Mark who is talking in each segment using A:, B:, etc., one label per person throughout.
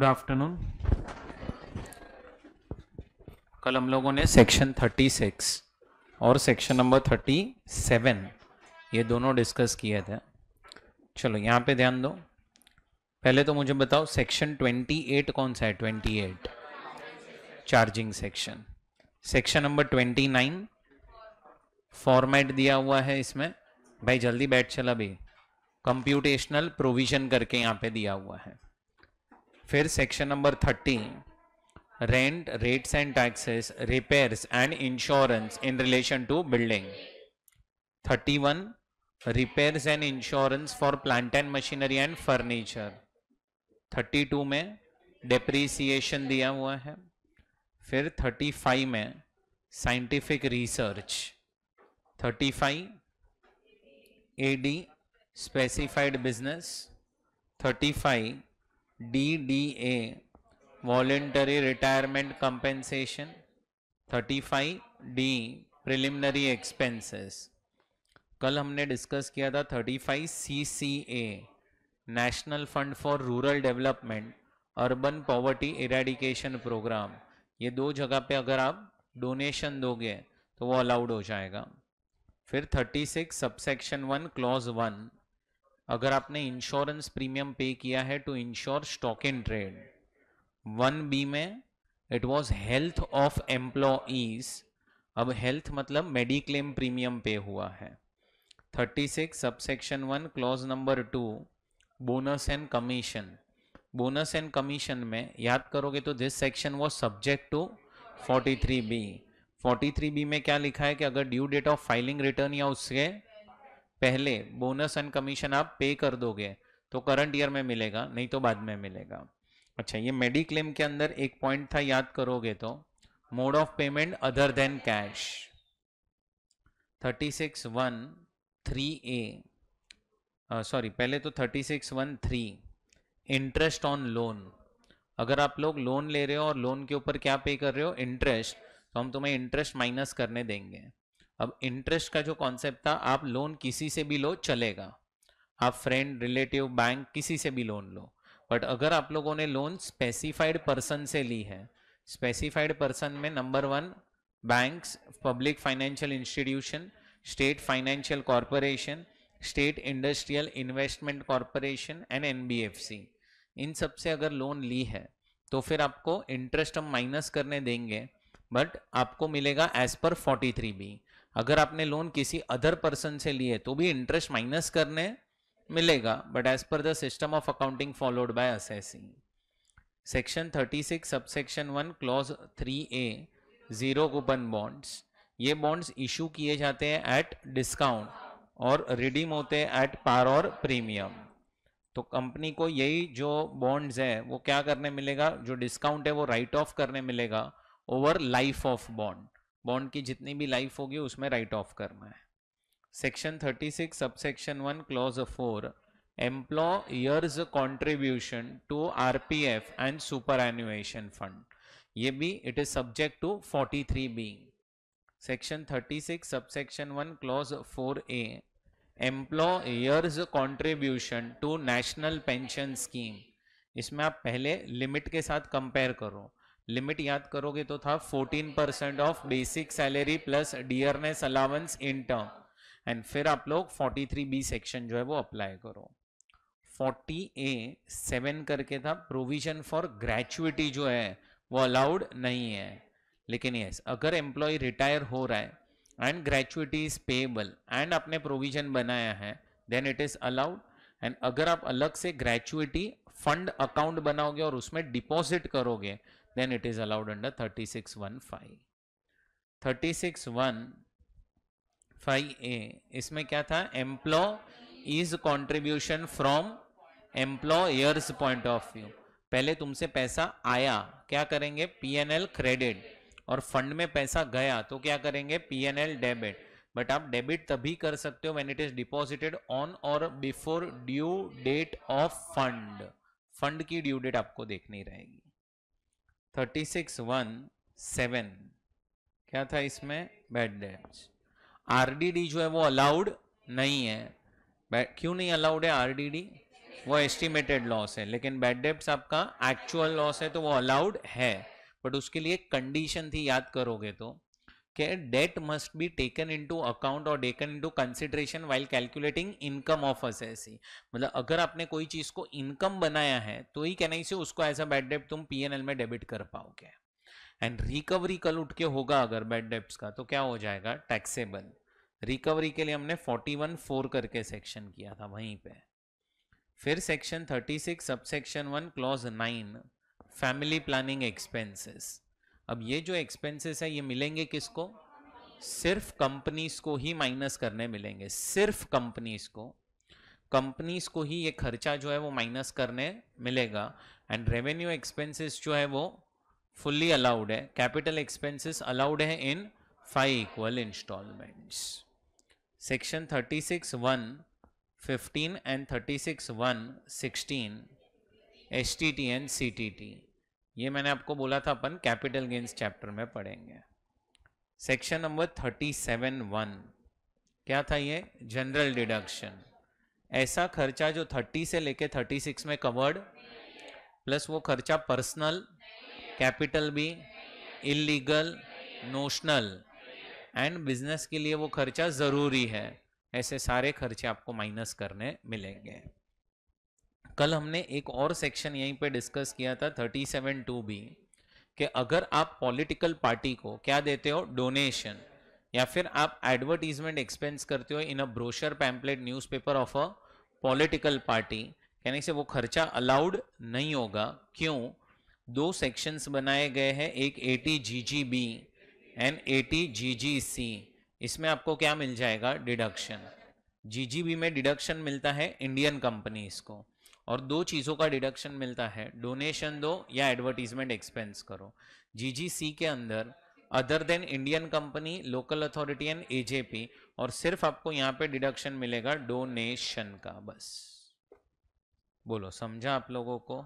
A: Good afternoon. कल हम लोगों ने सेक्शन 36 और सेक्शन नंबर 37 ये दोनों डिस्कस किए थे। चलो यहाँ पे ध्यान दो। पहले तो मुझे बताओ सेक्शन 28 कौन सा है? 28 charging section. Section number 29 format दिया हुआ है इसमें, भाई जल्दी बैठ चला भी, कंप्यूटेशनल प्रोविजन करके यहाँ पे दिया हुआ है। फिर section number 30 rent, rates and taxes, repairs and insurance in relation to building. 31 repairs and insurance for plant and machinery and furniture. 32 में डेप्रीसिएशन दिया हुआ है। फिर 35 में scientific research. 35 AD specified business. 35 DDA voluntary retirement compensation. 35D preliminary expenses. कल हमने discuss किया था 35 CCA national fund for rural development urban poverty eradication programme. ये दो जगह पे अगर आप डोनेशन दोगे तो वो अलाउड हो जाएगा। फिर 36 सबसेक्शन 1 क्लॉज 1 अगर आपने इंश्योरेंस प्रीमियम पे किया है to insure stock in trade. 1B में it was health of employees, अब हेल्थ मतलब मेडिक्लेम प्रीमियम पे हुआ है। 36 subsection 1 clause number 2 bonus and commission. Bonus and commission में याद करोगे तो this section was subject to 43B। 43B में क्या लिखा है कि अगर due date of filing return या उससे पहले बोनस एंड कमीशन आप पे कर दोगे तो करंट ईयर में मिलेगा, नहीं तो बाद में मिलेगा। अच्छा, ये मेडिक्लेम के अंदर एक पॉइंट था, याद करोगे तो mode of payment other than cash. 36(1)(3)(a) sorry पहले तो 36(1)(3) इंटरेस्ट ऑन लोन। अगर आप लोग लोन ले रहे हो और लोन के ऊपर क्या पे कर रहे हो? इंटरेस्ट, तो हम तुम्हें इंटरेस्ट माइनस करने देंगे। अब इंटरेस्ट का जो कॉन्सेप्ट था, आप लोन किसी से भी लो चलेगा, आप फ्रेंड, रिलेटिव, बैंक किसी से भी लोन लो, बट अगर आप लोगों ने लोन स्पेसिफाइड पर्सन से ली है, स्पेसिफाइड पर्सन में number 1 banks, public financial institution, state financial corporation, state industrial investment corporation and NBFC, इन सब से अगर लोन ली है तो फिर आपको इंटरेस्ट हम माइनस करने देंगे, बट आपको मिलेगा एज पर 43B। अगर आपने लोन किसी अदर पर्सन से लिए तो भी इंटरेस्ट माइनस करने मिलेगा, but as per the system of accounting followed by असेसिंग। Section 36 subsection 1 clause 3A zero coupon bonds. ये बॉन्ड्स इशू किए जाते हैं एट डिस्काउंट और रिडीम होते हैं एट पार और प्रीमियम। तो कंपनी को यही जो बॉन्ड्स है वो क्या करने मिलेगा? जो डिस्काउंट है वो राइट ऑफ करने मिलेगा over life of bond. Bond की जितनी भी लाइफ होगी उसमें राइट ऑफ करना है। Section 36 subsection 1 clause 4 employer's contribution to RPF and superannuation fund, ये भी it is subject to 43B। Section 36 subsection 1 clause 4A employer's contribution to national pension scheme. इसमें आप पहले लिमिट के साथ कंपेयर करो। लिमिट याद करोगे तो था 14% of basic salary plus dearness allowance in term, and फिर आप लोग 43B सेक्शन जो है वो अप्लाई करो। 40A(7) करके था प्रोविजन फॉर ग्रेचुइटी, जो है वो अलाउड नहीं है, लेकिन यस अगर एम्प्लॉय रिटायर हो रहा है and gratuity is payable and आपने प्रोविजन बनाया है then it is allowed. And अगर आप अलग से ग्रेचुइटी फंड अकाउंट बनाओगे और उसमें डिपॉजिट करोगे then it is allowed under 36(1)(5). 36(1)(5)(a) इसमें क्या था? Employees contribution from employers point of view. पहले तुमसे पैसा आया, क्या करेंगे? P&L क्रेडिट, और फंड में पैसा गया तो क्या करेंगे? P&L debit. बट आप डेबिट तभी कर सकते हो when it is deposited on और before due date of fund. Fund की ड्यू डेट आपको देखनी रहेगी। 36(1)(7) क्या था इसमें? Bad debts. RDD जो है वो अलाउड नहीं है। क्यों नहीं अलाउड है RDD? वो एस्टिमेटेड लॉस है, लेकिन बैड डेब्ट्स आपका एक्चुअल लॉस है, तो वो अलाउड है। बट उसके लिए कंडीशन थी, याद करोगे तो, कि date must be taken into account और taken into consideration while calculating income of assessee. मतलब अगर आपने कोई चीज को इनकम बनाया है तो ही कहने से उसको एज अ बैड डेब्ट तुम पीएनएल में डेबिट कर पाओगे। एंड रिकवरी कल उठ के होगा अगर बैड डेब्ट्स का, तो क्या हो जाएगा, टैक्सेबल। रिकवरी के लिए हमने 41(4) करके सेक्शन किया था वहीं पे। फिर section 36 subsection 1 clause 9 family planning expenses. अब ये जो एक्सपेंसेस है ये मिलेंगे किसको, सिर्फ कंपनीज को ही माइनस करने मिलेंगे, सिर्फ कंपनीज को ही ये खर्चा जो है वो माइनस करने मिलेगा। एंड रेवेन्यू एक्सपेंसेस जो है वो फुल्ली अलाउड है। कैपिटल एक्सपेंसेस अलाउड है in 5 equal instalments. Section 36(1) 15 and 36(1) 16 STT and CTT, ये मैंने आपको बोला था अपन कैपिटल गेन्स चैप्टर में पढ़ेंगे। सेक्शन नंबर 37(1) क्या था ये, जनरल डिडक्शन। ऐसा खर्चा जो 30 से लेके 36 में कवर्ड, प्लस वो खर्चा पर्सनल, कैपिटल भी, इलीगल, नोशनल एंड बिजनेस के लिए वो खर्चा जरूरी है, ऐसे सारे खर्चे आपको माइनस करने मिलेंगे। कल हमने एक और सेक्शन यहीं पे डिस्कस किया था 37(2) भी, कि अगर आप पॉलिटिकल पार्टी को क्या देते हो, डोनेशन, या फिर आप एडवर्टीजमेंट एक्सपेंस करते हो in a brochure pamphlet newspaper of a political party, कहने से वो खर्चा अलाउड नहीं होगा। क्यों, दो सेक्शंस बनाए गए हैं, एक ATGGB एंड ATGGC। इसमें आपको क्या मिल जाएगा, डिडक्शन। GGB में डिडक्शन मिलता है इंडियन कंपनीज को, और दो चीज़ों का डिडक्शन मिलता है, डोनेशन दो या एडवर्टीजमेंट एक्सपेंस करो। GGC के अंदर other than Indian company, local authority and AJP, और सिर्फ आपको यहाँ पे डिडक्शन मिलेगा डोनेशन का, बस। बोलो समझा आप लोगों को।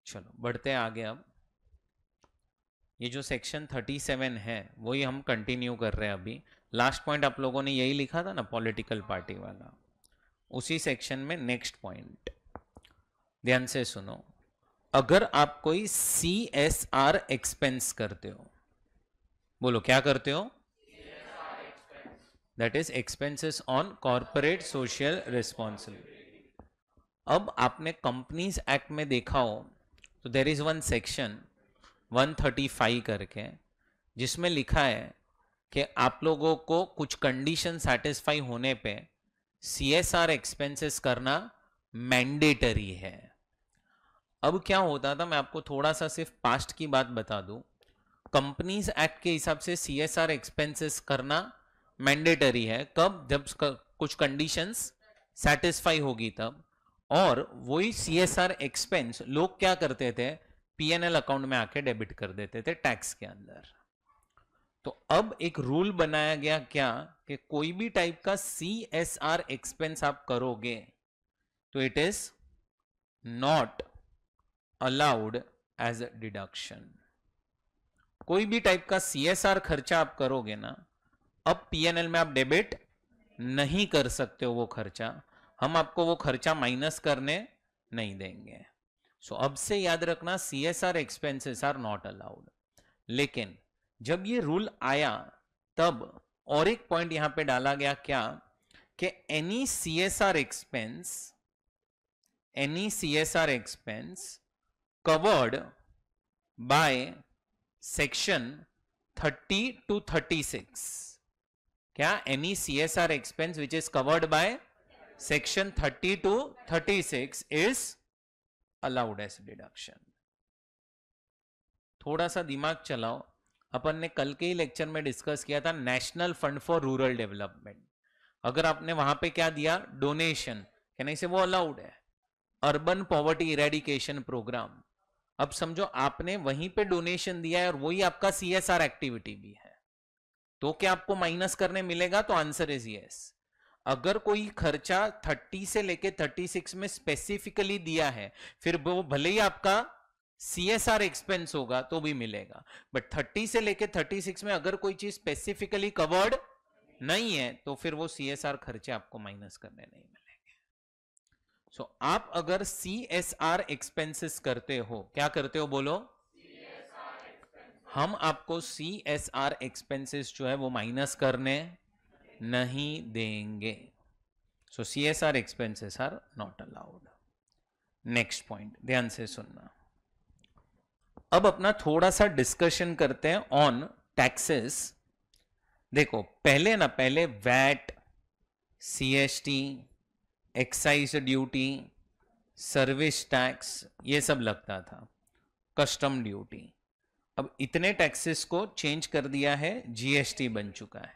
A: चलो बढ़ते आगे। अब ये जो सेक्शन 37 है वही हम कंटिन्यू कर रहे हैं अभी। लास्ट पॉइंट आप लोगों ने यही लिखा था ना, पॉलिटिकल पार्टी वाला, उसी सेक्शन में नेक्स्ट पॉइंट ध्यान से सुनो। अगर आप कोई CSR एक्सपेंस करते हो, बोलो क्या करते हो, that is expenses on corporate social responsibility. अब आपने कंपनीज एक्ट में देखा हो तो देर इज वन सेक्शन 135 करके, जिसमें लिखा है कि आप लोगों को कुछ कंडीशन सेटिस्फाई होने पे CSR एक्सपेंसेस करना मैंडेटरी है। अब क्या होता था, मैं आपको थोड़ा सा सिर्फ पास्ट की बात बता दूं। कंपनीज एक्ट के हिसाब से CSR एक्सपेंसेस करना मैंडेटरी है कब, जब कुछ कंडीशंस सेटिस्फाई होगी तब। और वही CSR एक्सपेंस लोग क्या करते थे, PNL अकाउंट में आके डेबिट कर देते थे टैक्स के अंदर। तो अब एक रूल बनाया गया क्या, कि कोई भी टाइप का CSR एक्सपेंस आप करोगे तो it is not allowed as a deduction. कोई भी टाइप का CSR खर्चा आप करोगे ना, अब PNL में आप डेबिट नहीं कर सकते हो वो खर्चा, हम आपको वो खर्चा माइनस करने नहीं देंगे। सो अब से याद रखना, CSR expenses are not allowed. लेकिन जब ये रूल आया तब और एक पॉइंट यहां पे डाला गया क्या, कि any CSR expense covered by section 30 to 36, क्या, any CSR expense which is covered by section 30 to 36 is allowed as deduction. थोड़ा सा दिमाग चलाओ, अपन ने कल के ही लेक्चर में डिस्कस किया था national fund for rural development. अगर आपने वहां पे क्या दिया, डोनेशन, कहने से वो अलाउड है। अर्बन पॉवर्टी इरेडिकेशन प्रोग्राम, अब समझो आपने वहीं पे डोनेशन दिया है और वही आपका CSR एक्टिविटी भी है, तो क्या आपको माइनस करने मिलेगा, तो आंसर इज यस। अगर कोई खर्चा 30 से लेके 36 में स्पेसिफिकली दिया है, फिर वो भले ही आपका CSR एक्सपेंस होगा तो भी मिलेगा, बट 30 से लेके 36 में अगर कोई चीज स्पेसिफिकली कवर्ड नहीं है तो फिर वो CSR खर्चे आपको माइनस करने नहीं मिलेंगे। सो आप अगर CSR एक्सपेंसेस करते हो, क्या करते हो बोलो? हम आपको CSR एक्सपेंसेस जो है वो माइनस करने नहीं देंगे. So CSR expenses are not allowed. Next point ध्यान से सुनना. अब अपना थोड़ा सा डिस्कशन करते हैं ऑन टैक्सेस. देखो पहले VAT, CST, excise duty, service tax, ये सब लगता था, कस्टम ड्यूटी. अब इतने टैक्सेस को चेंज कर दिया है, GST बन चुका है.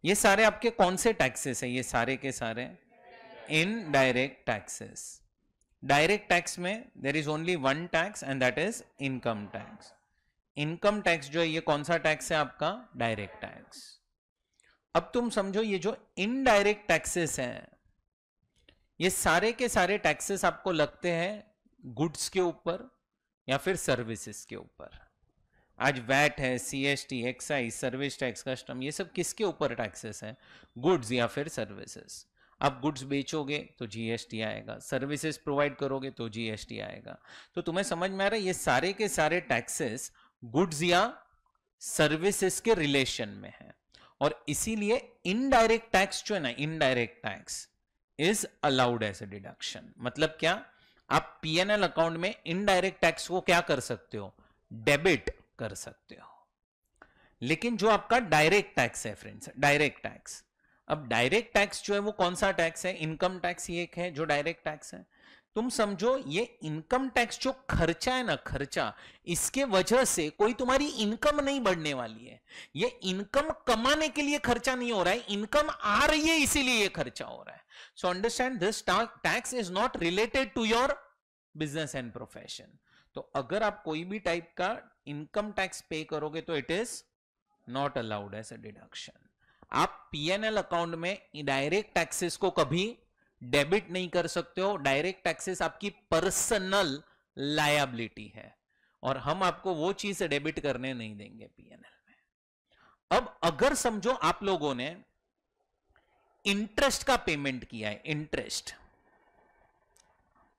A: ये सारे आपके कौन से टैक्सेस है? ये सारे के सारे इनडायरेक्ट टैक्सेस. डायरेक्ट टैक्स में there is only one tax and that is income tax. Income tax जो है ये कौन सा टैक्स है आपका? Direct tax. अब तुम समझो ये जो इनडायरेक्ट टैक्सेस हैं, ये सारे के सारे टैक्सेस आपको लगते हैं गुड्स के ऊपर या फिर सर्विसेज के ऊपर. आज वैट है, CST, excise, service tax, custom, ये सब किसके ऊपर टैक्सेस हैं? गुड्स या फिर सर्विसेज. आप गुड्स बेचोगे तो GST आएगा, सर्विसेज प्रोवाइड करोगे तो GST आएगा. तो तुम्हें समझ में आ रहा है ये सारे के सारे टैक्सेस गुड्स या सर्विसेज के रिलेशन में है. और इसीलिए इनडायरेक्ट टैक्स जो है ना, indirect tax is allowed as a deduction. मतलब क्या? आप P&L अकाउंट में इनडायरेक्ट टैक्स को क्या कर सकते हो? डेबिट कर सकते हो. लेकिन जो आपका डायरेक्ट टैक्स है फ्रेंड्स, डायरेक्ट टैक्स, अब डायरेक्ट टैक्स जो है वो कौन सा टैक्स है? इनकम टैक्स ही एक है जो डायरेक्ट टैक्स है. तुम समझो ये इनकम टैक्स जो खर्चा है ना, खर्चा, इसके वजह से कोई तुम्हारी इनकम नहीं बढ़ने वाली है. ये इनकम कमाने के लिए खर्चा नहीं हो रहा है, इनकम आ रही है इसीलिए ये खर्चा हो रहा है. So understand this tax is not related to your business and profession. तो अगर आप कोई भी टाइप का इनकम टैक्स पे करोगे तो it is not allowed as a deduction. आप P&L अकाउंट में डायरेक्ट टैक्सेस को कभी डेबिट नहीं कर सकते हो. डायरेक्ट टैक्सेस आपकी पर्सनल लायबिलिटी है और हम आपको वो चीज डेबिट करने नहीं देंगे P&L में. अब अगर समझो आप लोगों ने इंटरेस्ट का पेमेंट किया है, इंटरेस्ट,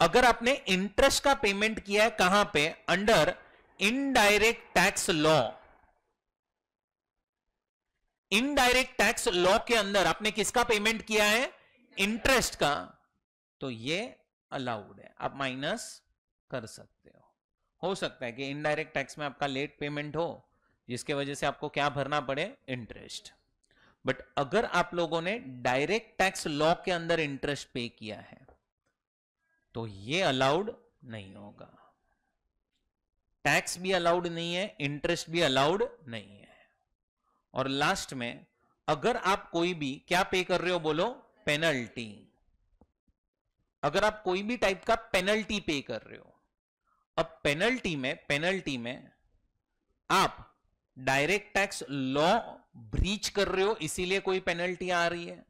A: अगर आपने इंटरेस्ट का पेमेंट किया है कहां पे? Under indirect tax law. Indirect tax law के अंदर आपने किसका पेमेंट किया है? इंटरेस्ट का. तो ये अलाउड है, आप माइनस कर सकते हो सकता है कि इनडायरेक्ट टैक्स में आपका लेट पेमेंट हो जिसके वजह से आपको क्या भरना पड़े? इंटरेस्ट. बट अगर आप लोगों ने डायरेक्ट टैक्स लॉ के अंदर इंटरेस्ट पे किया है तो ये अलाउड नहीं होगा. टैक्स भी अलाउड नहीं है, इंटरेस्ट भी अलाउड नहीं है. और लास्ट में अगर आप कोई भी क्या पे कर रहे हो बोलो? पेनल्टी. अगर आप कोई भी टाइप का पेनल्टी पे कर रहे हो, अब पेनल्टी में आप डायरेक्ट टैक्स लॉ ब्रीच कर रहे हो इसीलिए कोई पेनल्टी आ रही है,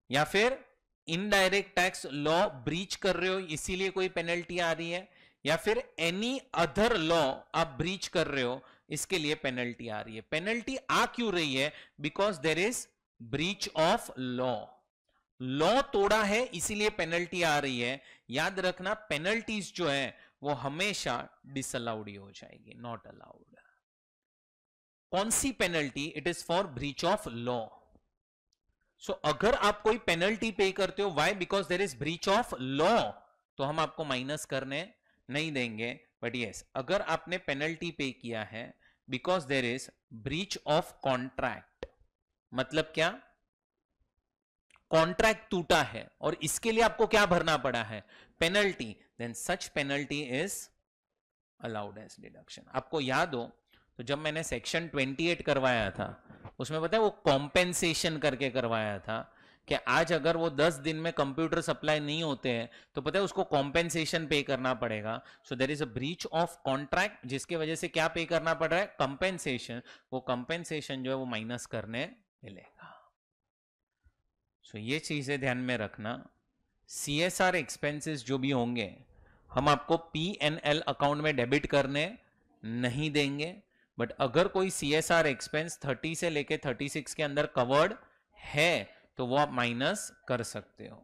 A: या फिर इनडायरेक्ट टैक्स लॉ ब्रीच कर रहे हो इसीलिए कोई पेनल्टी आ रही है, या फिर एनी अदर लॉ आप ब्रीच कर रहे हो इसके लिए पेनल्टी आ रही है. पेनल्टी आ क्यों रही है? Because there is breach of law. Law तोड़ा है इसीलिए पेनल्टी आ रही है. याद रखना पेनल्टीज जो है वो हमेशा डिसअलाउड ही हो जाएगी, नॉट अलाउड. कौन सी penalty? It is for breach of law. So अगर आप कोई पेनल्टी पे करते हो, why? Because there is breach of law, तो हम आपको माइनस करने नहीं देंगे. बट यस, अगर आपने पेनल्टी पे किया है because there is breach of contract, मतलब क्या? कॉन्ट्रैक्ट टूटा है और इसके लिए आपको क्या भरना पड़ा है? Penalty. Then such penalty is allowed as deduction. आपको याद हो तो जब मैंने सेक्शन 28 करवाया था उसमें पता है वो कॉम्पेंसेशन करके करवाया था कि आज अगर वो 10 दिन में कंप्यूटर सप्लाई नहीं होते हैं तो पता है उसको कॉम्पेंसेशन पे करना पड़ेगा. So there is a breach of contract जिसके वजह से क्या पे करना पड़ रहा है? कंपेंसेशन. वो कंपेंसेशन जो है वो माइनस करने मिलेगा. सो ये चीजें ध्यान में रखना. CSR एक्सपेंसेस जो भी होंगे हम आपको P&L अकाउंट में डेबिट करने नहीं देंगे. बट अगर कोई CSR एक्सपेंस 30 से लेके 36 के अंदर कवर्ड है तो वो आप माइनस कर सकते हो.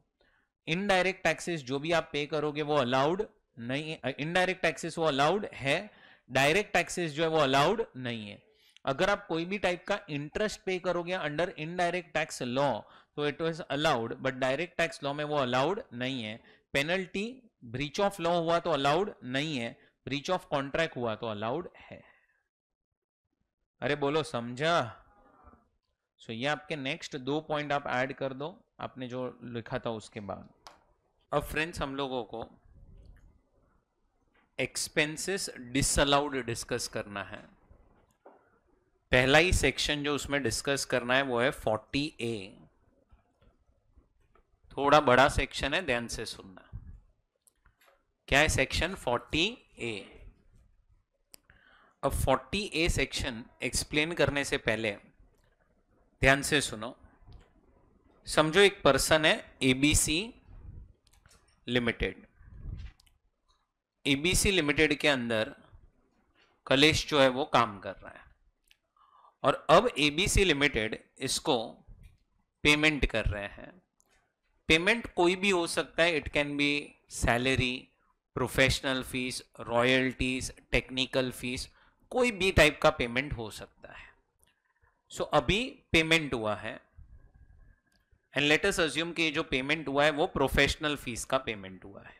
A: इनडायरेक्ट टैक्सेस जो भी आप पे करोगे वो अलाउड नहीं है, इनडायरेक्ट टैक्सेस वो अलाउड है, डायरेक्ट टैक्सेस जो है वो अलाउड नहीं है। अगर आप कोई भी टाइप का इंटरेस्ट पे करोगे अंडर इनडायरेक्ट टैक्स लॉ तो it was allowed, but direct tax law में वो अलाउड नहीं है। पेनल्टी ब्रीच ऑफ लॉ हुआ तो अलाउड नहीं है, ब्रीच ऑफ कॉन्ट्रैक्ट हुआ तो अलाउड है। अरे बोलो समझा? सो ये आपके नेक्स्ट 2 पॉइंट आप ऐड कर दो आपने जो लिखा था उसके बाद। अब फ्रेंड्स हम लोगों को एक्सपेंसेस डिसअलाउड डिस्कस करना है। पहला ही सेक्शन जो उसमें डिस्कस करना है वो है 40A। थोड़ा बड़ा सेक्शन है, ध्यान से सुनना। क्या है सेक्शन 40A? अब 40A सेक्शन एक्सप्लेन करने से पहले ध्यान से सुनो। समझो एक पर्सन है ABC लिमिटेड। ABC लिमिटेड के अंदर कलेश जो है वो काम कर रहा है और अब ABC लिमिटेड इसको पेमेंट कर रहे हैं। पेमेंट कोई भी हो सकता है, it can be salary, professional fees, royalties, technical fees, कोई भी टाइप का पेमेंट हो सकता है। सो अभी पेमेंट हुआ है एंड लेट अस अज्यूम कि जो पेमेंट हुआ है वो प्रोफेशनल फीस का पेमेंट हुआ है।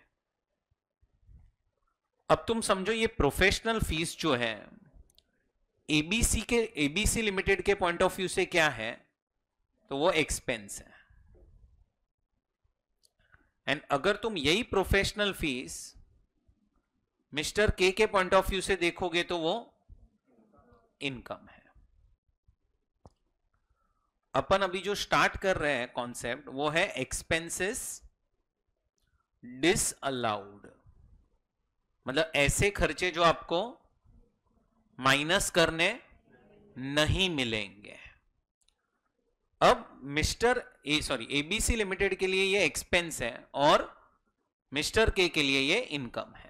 A: अब तुम समझो ये प्रोफेशनल फीस जो है ABC लिमिटेड के पॉइंट ऑफ व्यू से क्या है, तो वो एक्सपेंस है। एंड अगर तुम यही प्रोफेशनल फीस मिस्टर के पॉइंट ऑफ व्यू से देखोगे तो वो इनकम है। अपन अभी जो स्टार्ट कर रहे हैं कॉन्सेप्ट वो है एक्सपेंसेस डिसअलाउड, मतलब ऐसे खर्चे जो आपको माइनस करने नहीं मिलेंगे। अब ABC लिमिटेड के लिए ये एक्सपेंस है और मिस्टर के लिए ये इनकम है।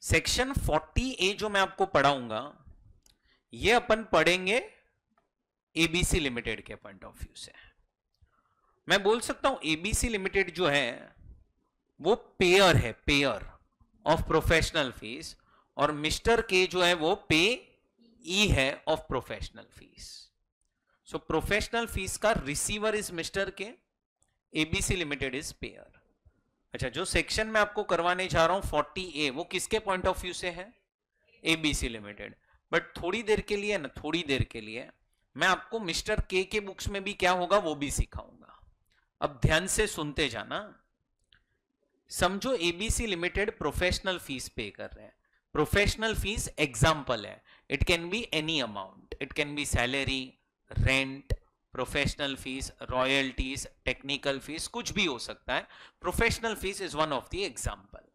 A: सेक्शन 40A जो मैं आपको पढ़ाऊंगा ये अपन पढ़ेंगे ABC लिमिटेड के पॉइंट ऑफ व्यू से। मैं बोल सकता हूं ABC लिमिटेड जो है वो पेयर है, पेयर ऑफ प्रोफेशनल फीस, और मिस्टर के जो है वो पे ई है of professional fees. So professional fees का रिसीवर इज मिस्टर के, ABC लिमिटेड इज पेयर। अच्छा, जो सेक्शन में आपको करवाने जा रहा हूं 40A वो किसके पॉइंट ऑफ व्यू से है? ABC limited. बट थोड़ी देर के लिए ना, थोड़ी देर के लिए मैं आपको मिस्टर के बुक्स में भी क्या होगा वो भी सिखाऊंगा। अब ध्यान से सुनते जाना। समझो ABC लिमिटेड प्रोफेशनल फीस पे कर रहे हैं। प्रोफेशनल फीस एग्जाम्पल है, it can be any amount, it can be salary, rent, professional fees, royalties, technical fees, कुछ भी हो सकता है। Professional fees is one of the example.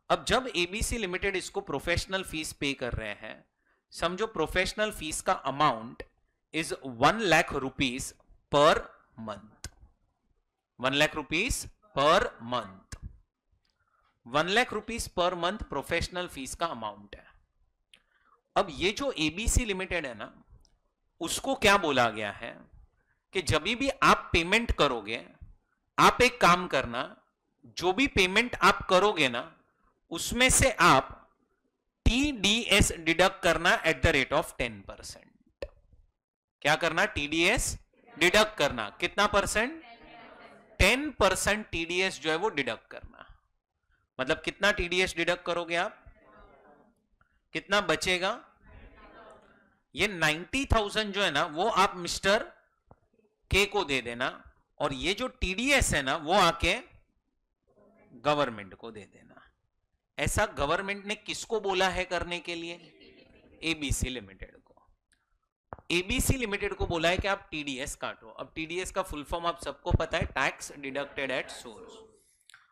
A: अब जब ABC लिमिटेड इसको प्रोफेशनल फीस पे कर रहे हैं, समझो प्रोफेशनल फीस का amount is 1 lakh rupees per month. 1 lakh rupees per month, 1 lakh rupees per month professional fees का अमाउंट है। अब ये जो ABC लिमिटेड है ना, उसको क्या बोला गया है कि जब भी आप पेमेंट करोगे, आप एक काम करना, जो भी पेमेंट आप करोगे ना उसमें से आप TDS डिडक्ट करना एट द रेट ऑफ 10%। क्या करना? TDS डिडक्ट करना। कितना परसेंट? 10% TDS जो है वो डिडक्ट करना। मतलब कितना TDS डिडक्ट करोगे आप? कितना बचेगा? ये 90,000 जो है ना वो आप मिस्टर के को दे देना, और ये जो TDS है ना वो आके गवर्नमेंट को दे देना। ऐसा गवर्नमेंट ने किसको बोला है करने के लिए? ABC लिमिटेड को। ABC लिमिटेड को बोला है कि आप TDS काटो। अब TDS का फुल फॉर्म आप सबको पता है, टैक्स डिडक्टेड एट सोर्स।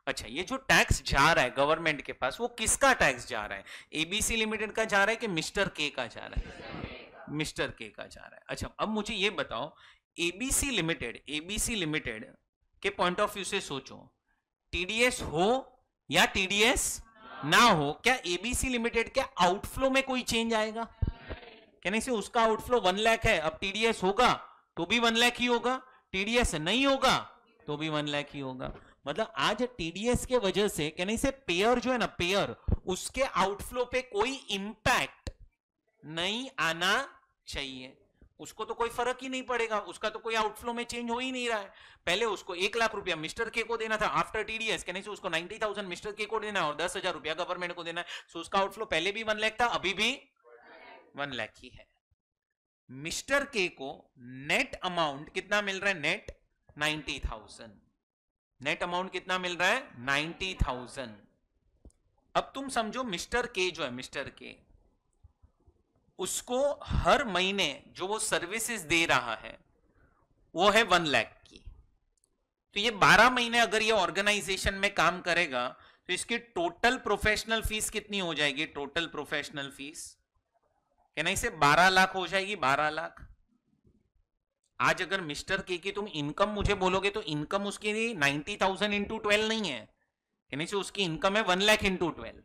A: अच्छा, ये जो टैक्स जा रहा है गवर्नमेंट के पास वो किसका टैक्स जा रहा है? ABC लिमिटेड का जा रहा है कि मिस्टर के का जा रहा है? मिस्टर के का जा रहा है। अच्छा, अब मुझे ये बताओ, ABC लिमिटेड के पॉइंट ऑफ व्यू से सोचो, TDS हो या TDS ना हो, क्या ABC लिमिटेड के आउटफ्लो में कोई चेंज आएगा? कहने से उसका आउटफ्लो 1 लाख है, अब TDS होगा तो भी 1 लाख ही होगा, TDS नहीं होगा तो भी 1 लाख ही होगा। मतलब आज टीडीएस के वजह से कहने से पेयर जो है ना, पेयर उसके आउटफ्लो पे कोई इंपैक्ट नहीं आना चाहिए। उसको तो कोई फर्क ही नहीं पड़ेगा, उसका तो कोई आउटफ्लो में चेंज हो ही नहीं रहा है। पहले उसको 1 लाख रुपया मिस्टर के को देना था, आफ्टर टीडीएस कहने से उसको 90,000 मिस्टर के को देना है और 10,000 रुपया गवर्नमेंट को देना है। सो उसका आउटफ्लो पहले भी 1 लाख था, अभी भी 1 लाख ही है। मिस्टर के को नेट अमाउंट कितना मिल रहा है? नेट 90,000। नेट अमाउंट कितना मिल रहा है? 90,000। अब तुम समझो मिस्टर के जो है, मिस्टर के उसको हर महीने जो वो सर्विसेज दे रहा है वो है 1 लाख की। तो ये 12 महीने अगर ये ऑर्गेनाइजेशन में काम करेगा तो इसकी टोटल प्रोफेशनल फीस कितनी हो जाएगी? टोटल प्रोफेशनल फीस कहना इसे 12 लाख हो जाएगी। 12 लाख। आज अगर मिस्टर के की तुम इनकम मुझे बोलोगे तो इनकम उसकी 90,000 इंटू 12 नहीं है, कहने से उसकी इनकम है 1 लाख इंटू 12।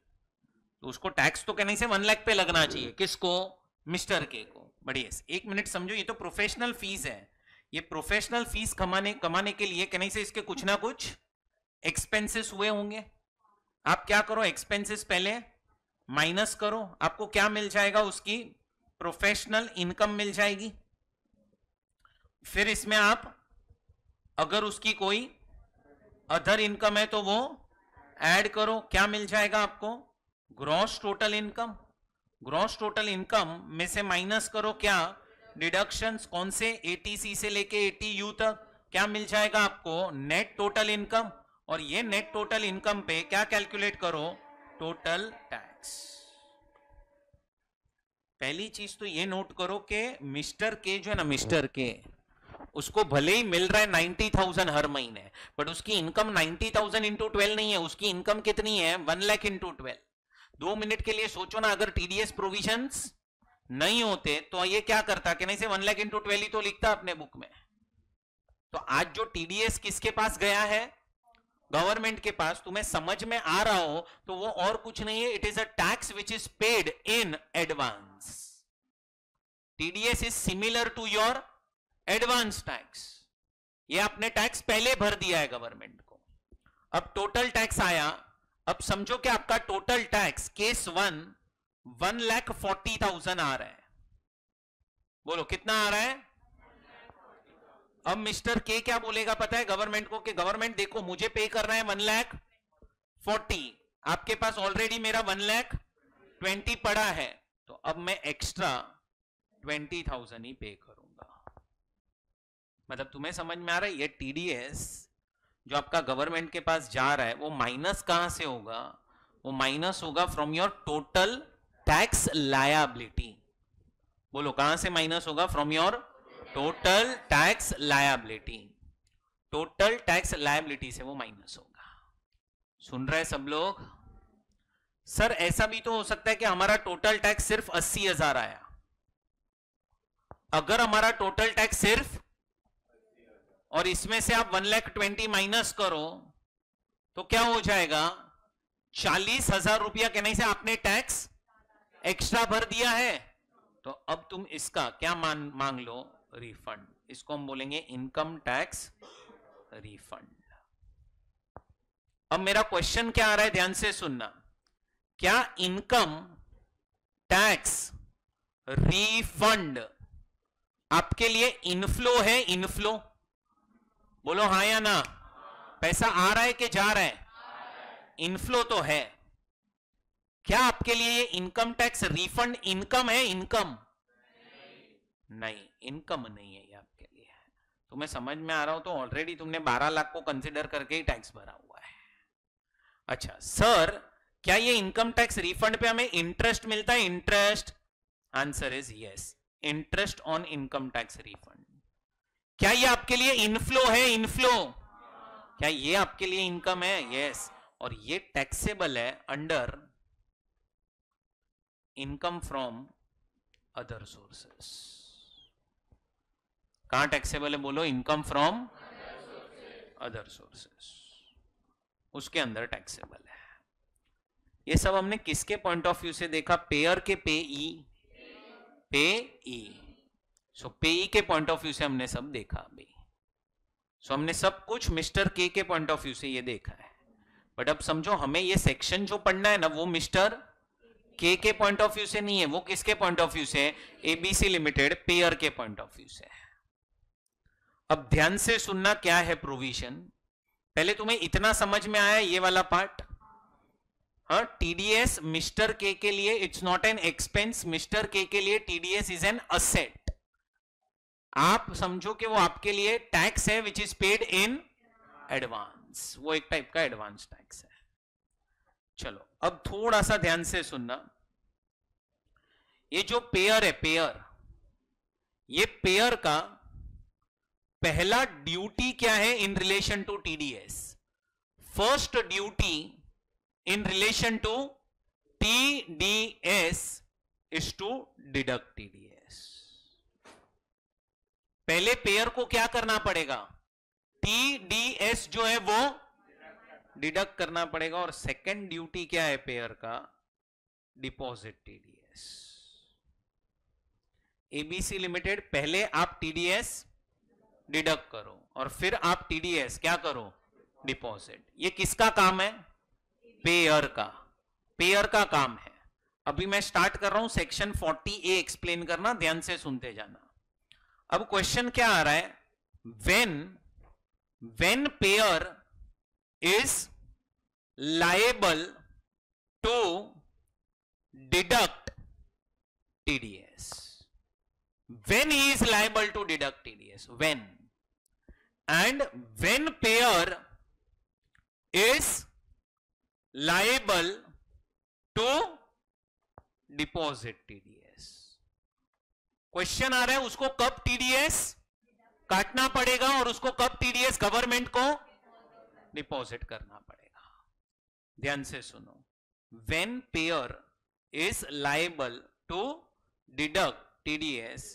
A: तो उसको टैक्स तो कहने से 1 लाख पे लगना चाहिए। किसको? मिस्टर के को। बढ़िया, 1 मिनट समझो, ये तो प्रोफेशनल फीस है। ये प्रोफेशनल फीस कमाने के लिए कहने से इसके कुछ ना कुछ एक्सपेंसेस हुए होंगे। आप क्या करो, एक्सपेंसेस पहले माइनस करो, आपको क्या मिल जाएगा? उसकी प्रोफेशनल इनकम मिल जाएगी। फिर इसमें आप अगर उसकी कोई अदर इनकम है तो वो ऐड करो, क्या मिल जाएगा आपको? Gross total income. Gross total income में से माइनस करो क्या? डिडक्शंस। कौन से? एटीसी से लेके एटीयू तक। क्या मिल जाएगा आपको? Net total income. और ये नेट टोटल इनकम पे क्या कैलकुलेट करो? Total tax. पहली चीज तो ये नोट करो कि मिस्टर के जो है ना, मिस्टर के उसको भले ही मिल रहा है 90,000 हर महीने, बट उसकी इनकम 90,000 इंटू 12 नहीं है। उसकी इनकम कितनी है? 1 लाख इंटू 12। 2 मिनट के लिए सोचो ना, अगर टीडीएस प्रोविजंस नहीं होते तो ये क्या करता? कि नहीं से 1 लाख इंटू 12 ही तो लिखता अपने बुक में। तो आज जो टीडीएस किसके पास गया है? गवर्नमेंट के पास। तुम्हें समझ में आ रहा हो तो वो और कुछ नहीं है, it is a tax which is paid in advance. TDS is similar to your advance tax. ये आपने टैक्स पहले भर दिया है गवर्नमेंट को, अब टोटल टैक्स आया। अब समझो कि आपका टोटल टैक्स केस 1,40,000 आ रहा है। बोलो कितना आ रहा है? अब मिस्टर के क्या बोलेगा पता है गवर्नमेंट को? कि गवर्नमेंट देखो मुझे पे करना है 1,40,000, आपके पास ऑलरेडी मेरा 1,20,000 पड़ा है, तो अब मैं एक्स्ट्रा 20,000 ही पे करूंगा। मतलब तुम्हें समझ में आ रहा है? ये टीडीएस जो आपका गवर्नमेंट के पास जा रहा है वो माइनस कहां से होगा? वो माइनस होगा from your total tax liability. बोलो कहां से माइनस होगा? From your total tax liability. Total tax liability से वो माइनस होगा। सुन रहे सब लोग? सर ऐसा भी तो हो सकता है कि हमारा टोटल टैक्स सिर्फ 80,000 आया। अगर हमारा टोटल टैक्स सिर्फ, और इसमें से आप 1,20,000 माइनस करो तो क्या हो जाएगा? 40,000 रुपया कहने से आपने टैक्स एक्स्ट्रा भर दिया है। तो अब तुम इसका क्या मांग लो? रिफंड। इसको हम बोलेंगे इनकम टैक्स रिफंड। अब मेरा क्वेश्चन क्या आ रहा है, ध्यान से सुनना। क्या इनकम टैक्स रिफंड आपके लिए इनफ्लो है? इनफ्लो बोलो हाँ या ना। पैसा आ रहा है कि जा रहा है? इनफ्लो तो है। क्या आपके लिए ये इनकम टैक्स रिफंड इनकम है? इनकम नहीं, इनकम नहीं है ये आपके लिए। तुम्हें समझ में आ रहा हो तो ऑलरेडी तुमने 12 लाख को कंसिडर करके ही टैक्स भरा हुआ है। अच्छा सर, क्या ये इनकम टैक्स रिफंड पे हमें इंटरेस्ट मिलता है? Interest, answer is yes, interest on income tax refund. क्या ये आपके लिए इनफ्लो है? इनफ्लो। क्या ये आपके लिए इनकम है? यस। और ये टैक्सेबल है under income from other sources. कहां टैक्सेबल है? बोलो इनकम फ्रॉम अदर सोर्सेस, उसके अंदर टैक्सेबल है। ये सब हमने किसके पॉइंट ऑफ व्यू से देखा? पेयर के पेई, पेई। सो पेई के पॉइंट ऑफ व्यू से हमने सब देखा अभी। सो हमने सब कुछ मिस्टर के पॉइंट ऑफ व्यू से ये देखा है, बट अब समझो हमें ये सेक्शन जो पढ़ना है ना वो मिस्टर के पॉइंट ऑफ व्यू से नहीं है, वो किसके पॉइंट ऑफ व्यू से? एबीसी लिमिटेड पेयर के पॉइंट ऑफ व्यू से है। अब ध्यान से सुनना क्या है प्रोविजन। पहले तुम्हें इतना समझ में आया ये वाला पार्ट? हाँ, टीडीएस मिस्टर के लिए it's not an expense, mister के लिए टीडीएस इज एन असेट। आप समझो कि वो आपके लिए टैक्स है विच इज पेड इन एडवांस, वो एक टाइप का एडवांस टैक्स है। चलो अब थोड़ा सा ध्यान से सुनना, ये जो पेयर है, पेयर, ये पेयर का पहला ड्यूटी क्या है in relation to TDS? First duty in relation to TDS is to deduct TDS. पहले पेयर को क्या करना पड़ेगा? टीडीएस जो है वो डिडक्ट करना पड़ेगा। और सेकंड ड्यूटी क्या है पेयर का? Deposit TDS. एबीसी लिमिटेड, पहले आप टीडीएस डिडक्ट करो और फिर आप टीडीएस क्या करो? डिपॉजिट। ये किसका काम है? पेयर का, पेयर का काम है। अभी मैं स्टार्ट कर रहा हूं सेक्शन 40A एक्सप्लेन करना, ध्यान से सुनते जाना। अब क्वेश्चन क्या आ रहा है? when payer is liable to deduct TDS. When he is liable to deduct TDS, when, and when payer is liable to deposit TDS. Question आ रहा है उसको कब टीडीएस काटना पड़ेगा और उसको कब टीडीएस गवर्नमेंट को डिपॉजिट करना पड़ेगा। ध्यान से सुनो, when payer is liable to deduct TDS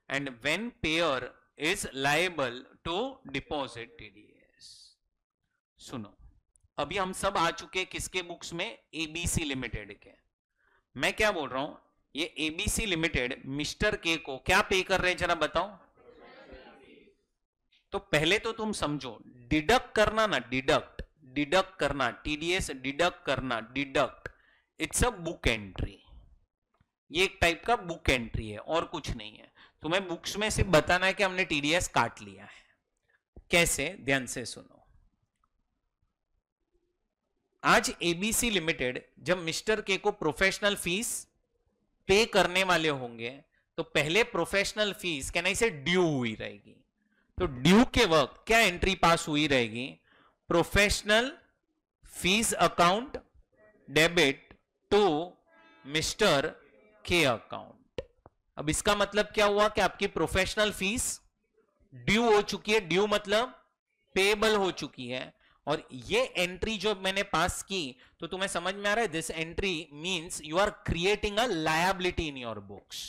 A: and when payer is liable to deposit TDS। सुनो, अभी हम सब आ चुके किसके बुक्स में? एबीसी लिमिटेड के। मैं क्या बोल रहा हूं, ये एबीसी लिमिटेड मिस्टर के को क्या पे कर रहे हैं जरा बताओ। तो पहले तो तुम समझो, डिडक्ट करना ना, डिडक्ट करना, टीडीएस डिडक्ट करना, deduct, it's a book entry. ये एक टाइप का बुक एंट्री है और कुछ नहीं है। तुम्हें बुक्स में सिर्फ बताना है कि हमने टीडीएस काट लिया है। कैसे? ध्यान से सुनो। आज एबीसी लिमिटेड जब मिस्टर के को प्रोफेशनल फीस पे करने वाले होंगे तो पहले प्रोफेशनल फीस कहना इसे ड्यू हुई रहेगी। तो ड्यू के वक्त क्या एंट्री पास हुई रहेगी? Professional fees account debit to mister के अकाउंट। अब इसका मतलब क्या हुआ कि आपकी प्रोफेशनल फीस ड्यू हो चुकी है। ड्यू मतलब पेबल हो चुकी है। और ये एंट्री जो मैंने पास की तो तुम्हें समझ में आ रहा है, this entry means you are creating a liability in your books.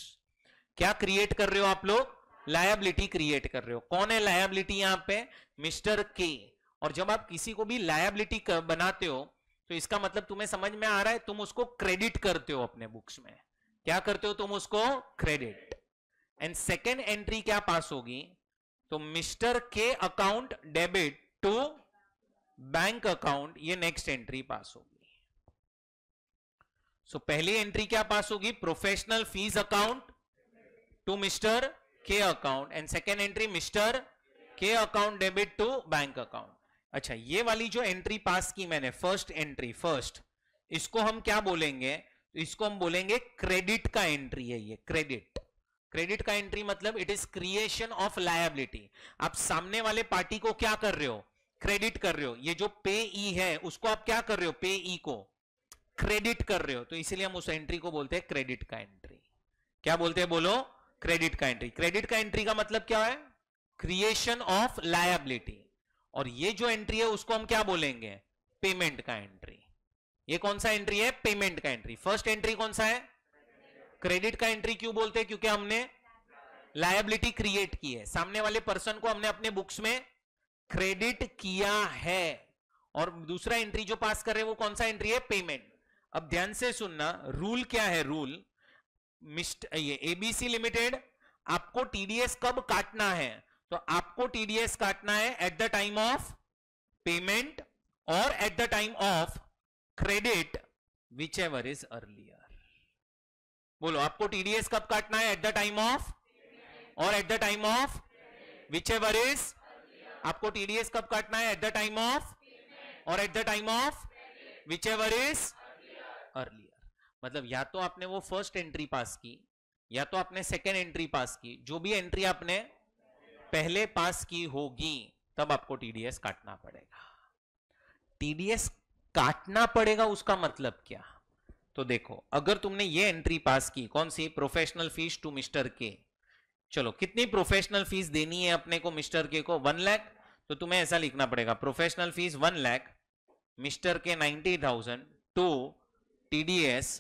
A: क्या क्रिएट कर रहे हो आप लोग? लायबिलिटी क्रिएट कर रहे हो। कौन है लायबिलिटी यहां पे? मिस्टर के। और जब आप किसी को भी लायबिलिटी बनाते हो तो इसका मतलब तुम्हें समझ में आ रहा है, तुम उसको क्रेडिट करते हो अपने बुक्स में। क्या करते हो तुम? उसको क्रेडिट। एंड सेकेंड एंट्री क्या पास होगी? तो मिस्टर के account debit to bank account, ये नेक्स्ट एंट्री पास होगी। सो पहली एंट्री क्या पास होगी? Professional fees account to mister के account and second entry mister के account debit to bank account. अच्छा, ये वाली जो एंट्री पास की मैंने, फर्स्ट एंट्री, फर्स्ट, इसको हम क्या बोलेंगे? तो इसको हम बोलेंगे क्रेडिट का एंट्री है ये, क्रेडिट। क्रेडिट का एंट्री मतलब it is creation of liability. आप सामने वाले पार्टी को क्या कर रहे हो? क्रेडिट कर रहे हो। ये जो पे ई है उसको आप क्या कर रहे हो? पे ई को क्रेडिट कर रहे हो। तो इसीलिए हम उस एंट्री को बोलते हैं क्रेडिट का एंट्री। क्या बोलते हैं? बोलो, क्रेडिट का एंट्री। क्रेडिट का एंट्री का मतलब क्या है? Creation of liability. और ये जो एंट्री है उसको हम क्या बोलेंगे? पेमेंट का एंट्री। ये कौन सा एंट्री है? पेमेंट का एंट्री। फर्स्ट एंट्री कौन सा है? क्रेडिट का एंट्री। क्यों बोलते हैं? क्योंकि हमने लायबिलिटी क्रिएट की है, सामने वाले पर्सन को हमने अपने बुक्स में क्रेडिट किया है। और दूसरा एंट्री जो पास कर रहे हैं वो कौन सा एंट्री है? पेमेंट। अब ध्यान से सुनना, रूल क्या है? रूल, ये एबीसी लिमिटेड आपको टीडीएस कब काटना है? तो आपको टीडीएस काटना है at the time of payment और at the time of credit, whichever is earlier. बोलो, आपको टीडीएस कब काटना है? एट द टाइम ऑफ और at the time of whichever is. आपको टीडीएस कब काटना है? एट द टाइम ऑफ और at the time of whichever is earlier. मतलब या तो आपने वो फर्स्ट एंट्री पास की या तो आपने सेकेंड एंट्री पास की, जो भी एंट्री आपने पहले पास की होगी तब आपको टीडीएस काटना पड़ेगा। टीडीएस काटना पड़ेगा उसका मतलब क्या? तो देखो, अगर तुमने ये एंट्री पास की, कौन सी? प्रोफेशनल फीस टू मिस्टर के। चलो, कितनी प्रोफेशनल फीस देनी है अपने को मिस्टर के को? 1 लाख। तो तुम्हें ऐसा लिखना पड़ेगा, प्रोफेशनल फीस 1 लाख, मिस्टर के 90,000 टू टीडीएस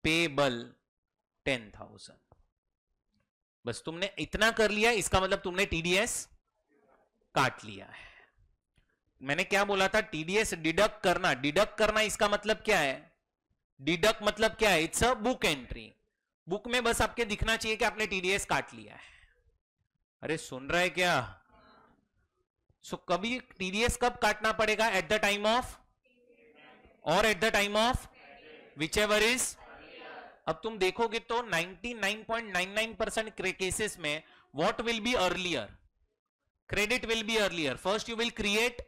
A: पेबल 10,000। बस तुमने इतना कर लिया, इसका मतलब तुमने टीडीएस काट लिया है। मैंने क्या बोला था? टीडीएस डिडक्ट करना। डिडक्ट करना इसका मतलब क्या है? डिडक्ट मतलब क्या है? It's a book entry. Book में बस आपके दिखना चाहिए कि आपने टीडीएस काट लिया है। अरे सुन रहा है क्या? सो कभी टीडीएस कब काटना पड़ेगा? एट द टाइम ऑफ और at the time of whichever is. अब तुम देखोगे तो 99.99% केसेस में what will be earlier? Credit will be earlier. First you will create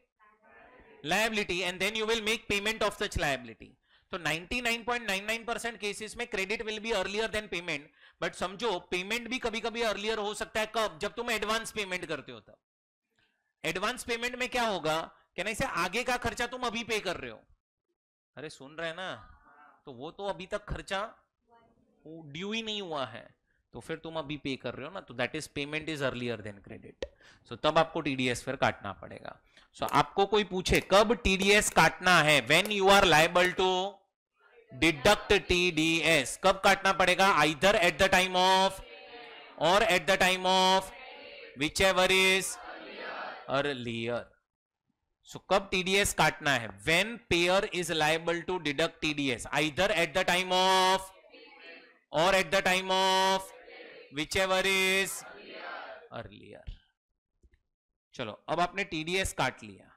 A: liability and then you will make payment of such liability. तो 99.99% cases में credit will be earlier than payment. But समझो, payment भी कभी कभी earlier हो सकता है। कब? जब तुम एडवांस पेमेंट करते हो तब। एडवांस पेमेंट में क्या होगा? कहने से आगे का खर्चा तुम अभी पे कर रहे हो। अरे सुन रहे हैं ना? तो वो तो अभी तक खर्चा ड्यू ही नहीं हुआ है, तो फिर तुम अभी पे कर रहे हो ना, तो that is payment is earlier than credit. So तब आपको टीडीएस फिर काटना पड़ेगा। सो आपको कोई पूछे कब टीडीएस काटना है, when you are liable to deduct TDS, कब काटना पड़ेगा? Either at the time of और at the time of whichever is earlier. So कब टीडीएस काटना है? When payer is liable to deduct TDS, either at the time of और at the time of whichever is earlier. चलो, अब आपने TDS काट लिया,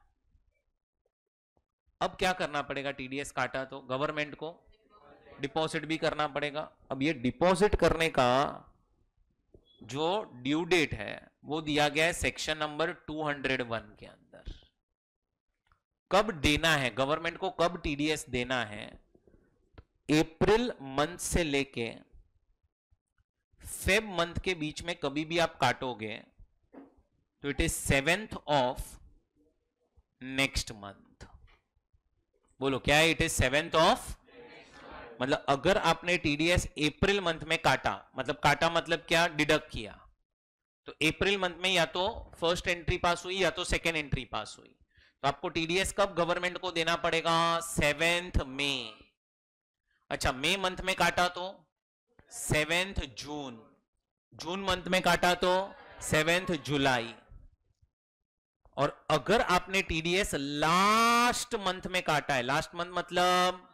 A: अब क्या करना पड़ेगा? टीडीएस काटा तो गवर्नमेंट को डिपॉजिट भी करना पड़ेगा। अब ये डिपॉजिट करने का जो ड्यू डेट है वो दिया गया है सेक्शन नंबर 201 के अंदर। कब देना है गवर्नमेंट को? कब टीडीएस देना है? अप्रैल मंथ से लेके फेब मंथ के बीच में कभी भी आप काटोगे तो it is 7th of next month. बोलो क्या है? It is 7th of. मतलब अगर आपने टीडीएस अप्रैल मंथ में काटा, मतलब काटा मतलब क्या? डिडक्ट किया, तो अप्रैल मंथ में या तो फर्स्ट एंट्री पास हुई या तो सेकेंड एंट्री पास हुई, तो आपको टीडीएस कब गवर्नमेंट को देना पड़ेगा? 7th मई। अच्छा, मई मंथ में काटा तो 7th जून, जून मंथ में काटा तो 7th जुलाई। और अगर आपने टीडीएस लास्ट मंथ में काटा है, लास्ट मंथ मतलब,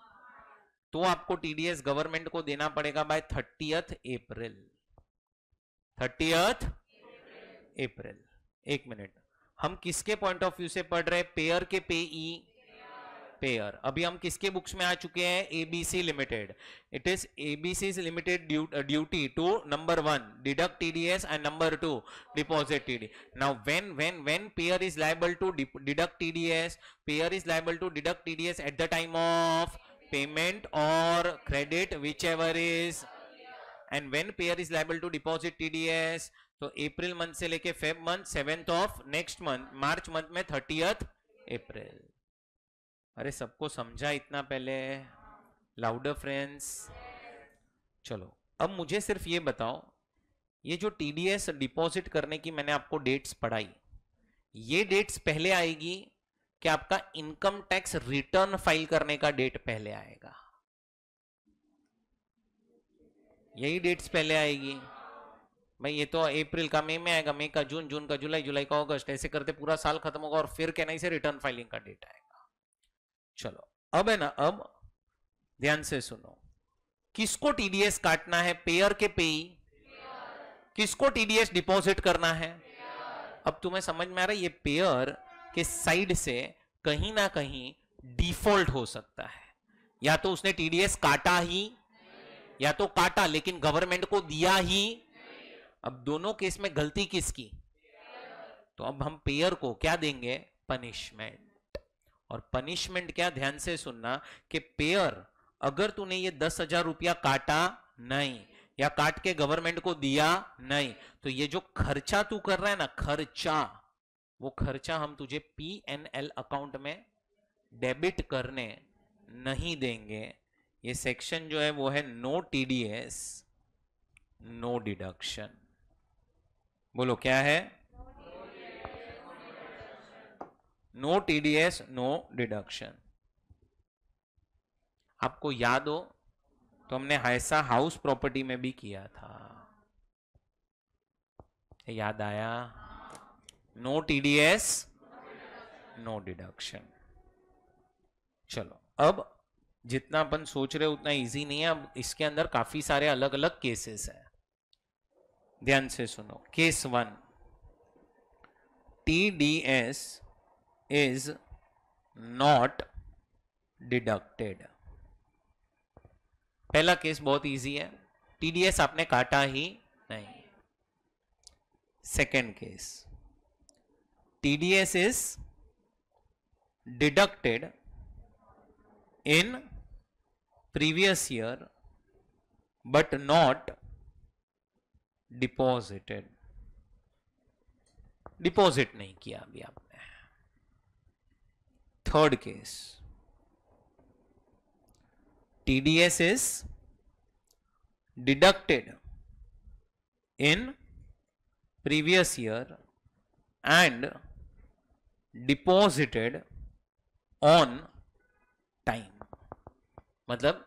A: तो आपको टीडीएस गवर्नमेंट को देना पड़ेगा बाय 30th अप्रैल। 30th अप्रैल। एक मिनट, हम किसके पॉइंट ऑफ व्यू से पढ़ रहे हैं? पेयर के पेई, पेयर। अभी हम किसके बुक्स में आ चुके हैं? ABC limited. It is ABC limited duty to number 1 deduct TDS and number 2 deposit TD. Now when payer is liable to deduct TDS, payer is liable to deduct TDS at the time of payment or credit whichever is, and when payer is liable to deposit TDS, तो April month से लेके Feb month 7th of next month, March month में 30th April. अरे सबको समझा इतना पहले? Louder friends. चलो, अब मुझे सिर्फ ये बताओ, ये जो टीडीएस डिपॉजिट करने की मैंने आपको डेट्स पढ़ाई, ये डेट्स पहले आएगी कि आपका इनकम टैक्स रिटर्न फाइल करने का डेट पहले आएगा? यही डेट्स पहले आएगी भाई। ये तो अप्रैल का मई में आएगा, मई का जून, जून का जुलाई, जुलाई का अगस्त, ऐसे करते पूरा साल खत्म होगा और फिर कहना से रिटर्न फाइलिंग का डेट आएगा। चलो, अब है ना, अब ध्यान से सुनो, किसको टीडीएस काटना है? पेयर के पेई। किसको टीडीएस डिपॉजिट करना है? अब तुम्हें समझ में आ रहा है ये पेयर के साइड से कहीं ना कहीं डिफॉल्ट हो सकता है, या तो उसने टीडीएस काटा ही या तो काटा लेकिन गवर्नमेंट को दिया ही। अब दोनों केस में गलती किसकी? तो अब हम पेयर को क्या देंगे? पनिशमेंट। और पनिशमेंट क्या, ध्यान से सुनना, कि पेयर अगर तूने ये 10,000 रुपया काटा नहीं या काट के गवर्नमेंट को दिया नहीं, तो ये जो खर्चा तू कर रहा है ना, खर्चा, वो खर्चा हम तुझे पीएनएल अकाउंट में डेबिट करने नहीं देंगे। ये सेक्शन जो है वो है नो टीडीएस नो डिडक्शन। बोलो क्या है? No TDS no deduction. आपको याद हो तो हमने ऐसा हाउस प्रॉपर्टी में भी किया था, याद आया? No TDS no deduction. चलो, अब जितना अपन सोच रहे उतना इजी नहीं है, अब इसके अंदर काफी सारे अलग अलग केसेस हैं। ध्यान से सुनो। Case 1, TDS is not deducted. पहला केस बहुत इजी है, टीडीएस आपने काटा ही नहीं। Second case, TDS is deducted in previous year but not deposited. Deposit नहीं किया अभी आपने। Third case, TDS is deducted in previous year and deposited on time। मतलब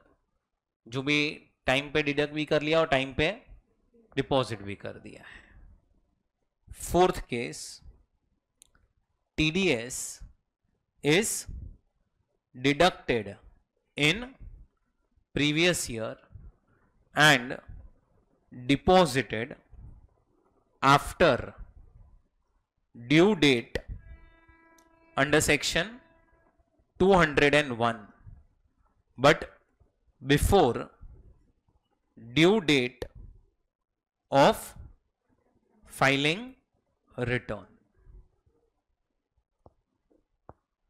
A: जो भी टाइम पे डिडक्ट भी कर लिया और टाइम पे डिपॉजिट भी कर दिया है। Fourth case, TDS is deducted in previous year and deposited after due date under section 201 but before due date of filing return।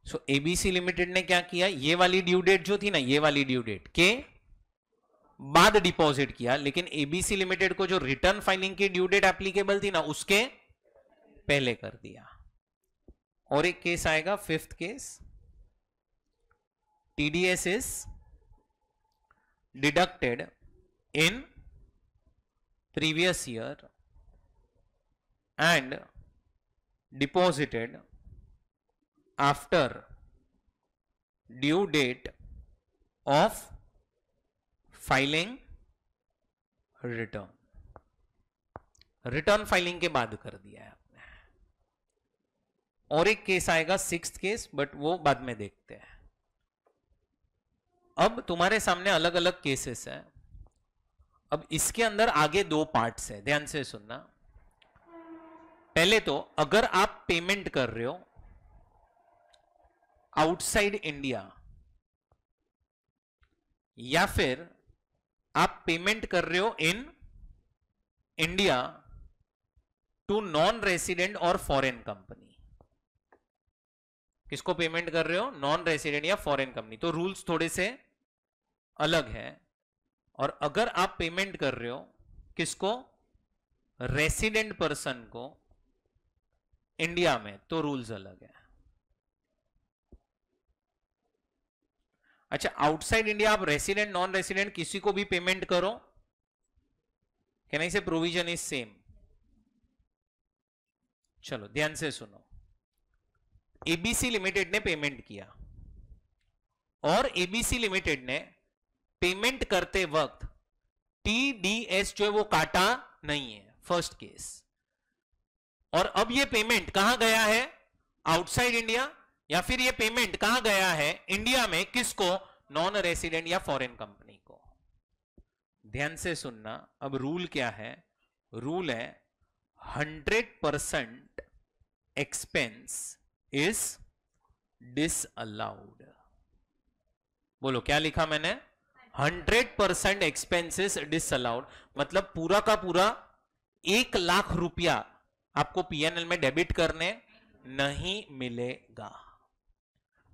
A: So ABC limited ने क्या किया, ये वाली ड्यू डेट जो थी ना, ये वाली ड्यू डेट के बाद डिपॉजिट किया, लेकिन एबीसी लिमिटेड को जो रिटर्न फाइलिंग की ड्यू डेट एप्लीकेबल थी ना, उसके पहले कर दिया। और एक केस आएगा, fifth case, TDS is deducted in previous year and deposited after due date of filing return। Return filing के बाद कर दिया है आपने। और एक केस आएगा, सिक्स्थ केस, बट वो बाद में देखते हैं। अब तुम्हारे सामने अलग अलग केसेस हैं। अब इसके अंदर आगे दो पार्ट्स है, ध्यान से सुनना। पहले तो अगर आप पेमेंट कर रहे हो आउटसाइड इंडिया, या फिर आप पेमेंट कर रहे हो in India to non resident और फॉरेन कंपनी। किसको पेमेंट कर रहे हो? नॉन रेसिडेंट या फॉरेन कंपनी। तो रूल्स थोड़े से अलग है। और अगर आप पेमेंट कर रहे हो किसको? रेसिडेंट पर्सन को इंडिया में, तो रूल्स अलग है। अच्छा, आउटसाइड इंडिया आप रेसिडेंट नॉन रेसिडेंट किसी को भी पेमेंट करो, कैन आई से प्रोविजन इज सेम। चलो ध्यान से सुनो। एबीसी लिमिटेड ने पेमेंट किया और एबीसी लिमिटेड ने पेमेंट करते वक्त टीडीएस जो है वो काटा नहीं है, फर्स्ट केस। और अब ये पेमेंट कहां गया है? आउटसाइड इंडिया, या फिर ये पेमेंट कहां गया है? इंडिया में। किसको? नॉन रेसिडेंट या फॉरेन कंपनी को। ध्यान से सुनना। अब रूल क्या है? रूल है 100% expense is disallowed. बोलो क्या लिखा मैंने? 100% एक्सपेंसेस डिसअलाउड, मतलब पूरा का पूरा 1,00,000 रुपया आपको पीएनएल में डेबिट करने नहीं मिलेगा.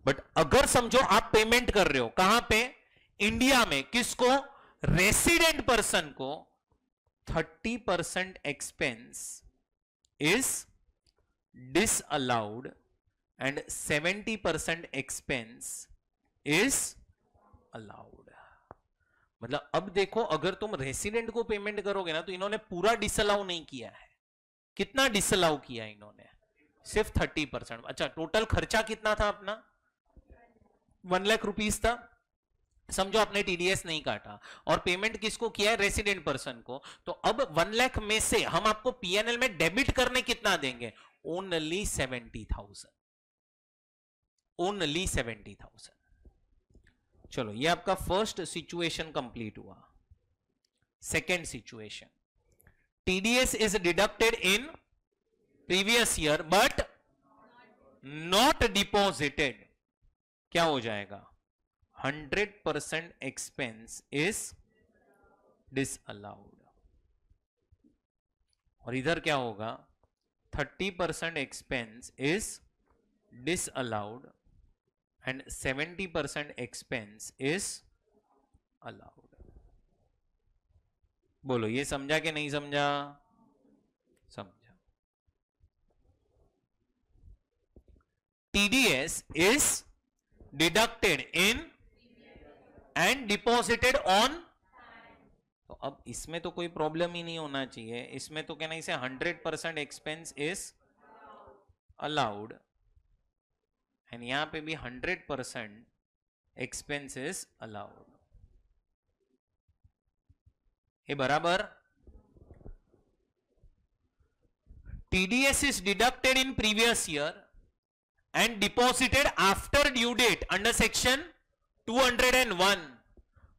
A: बट अगर समझो आप पेमेंट कर रहे हो कहां पे? इंडिया में. किसको? रेसिडेंट पर्सन को. 30% expense is disallowed and 70% expense is allowed. मतलब अब देखो, अगर तुम रेसिडेंट को पेमेंट करोगे ना तो इन्होंने पूरा डिसअलाउ नहीं किया है. कितना डिसअलाउ किया इन्होंने? सिर्फ 30%. अच्छा, टोटल खर्चा कितना था अपना? 1,00,000 रुपीज था. समझो आपने टीडीएस नहीं काटा और पेमेंट किसको किया है? रेसिडेंट पर्सन को. तो अब 1,00,000 में से हम आपको पीएनएल में डेबिट करने कितना देंगे? ओनली 70,000. ओनली 70,000. चलो, ये आपका फर्स्ट सिचुएशन कंप्लीट हुआ. Second situation, TDS is deducted in previous year but not deposited. क्या हो जाएगा? 100% एक्सपेंस इज डिसअलाउड. और इधर क्या होगा? 30% expense is disallowed and 70% expense is allowed. बोलो, ये समझा कि नहीं समझा? समझा. TDS is deducted in and deposited on. तो अब इसमें तो कोई प्रॉब्लम ही नहीं होना चाहिए. इसमें तो कहना इसे 100% एक्सपेंस इज अलाउड एंड यहां पे भी 100% एक्सपेंस इज अलाउड. ये बराबर. TDS is deducted in previous year and deposited after due date under section 201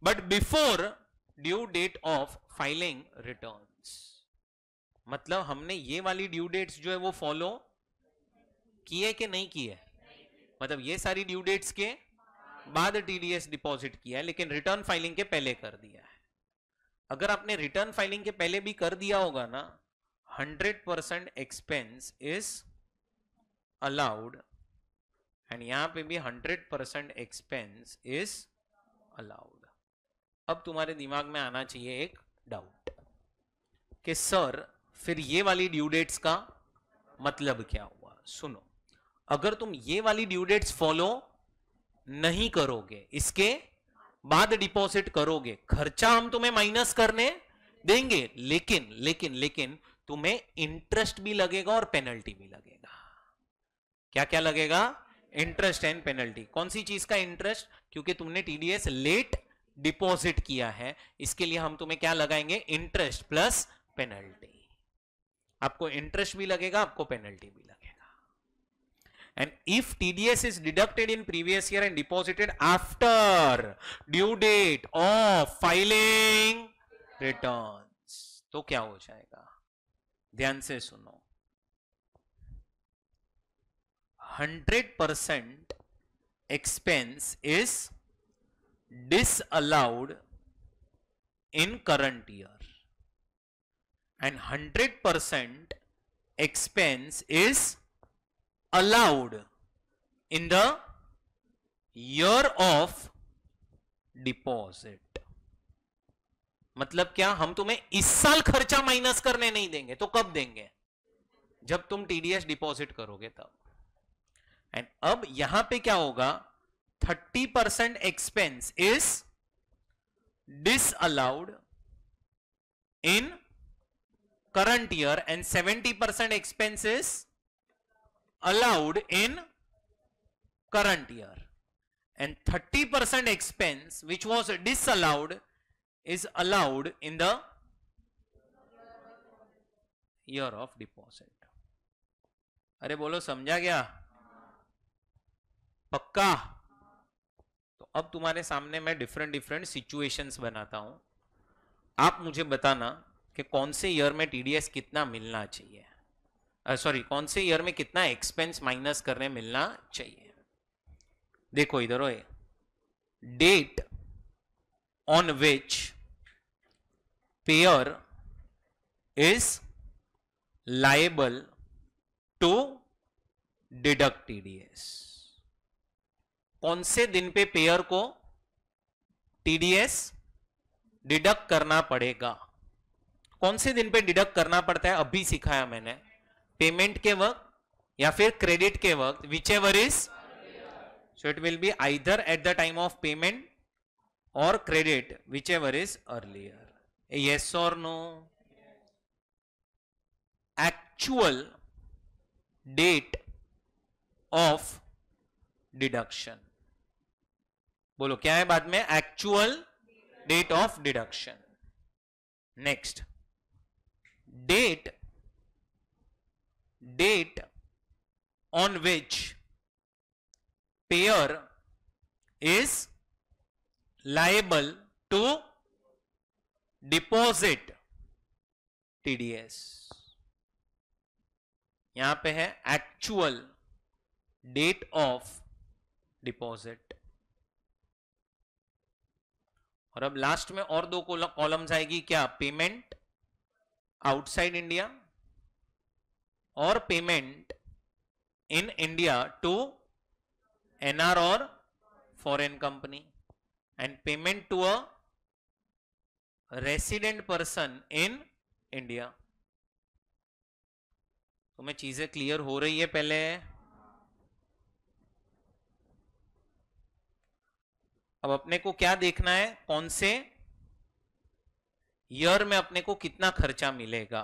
A: but before due date of filing returns. मतलब हमने ये वाली ड्यू डेट्स जो है वो फॉलो किए कि नहीं किए? मतलब ये सारी ड्यू डेट्स के बाद टीडीएस डिपॉजिट किया है लेकिन रिटर्न फाइलिंग के पहले कर दिया है. अगर आपने रिटर्न फाइलिंग के पहले भी कर दिया होगा ना, 100% एक्सपेंस इज अलाउड एंड यहां पे भी 100% एक्सपेंस इज अलाउड. अब तुम्हारे दिमाग में आना चाहिए एक डाउट कि सर फिर ये वाली ड्यू डेट्स का मतलब क्या हुआ? सुनो, अगर तुम ये वाली ड्यू डेट्स फॉलो नहीं करोगे, इसके बाद डिपॉजिट करोगे, खर्चा हम तुम्हें माइनस करने देंगे लेकिन लेकिन लेकिन तुम्हें इंटरेस्ट भी लगेगा और पेनल्टी भी लगेगा. क्या क्या लगेगा? Interest and penalty. कौन सी चीज का इंटरेस्ट? क्योंकि तुमने टीडीएस लेट डिपॉजिट किया है, इसके लिए हम तुम्हें क्या लगाएंगे? Interest plus penalty. आपको इंटरेस्ट भी लगेगा, आपको पेनल्टी भी लगेगा. And if TDS is deducted in previous year and deposited after due date of filing returns, तो क्या हो जाएगा? ध्यान से सुनो. 100% expense is disallowed in current year and 100% expense is allowed in the year of deposit. मतलब क्या, हम तुम्हें इस साल खर्चा माइनस करने नहीं देंगे, तो कब देंगे? जब तुम टीडीएस डिपॉजिट करोगे तब. एंड अब यहां पे क्या होगा, 30% expense is disallowed in current year and 70% expense is allowed in current year and 30% expense which was disallowed is allowed in the year of deposit. अरे बोलो, समझा गया? पक्का? तो अब तुम्हारे सामने मैं डिफरेंट सिचुएशंस बनाता हूं. आप मुझे बताना कि कौन से ईयर में टीडीएस कितना मिलना चाहिए. सॉरी कौन से ईयर में कितना एक्सपेंस माइनस करने मिलना चाहिए। देखो इधर हो, date on which payer is liable to deduct TDS. कौन से दिन पे पेयर को टीडीएस डिडक्ट करना पड़ेगा। कौन से दिन पे डिडक्ट करना पड़ता है अभी सिखाया मैंने, पेमेंट के वक्त या फिर क्रेडिट के वक्त, whichever is, so it will be either at the time of payment or credit, whichever is earlier. Yes or no. Actual date of deduction, बोलो क्या है बाद में, actual date of deduction. Next, date on which payer is liable to deposit TDS। यहां पे है actual date of deposit। और अब लास्ट में और दो कॉलम्स आएगी क्या, payment outside India or payment in India to NR or foreign company, and payment to a resident person in India. तुम्हें चीजें क्लियर हो रही है पहले? अब अपने को क्या देखना है, कौन से ईयर में अपने को कितना खर्चा मिलेगा।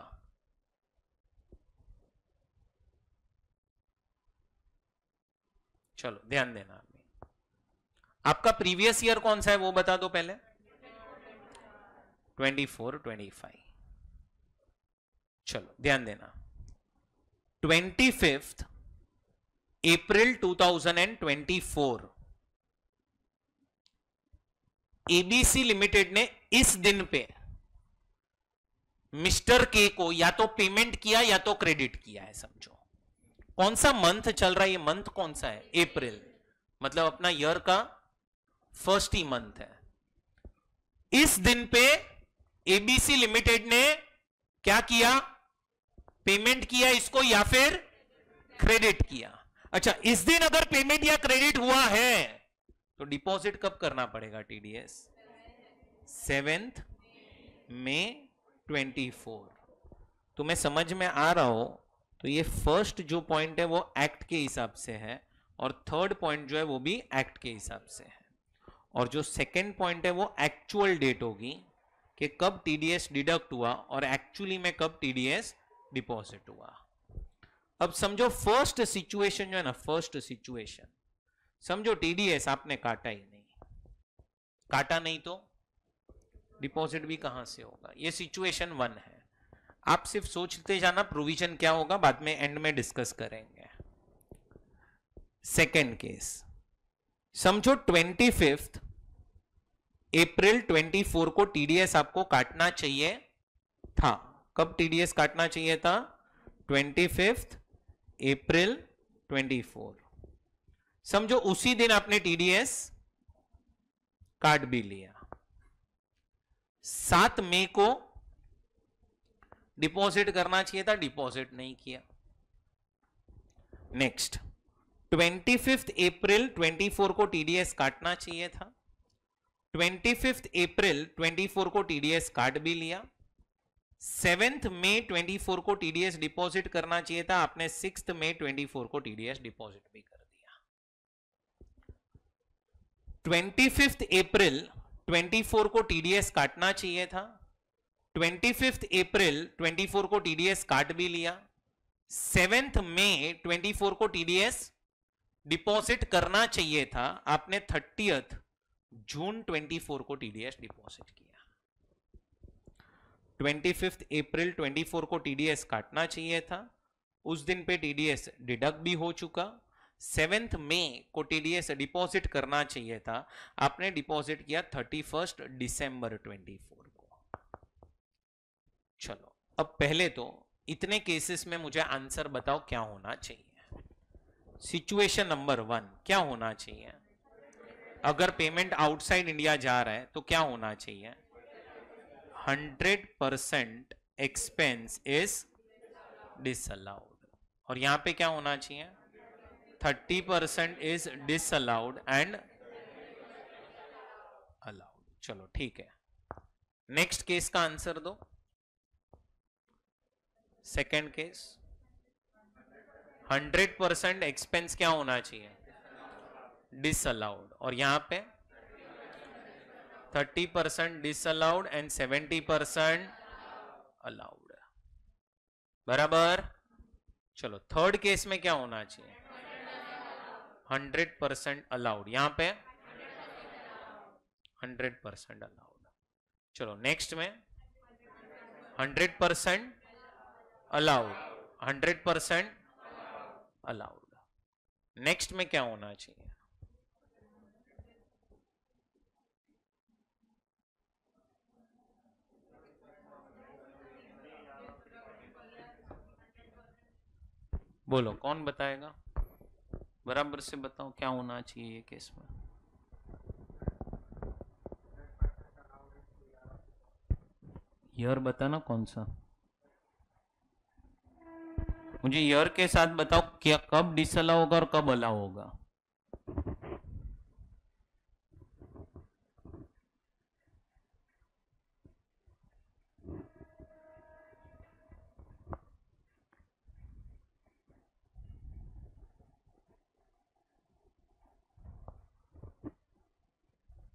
A: चलो ध्यान देना। आपका प्रीवियस ईयर कौन सा है वो बता दो पहले। 24-25। चलो ध्यान देना। 25 अप्रैल 2024 एबीसी लिमिटेड ने इस दिन पे मिस्टर के को या तो पेमेंट किया या तो क्रेडिट किया है। समझो कौन सा मंथ चल रहा है, ये मंथ कौन सा है, अप्रैल, मतलब अपना ईयर का फर्स्ट ही मंथ है। इस दिन पे एबीसी लिमिटेड ने क्या किया, पेमेंट किया इसको या फिर क्रेडिट किया। अच्छा, इस दिन अगर पेमेंट या क्रेडिट हुआ है तो डिपॉजिट कब करना पड़ेगा टीडीएस, 7 मई 24। तुम्हें समझ में आ रहा हो तो ये फर्स्ट जो पॉइंट है वो एक्ट के हिसाब से है और थर्ड पॉइंट जो है वो भी एक्ट के हिसाब से है, और जो सेकंड पॉइंट है वो एक्चुअल डेट होगी कि कब टीडीएस डिडक्ट हुआ और एक्चुअली में कब टीडीएस डिपॉजिट हुआ। अब समझो फर्स्ट सिचुएशन जो है ना, फर्स्ट सिचुएशन समझो टीडीएस आपने काटा ही नहीं, काटा नहीं तो डिपॉजिट भी कहां से होगा। ये सिचुएशन 1 है। आप सिर्फ सोचते जाना प्रोविजन क्या होगा, बाद में एंड में डिस्कस करेंगे। सेकेंड केस, समझो 25 अप्रैल 24 को टीडीएस आपको काटना चाहिए था। कब टीडीएस काटना चाहिए था, 25 अप्रैल 24। समझो उसी दिन आपने टीडीएस काट भी लिया। 7 मई को डिपॉजिट करना चाहिए था, डिपॉजिट नहीं किया। नेक्स्ट, 25 अप्रैल 24 को टीडीएस काटना चाहिए था। 25 अप्रैल 24 को टीडीएस काट भी लिया। 7 मई 24 को टीडीएस डिपॉजिट करना चाहिए था, आपने 6 मई 24 को टीडीएस डिपॉजिट भी कर दिया। 25 अप्रैल 24 को टीडीएस काटना चाहिए था। 25 अप्रैल 24 को टीडीएस काट भी लिया। 7 मई 24 को टीडीएस डिपॉजिट करना चाहिए था, आपने 30 जून 24 को टीडीएस डिपॉजिट किया। 25 अप्रैल 24 को टीडीएस काटना चाहिए था, उस दिन पे टीडीएस डिडक्ट भी हो चुका। 7 मई को टीडीएस डिपॉजिट करना चाहिए था, आपने डिपॉजिट किया 31 दिसंबर 24 को। चलो अब पहले तो इतने केसेस में मुझे आंसर बताओ क्या होना चाहिए। सिचुएशन नंबर 1 क्या होना चाहिए? अगर पेमेंट आउटसाइड इंडिया जा रहा है तो क्या होना चाहिए? 100% एक्सपेंस इज डिसअलाउड। और यहां पे क्या होना चाहिए? 30% इज डिसअलाउड एंड अलाउड। चलो ठीक है, नेक्स्ट केस का आंसर दो। सेकेंड केस, 100% एक्सपेंस क्या होना चाहिए? डिसअलाउड। और यहां पे 30% डिसअलाउड एंड 70% अलाउड। बराबर। चलो थर्ड केस में क्या होना चाहिए? 100% अलाउड। यहां पे 100% अलाउड। चलो नेक्स्ट में 100% अलाउड, 100% अलाउड। नेक्स्ट में क्या होना चाहिए? बोलो कौन बताएगा? बराबर से बताओ क्या होना चाहिए ये केस में। ईयर बताना कौन सा, मुझे ईयर के साथ बताओ क्या, कब डिसअलाउ होगा और कब अलाउ होगा।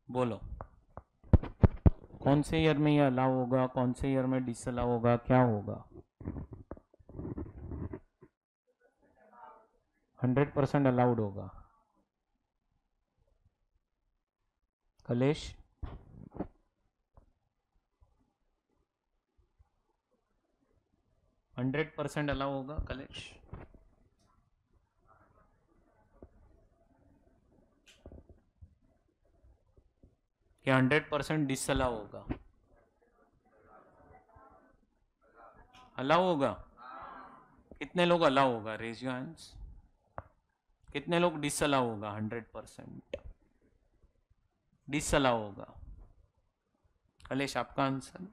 A: बोलो कौन से ईयर में ये अलाउ होगा, कौन से ईयर में डिसअलाउ होगा, क्या होगा? 100% अलाउड होगा। कलेश 100% अलाउ होगा। कलेश क्या 100% डिसअलाउ होगा? अलाउ होगा। कितने लोग अलाउ होगा? Raise your hands. कितने लोग डिसअलाउ होगा? 100% डिसअलाउ होगा। कलेश आपका आंसर।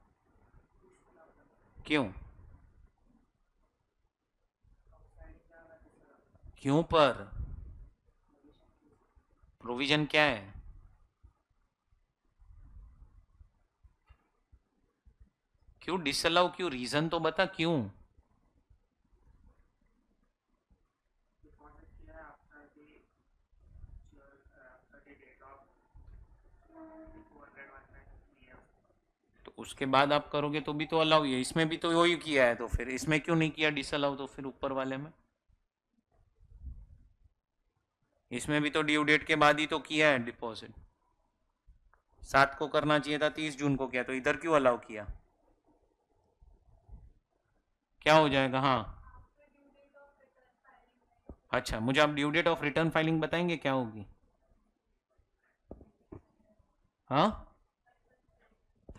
A: क्यों? क्यों पर? प्रोविजन क्या है? क्यों डिसअलाउ, क्यों? रीजन तो बता क्यों। तो उसके बाद आप करोगे तो भी तो अलाउ है, इसमें भी तो वही किया है, तो फिर इसमें क्यों नहीं किया डिसअलाउ? तो फिर ऊपर वाले में, इसमें भी तो ड्यू डेट के बाद ही तो किया है डिपॉजिट। 7 को करना चाहिए था, 30 जून को किया, तो इधर क्यों अलाउ किया? क्या हो जाएगा? हाँ अच्छा, मुझे आप due date of return filing बताएंगे क्या होगी? हाँ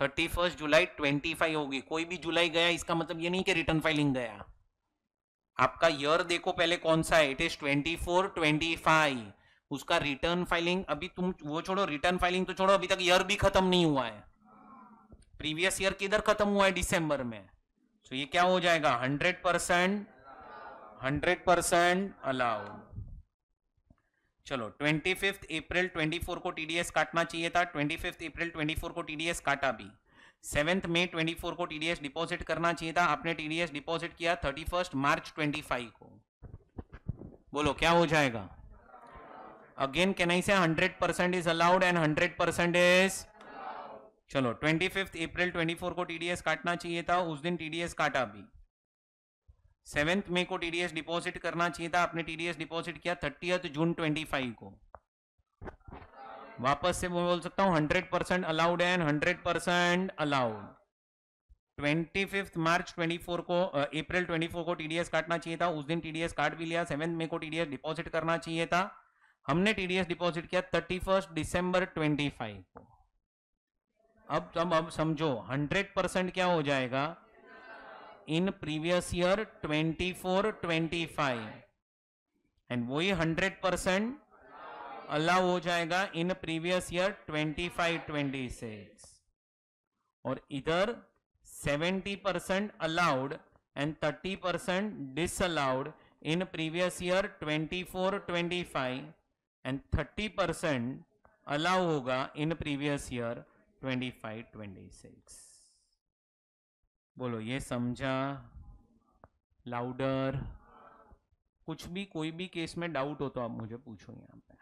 A: 31 जुलाई 25 होगी। कोई भी जुलाई गया इसका मतलब ये नहीं कि रिटर्न फाइलिंग गया। आपका ईयर देखो पहले कौन सा है, इट इज 24 25। उसका रिटर्न फाइलिंग, अभी तुम वो छोड़ो, रिटर्न फाइलिंग तो छोड़ो, अभी तक ईयर भी खत्म नहीं हुआ है। प्रीवियस ईयर किधर खत्म हुआ है? दिसंबर में। तो ये क्या हो जाएगा? 100%, 100% अलाउड। चलो 25 अप्रैल 24 को टीडीएस काटना चाहिए था, 25 अप्रैल 24 को टीडीएस काटा भी। 7 मई 24 को टीडीएस डिपॉजिट करना चाहिए था, आपने टीडीएस डिपॉजिट किया 31 मार्च 25 को। बोलो क्या हो जाएगा? अगेन कैन आई से 100% इज अलाउड एंड 100% इज। चलो 25 अप्रैल 24 को टीडीएस काटना चाहिए था, उस दिन टीडीएस काटा भी। 7 मई को टीडीएस डिपॉजिट करना चाहिए था, आपने टीडीएस डिपॉजिट किया 30 जून 25 को। वापस से मैं बोल सकता हूं 100% अलाउड एंड 100% अलाउड। 25 मार्च 24 को अप्रैल 24 को टीडीएस काटना चाहिए था, उस दिन टीडीएस काट भी लिया। 7 मई को टीडीएस डिपॉजिट करना चाहिए था, हमने टीडीएस डिपॉजिट किया 31 दिसंबर 25 को। अब समझो 100% क्या हो जाएगा? इन प्रीवियस ईयर 24-25 एंड वही 100% अलाउ हो जाएगा इन प्रीवियस ईयर 25-26 और इधर 70% allowed and 30% disallowed in previous year 24-25 and 30% allow होगा इन प्रीवियस ईयर 25-26। बोलो ये समझा? लाउडर? कुछ भी कोई भी केस में डाउट हो तो आप मुझे पूछो। यहां पे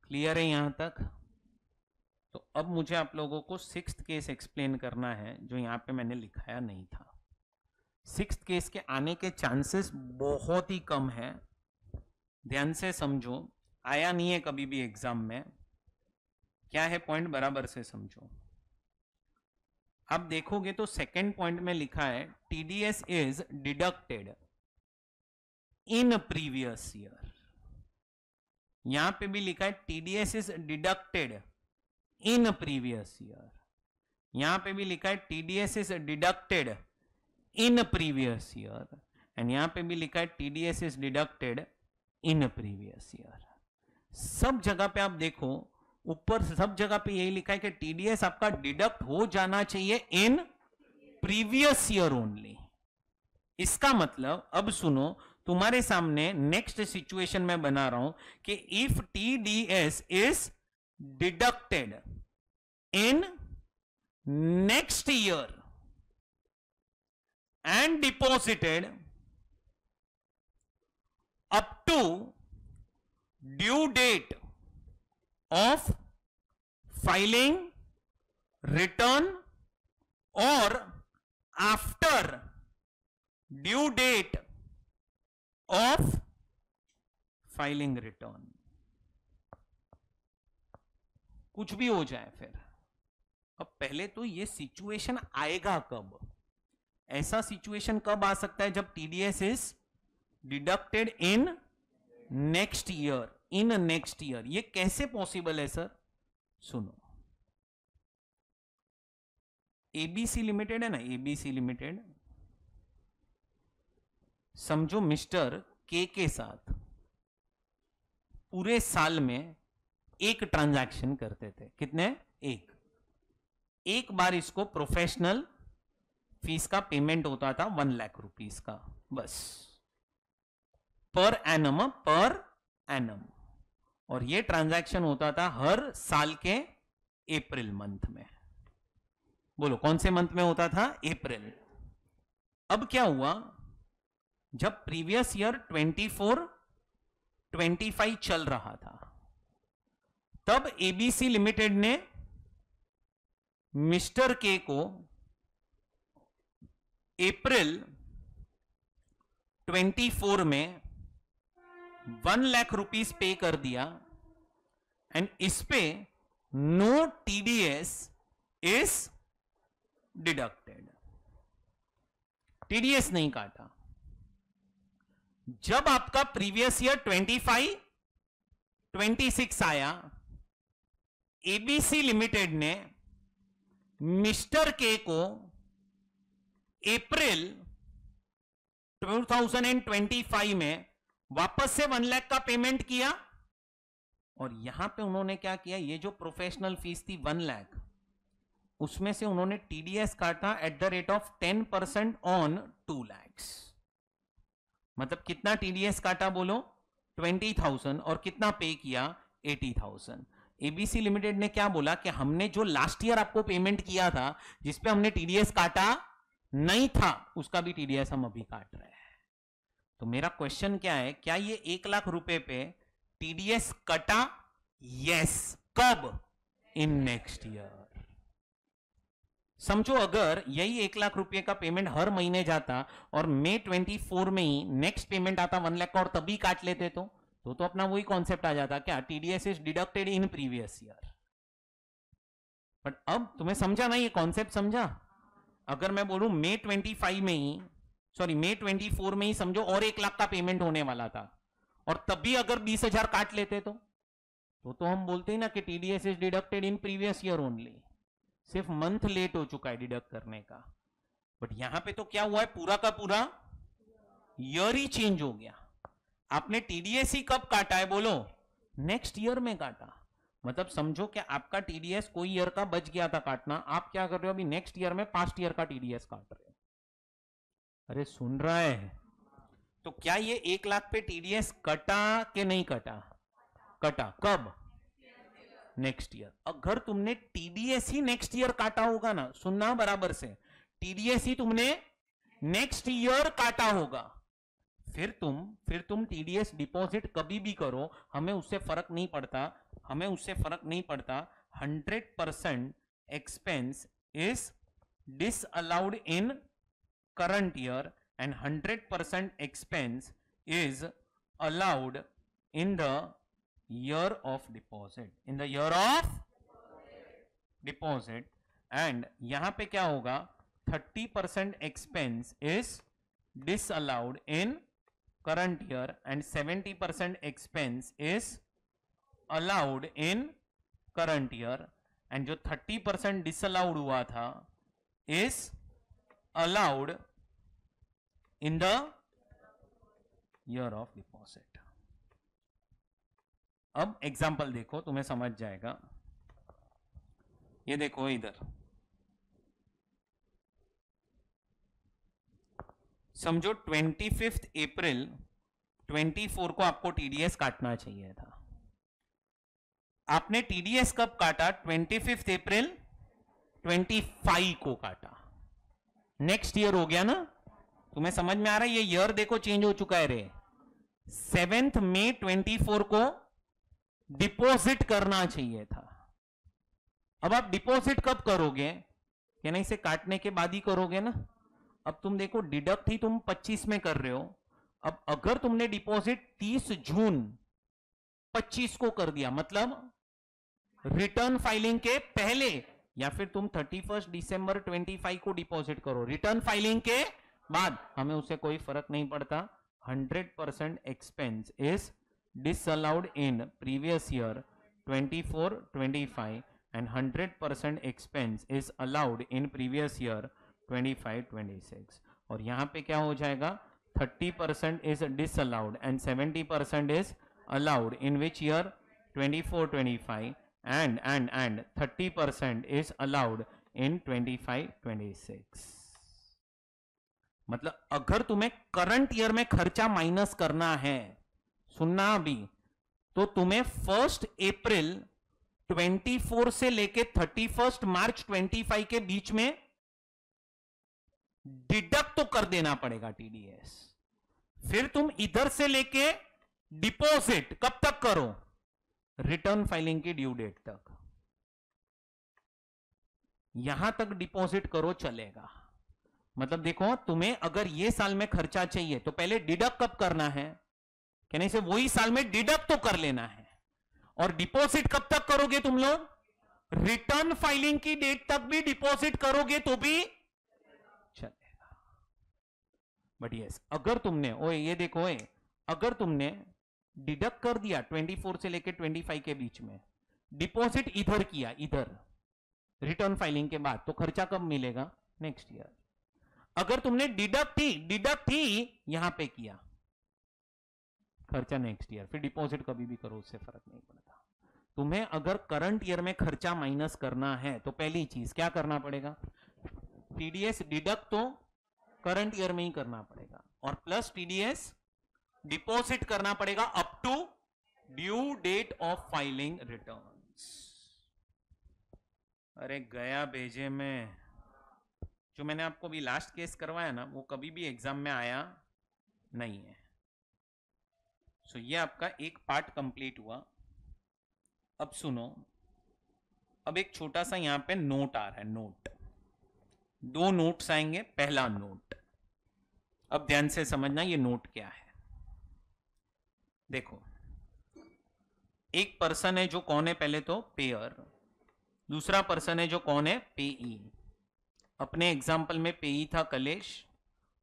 A: क्लियर है यहां तक? तो अब मुझे आप लोगों को 6th केस एक्सप्लेन करना है जो यहां पे मैंने लिखाया नहीं था। 6th केस के आने के चांसेस बहुत ही कम है, ध्यान से समझो। आया नहीं है कभी भी एग्जाम में, क्या है पॉइंट बराबर से समझो। अब देखोगे तो सेकंड पॉइंट में लिखा है TDS is deducted in previous year. यहां पे भी लिखा है TDS is deducted in previous year. यहां पे भी लिखा है TDS is deducted in previous year and यहां पे भी लिखा है TDS is deducted in previous year. सब जगह पे आप देखो, ऊपर सब जगह पे यही लिखा है कि टीडीएस आपका डिडक्ट हो जाना चाहिए इन प्रीवियस ईयर ओनली। इसका मतलब अब सुनो, तुम्हारे सामने नेक्स्ट सिचुएशन में बना रहा हूं कि if TDS is deducted in next year and deposited up to due date of filing return or after due date of filing return, कुछ भी हो जाए फिर। अब पहले तो ये सिचुएशन आएगा कब? ऐसा सिचुएशन कब आ सकता है? जब TDS is deducted in next year. In next year ये कैसे पॉसिबल है सर? सुनो, एबीसी लिमिटेड है ना, एबीसी लिमिटेड, समझो मिस्टर के साथ पूरे साल में एक ट्रांजैक्शन करते थे। कितने? एक बार इसको प्रोफेशनल फीस का पेमेंट होता था 1 लाख रुपीस का, बस पर एनम। और ये ट्रांजैक्शन होता था हर साल के अप्रैल मंथ में। बोलो कौन से मंथ में होता था? अप्रैल। अब क्या हुआ, जब प्रीवियस ईयर 24-25 चल रहा था, तब एबीसी लिमिटेड ने मिस्टर के को अप्रैल 24 में 1 लाख रुपीस पे कर दिया एंड इस पे no TDS is deducted. TDS नहीं काटा। जब आपका प्रीवियस ईयर 25-26 आया, एबीसी लिमिटेड ने मिस्टर के को अप्रैल 2025 में वापस से 1 लाख का पेमेंट किया और यहां पे उन्होंने क्या किया, ये जो प्रोफेशनल फीस थी 1 लाख, उसमें से उन्होंने टीडीएस काटा at the rate of 10% on 2 lakhs। मतलब कितना टीडीएस काटा बोलो? 20,000 और कितना पे किया? 80,000। एबीसी लिमिटेड ने क्या बोला कि हमने जो लास्ट ईयर आपको पेमेंट किया था जिसपे हमने टीडीएस काटा नहीं था, उसका भी टीडीएस हम अभी काट रहे हैं। तो मेरा क्वेश्चन क्या है, क्या ये 1 लाख रुपए पे टीडीएस कटा? यस। कब? In next year. समझो अगर यही 1 लाख रुपए का पेमेंट हर महीने जाता और मई 24 में ही नेक्स्ट पेमेंट आता 1 लाख का और तभी काट लेते तो अपना वही कॉन्सेप्ट आ जाता, क्या? TDS is deducted in previous year. But अब तुम्हें समझा ना, ये कॉन्सेप्ट समझा? अगर मैं बोलूं मई 24 में ही समझो और 1 लाख का पेमेंट होने वाला था और तभी अगर 20,000 काट लेते तो हम बोलते हैं ना कि TDS is deducted in previous year only. सिर्फ मंथ लेट हो चुका है डिडक्ट करने का, बट यहां पे तो क्या हुआ है, पूरा का पूरा ईयर ही चेंज हो गया। आपने टीडीएस ही कब काटा है बोलो, नेक्स्ट ईयर में काटा। मतलब समझो कि आपका टीडीएस कोई ईयर का बच गया था काटना, आप क्या कर रहे हो अभी नेक्स्ट ईयर में पास्ट ईयर का टीडीएस काट रहे हो। अरे सुन रहा है? तो क्या ये 1 लाख पे टीडीएस कटा कि नहीं कटा? कटा। कब? Next year. अगर तुमने टीडीएस ही नेक्स्ट ईयर काटा होगा ना, सुनना बराबर से, टीडीएस ही तुमने नेक्स्ट ईयर काटा होगा, फिर तुम टीडीएस डिपॉजिट कभी भी करो, हमें उससे फर्क नहीं पड़ता, 100% expense is disallowed in current year and 100% expense is allowed in the year of deposit, in the year of deposit। and यहां पे क्या होगा, 30% expense is disallowed in current year and 70% expense is allowed in current year, and जो 30% disallowed हुआ था is allowed in the year of deposit। अब example देखो, तुम्हें समझ जाएगा। ये देखो इधर, समझो 25 अप्रैल 24 को आपको टीडीएस काटना चाहिए था। आपने टीडीएस कब काटा? 25 अप्रैल 25 को काटा, नेक्स्ट ईयर हो गया ना। तुम्हें समझ में आ रहा है? ये ईयर देखो चेंज हो चुका है रे। 7 मई 24 को डिपॉजिट करना चाहिए था। अब आप डिपॉजिट कब करोगे? क्या नहीं, से काटने के बाद ही करोगे ना। अब तुम देखो डिडक्ट ही तुम 25 में कर रहे हो। अब अगर तुमने डिपॉजिट 30 जून 25 को कर दिया, मतलब रिटर्न फाइलिंग के पहले, या फिर तुम 31 दिसंबर 25 को डिपॉजिट करो, रिटर्न फाइलिंग के बाद, हमें उससे कोई फर्क नहीं पड़ता। 100% expense is disallowed in previous year 24-25 and 100% expense is allowed in previous year 25-26। और यहां पे क्या हो जाएगा, 30% is disallowed and 70% is allowed in which year? 24-25 and 30% is allowed in 25-26। मतलब अगर तुम्हें करंट ईयर में खर्चा माइनस करना है, सुनना अभी, तो तुम्हें 1 अप्रैल 24 से लेके 31 मार्च 25 के बीच में डिडक्ट तो कर देना पड़ेगा टीडीएस। फिर तुम इधर से लेके डिपॉजिट कब तक करो? रिटर्न फाइलिंग की ड्यू डेट तक। यहां तक डिपॉजिट करो चलेगा। मतलब देखो, तुम्हें अगर ये साल में खर्चा चाहिए तो पहले डिडक्ट कब करना है? कहने से वही साल में डिडक्ट तो कर लेना है। और डिपॉजिट कब तक करोगे तुम लोग? रिटर्न फाइलिंग की डेट तक भी डिपॉजिट करोगे तो भी चलेगा। बट यस, अगर तुमने, ओए ये देखो, ओए अगर तुमने डिडक्ट कर दिया 24 से लेकर 25 के बीच में, डिपॉजिट इधर किया, इधर रिटर्न फाइलिंग के बाद, तो खर्चा कब मिलेगा? Next year. अगर तुमने डिडक्ट ही यहां पे किया, खर्चा नेक्स्ट ईयर। फिर डिपॉजिट कभी भी करो, उससे फर्क नहीं पड़ता। तुम्हें अगर करंट ईयर में खर्चा माइनस करना है तो पहली चीज क्या करना पड़ेगा? टीडीएस डिडक्ट तो करंट ईयर में ही करना पड़ेगा, और प्लस टीडीएस डिपॉजिट करना पड़ेगा up to due date of filing returns. अरे गया भेजे में, जो मैंने आपको भी लास्ट केस करवाया ना, वो कभी भी एग्जाम में आया नहीं है। सो ये आपका एक पार्ट कंप्लीट हुआ। अब सुनो, अब एक छोटा सा यहां पे नोट आ रहा है, नोट। 2 नोट्स आएंगे। पहला नोट, अब ध्यान से समझना ये नोट क्या है। देखो, एक पर्सन है जो कौन है? पहले तो पेयर। दूसरा पर्सन है जो कौन है? पेई। अपने एग्जाम्पल में पेई था कलेश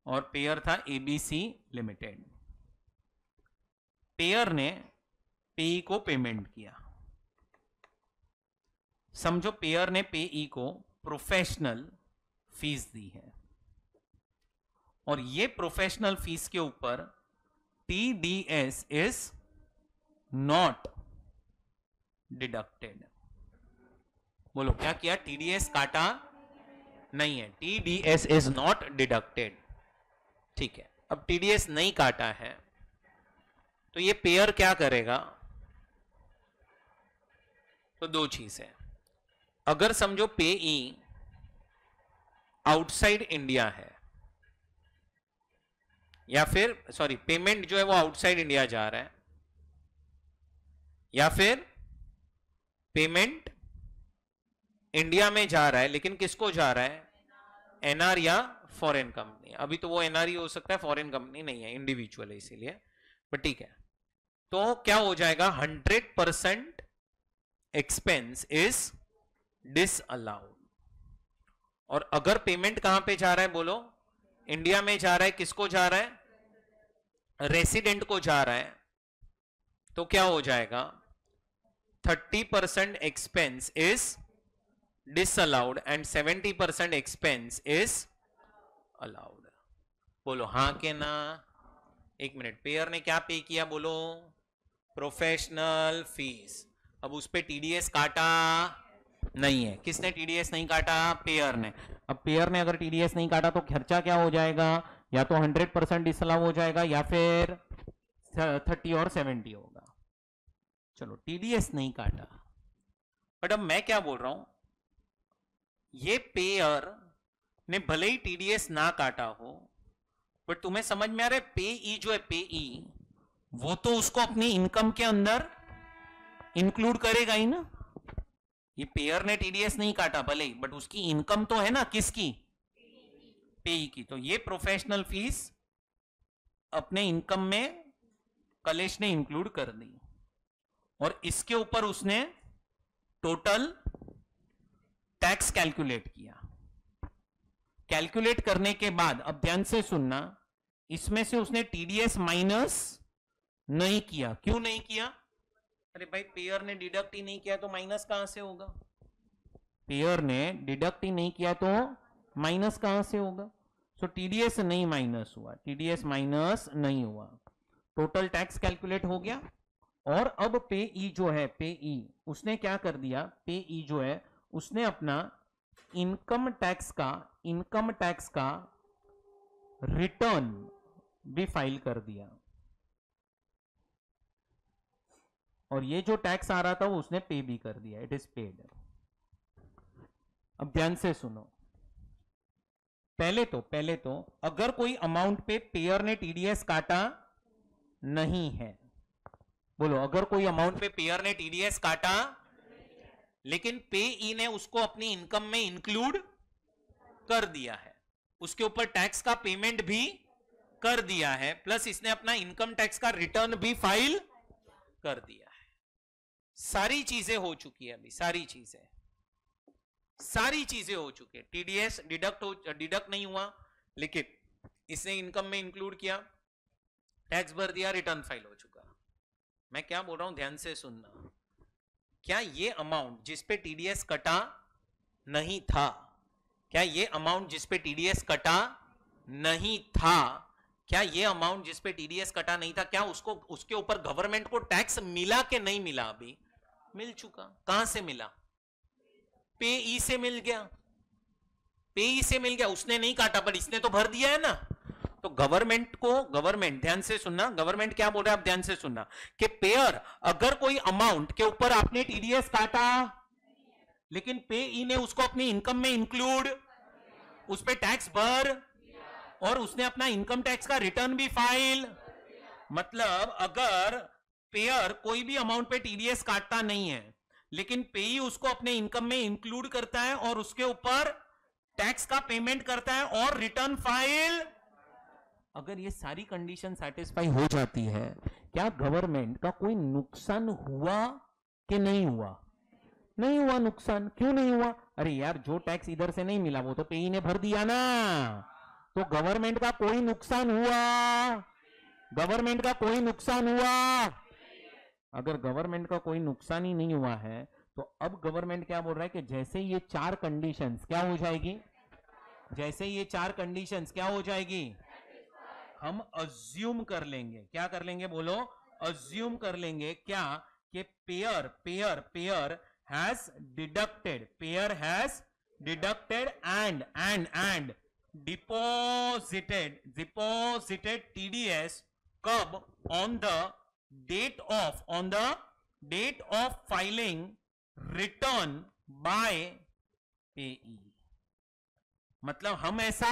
A: और पेयर था एबीसी लिमिटेड। पेयर ने पेई को पेमेंट किया। समझो पेयर ने पेई को प्रोफेशनल फीस दी है और ये प्रोफेशनल फीस के ऊपर टीडीएस इज नॉट डिडक्टेड। बोलो क्या किया? टीडीएस काटा नहीं है, टीडीएस इज नॉट डिडक्टेड। ठीक है, अब टीडीएस नहीं काटा है तो ये पेयर क्या करेगा? तो दो चीज है, अगर समझो पेई आउटसाइड इंडिया है या फिर सॉरी पेमेंट जो है वो आउटसाइड इंडिया जा रहा है या फिर पेमेंट इंडिया में जा रहा है लेकिन किसको जा रहा है? एनआर या फॉरेन कंपनी। अभी तो वो एनआर ही हो सकता है, फॉरेन कंपनी नहीं है, इंडिविजुअल है इसीलिए, बट ठीक है। तो क्या हो जाएगा? 100% एक्सपेंस इज डिसअलाउड। और अगर पेमेंट कहां पे जा रहा है? बोलो इंडिया में जा रहा है, किसको जा रहा है? रेसिडेंट को जा रहा है, तो क्या हो जाएगा? 30% expense is disallowed and 70% expense is allowed. बोलो हाँ के ना? एक मिनट, पेयर ने क्या पे किया? बोलो प्रोफेशनल फीस। अब उस पे टीडीएस काटा नहीं है। किसने टीडीएस नहीं काटा? पेयर ने। अब पेयर ने अगर टीडीएस नहीं काटा तो खर्चा क्या हो जाएगा? या तो 100% डिसअलाउ हो जाएगा या फिर 30 और 70 होगा। चलो टीडीएस नहीं काटा, बट अब मैं क्या बोल रहा हूं, ये पेयर ने भले ही टीडीएस ना काटा हो, बट तुम्हें समझ में आ रहा है पेई जो है पेई वो तो उसको अपनी इनकम के अंदर इंक्लूड करेगा ही ना। ये पेयर ने टीडीएस नहीं काटा भले ही, बट उसकी इनकम तो है ना, किसकी? पेई की। तो ये प्रोफेशनल फीस अपने इनकम में कलेश ने इंक्लूड कर दी और इसके ऊपर उसने टोटल टैक्स कैलकुलेट किया। कैलकुलेट करने के बाद अब ध्यान से सुनना, इसमें से उसने टीडीएस माइनस नहीं किया। क्यों नहीं किया? अरे भाई पेयर ने डिडक्ट ही नहीं किया तो माइनस कहां से होगा? पेयर ने डिडक्ट ही नहीं किया तो माइनस कहां से होगा? सो टीडीएस नहीं माइनस हुआ, टीडीएस माइनस नहीं हुआ, टोटल टैक्स कैलकुलेट हो गया। और अब पेई जो है, पेई उसने क्या कर दिया? पेई जो है उसने अपना इनकम टैक्स का रिटर्न भी फाइल कर दिया और ये जो टैक्स आ रहा था वो उसने पे भी कर दिया, इट इज पेड। अब ध्यान से सुनो, पहले तो अगर कोई अमाउंट पे पेयर ने टीडीएस काटा नहीं है, बोलो अगर कोई अमाउंट पे पेयर ने टीडीएस काटा लेकिन पेई ने उसको अपनी इनकम में इंक्लूड कर दिया है, उसके ऊपर टैक्स का पेमेंट भी कर दिया है, प्लस इसने अपना इनकम टैक्स का रिटर्न भी फाइल कर दिया है। सारी चीजें हो चुकी है, अभी सारी चीजें हो चुकी है। टीडीएस डिडक्ट नहीं हुआ लेकिन इसने इनकम में इंक्लूड किया, टैक्स भर दिया, रिटर्न फाइल हो चुका। मैं क्या बोल रहा हूं ध्यान से सुनना, क्या ये अमाउंट जिस पे टीडीएस कटा नहीं था, क्या ये अमाउंट जिस पे टीडीएस कटा नहीं था, क्या ये अमाउंट जिस पे टीडीएस कटा नहीं था, क्या उसको उसके ऊपर गवर्नमेंट को टैक्स मिला कि नहीं मिला? अभी मिल चुका। कहां से मिला? पेई से मिल गया, पेई से मिल गया, उसने नहीं काटा पर इसने तो भर दिया है ना। तो गवर्नमेंट ध्यान से सुनना, गवर्नमेंट क्या बोल रहा है आप ध्यान से सुनना, कि पेयर अगर कोई अमाउंट के ऊपर आपने टीडीएस काटा लेकिन पेई ने उसको अपनी इनकम में इंक्लूड, उस पे टैक्स भर और उसने अपना इनकम टैक्स का रिटर्न भी फाइल, मतलब अगर पेयर कोई भी अमाउंट पे टीडीएस काटता नहीं है लेकिन पेई उसको अपने इनकम में इंक्लूड करता है और उसके ऊपर टैक्स का पेमेंट करता है और रिटर्न फाइल, अगर ये सारी कंडीशन सेटिस्फाई हो जाती है, क्या गवर्नमेंट का कोई नुकसान हुआ कि नहीं हुआ? नहीं हुआ नुकसान। क्यों नहीं हुआ? अरे यार जो टैक्स इधर से नहीं मिला वो तो पेई ने भर दिया ना, तो गवर्नमेंट का कोई नुकसान हुआ? गवर्नमेंट का कोई नुकसान हुआ? अगर गवर्नमेंट का कोई नुकसान ही नहीं हुआ है
B: तो अब गवर्नमेंट क्या बोल रहा है कि जैसे ये चार कंडीशंस क्या हो जाएगी, जैसे ये चार कंडीशंस क्या हो जाएगी, हम अज्यूम कर लेंगे, क्या कर लेंगे बोलो, अज्यूम कर लेंगे क्या, कि payer payer payer has deducted, payer has deducted and deposited TDS कब, on the date of filing return by payee. मतलब हम ऐसा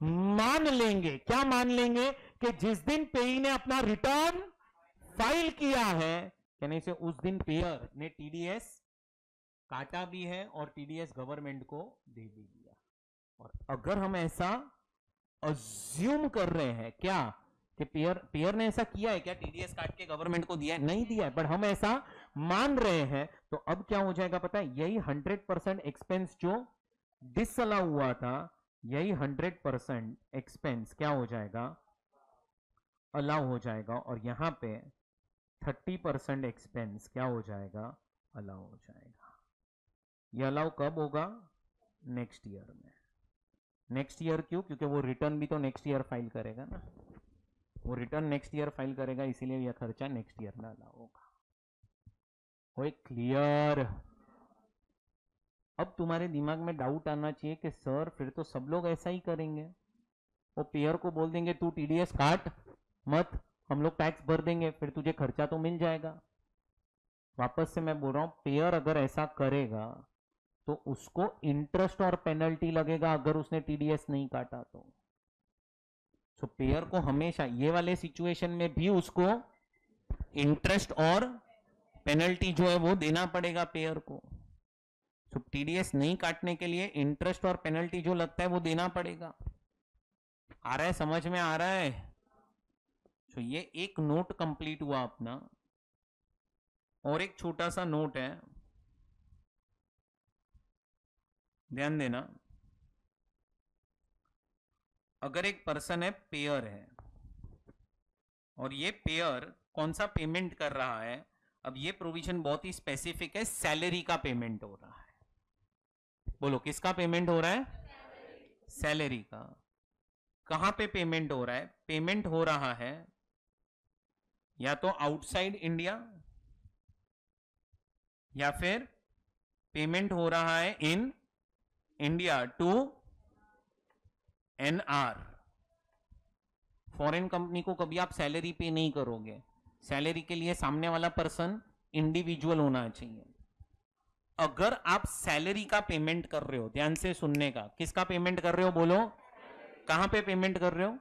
B: मान लेंगे, क्या मान लेंगे, कि जिस दिन पेई ने अपना रिटर्न फाइल किया है, कहने से उस दिन पेयर ने टीडीएस काटा भी है और टीडीएस गवर्नमेंट को दे भी दिया। और अगर हम ऐसा अज्यूम कर रहे हैं क्या, कि पेयर ने ऐसा किया है क्या, टीडीएस काट के गवर्नमेंट को दिया है, नहीं दिया है, पर हम ऐसा मान रहे हैं, तो अब क्या हो जाएगा पता है, यही 100% एक्सपेंस जो डिसअलाउ हुआ था, यही 100% एक्सपेंस क्या हो जाएगा, अलाउ हो जाएगा, और यहां पे 30% एक्सपेंस क्या हो जाएगा, अलाउ हो जाएगा। ये अलाउ कब होगा, नेक्स्ट ईयर में। नेक्स्ट ईयर क्यों, क्योंकि वो रिटर्न भी तो नेक्स्ट ईयर फाइल करेगा ना, वो रिटर्न नेक्स्ट ईयर फाइल करेगा, इसीलिए यह खर्चा नेक्स्ट ईयर में अलाउ होगा। कोई क्लियर? अब तुम्हारे दिमाग में डाउट आना चाहिए कि सर फिर तो सब लोग ऐसा ही करेंगे, वो पेयर को बोल देंगे तू टीडीएस काट मत, हम लोग टैक्स भर देंगे, फिर तुझे खर्चा तो मिल जाएगा। वापस से मैं बोल रहा हूं, पेयर अगर ऐसा करेगा तो उसको इंटरेस्ट और पेनल्टी लगेगा अगर उसने टीडीएस नहीं काटा तो। सो पेयर को हमेशा ये वाले सिचुएशन में भी उसको इंटरेस्ट और पेनल्टी जो है वो देना पड़ेगा पेयर को। सो टीडीएस नहीं काटने के लिए इंटरेस्ट और पेनल्टी जो लगता है वो देना पड़ेगा। आ रहा है, समझ में आ रहा है? सो ये एक नोट कंप्लीट हुआ अपना, और एक छोटा सा नोट है, ध्यान देना। अगर एक पर्सन है, पेयर है, और ये पेयर कौन सा पेमेंट कर रहा है, अब ये प्रोविजन बहुत ही स्पेसिफिक है, सैलरी का पेमेंट हो रहा है। बोलो किसका पेमेंट हो रहा है, सैलरी का। कहां पे पेमेंट हो रहा है, पेमेंट हो रहा है या तो आउटसाइड इंडिया, या फिर पेमेंट हो रहा है in India to NR. Foreign company को कभी आप सैलरी पे नहीं करोगे, सैलरी के लिए सामने वाला पर्सन इंडिविजुअल होना चाहिए। अगर आप सैलरी का पेमेंट कर रहे हो, ध्यान से सुनने का, किसका पेमेंट कर रहे हो बोलो, कहां पे पेमेंट कर रहे हो,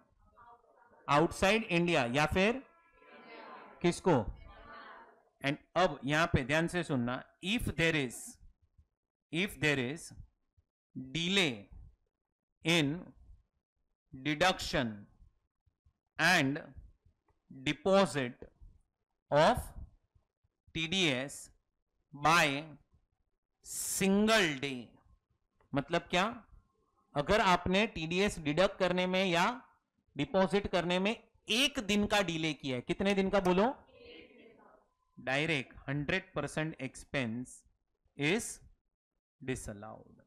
B: आउटसाइड इंडिया, या फिर किसको, एंड अब यहां पे ध्यान से सुनना, if there is delay in deduction and deposit of TDS by single day. मतलब क्या, अगर आपने टीडीएस डिडक्ट करने में या डिपॉजिट करने में एक दिन का डिले किया है, कितने दिन का बोलो, डायरेक्ट 100% एक्सपेंस इज डिसअलाउड।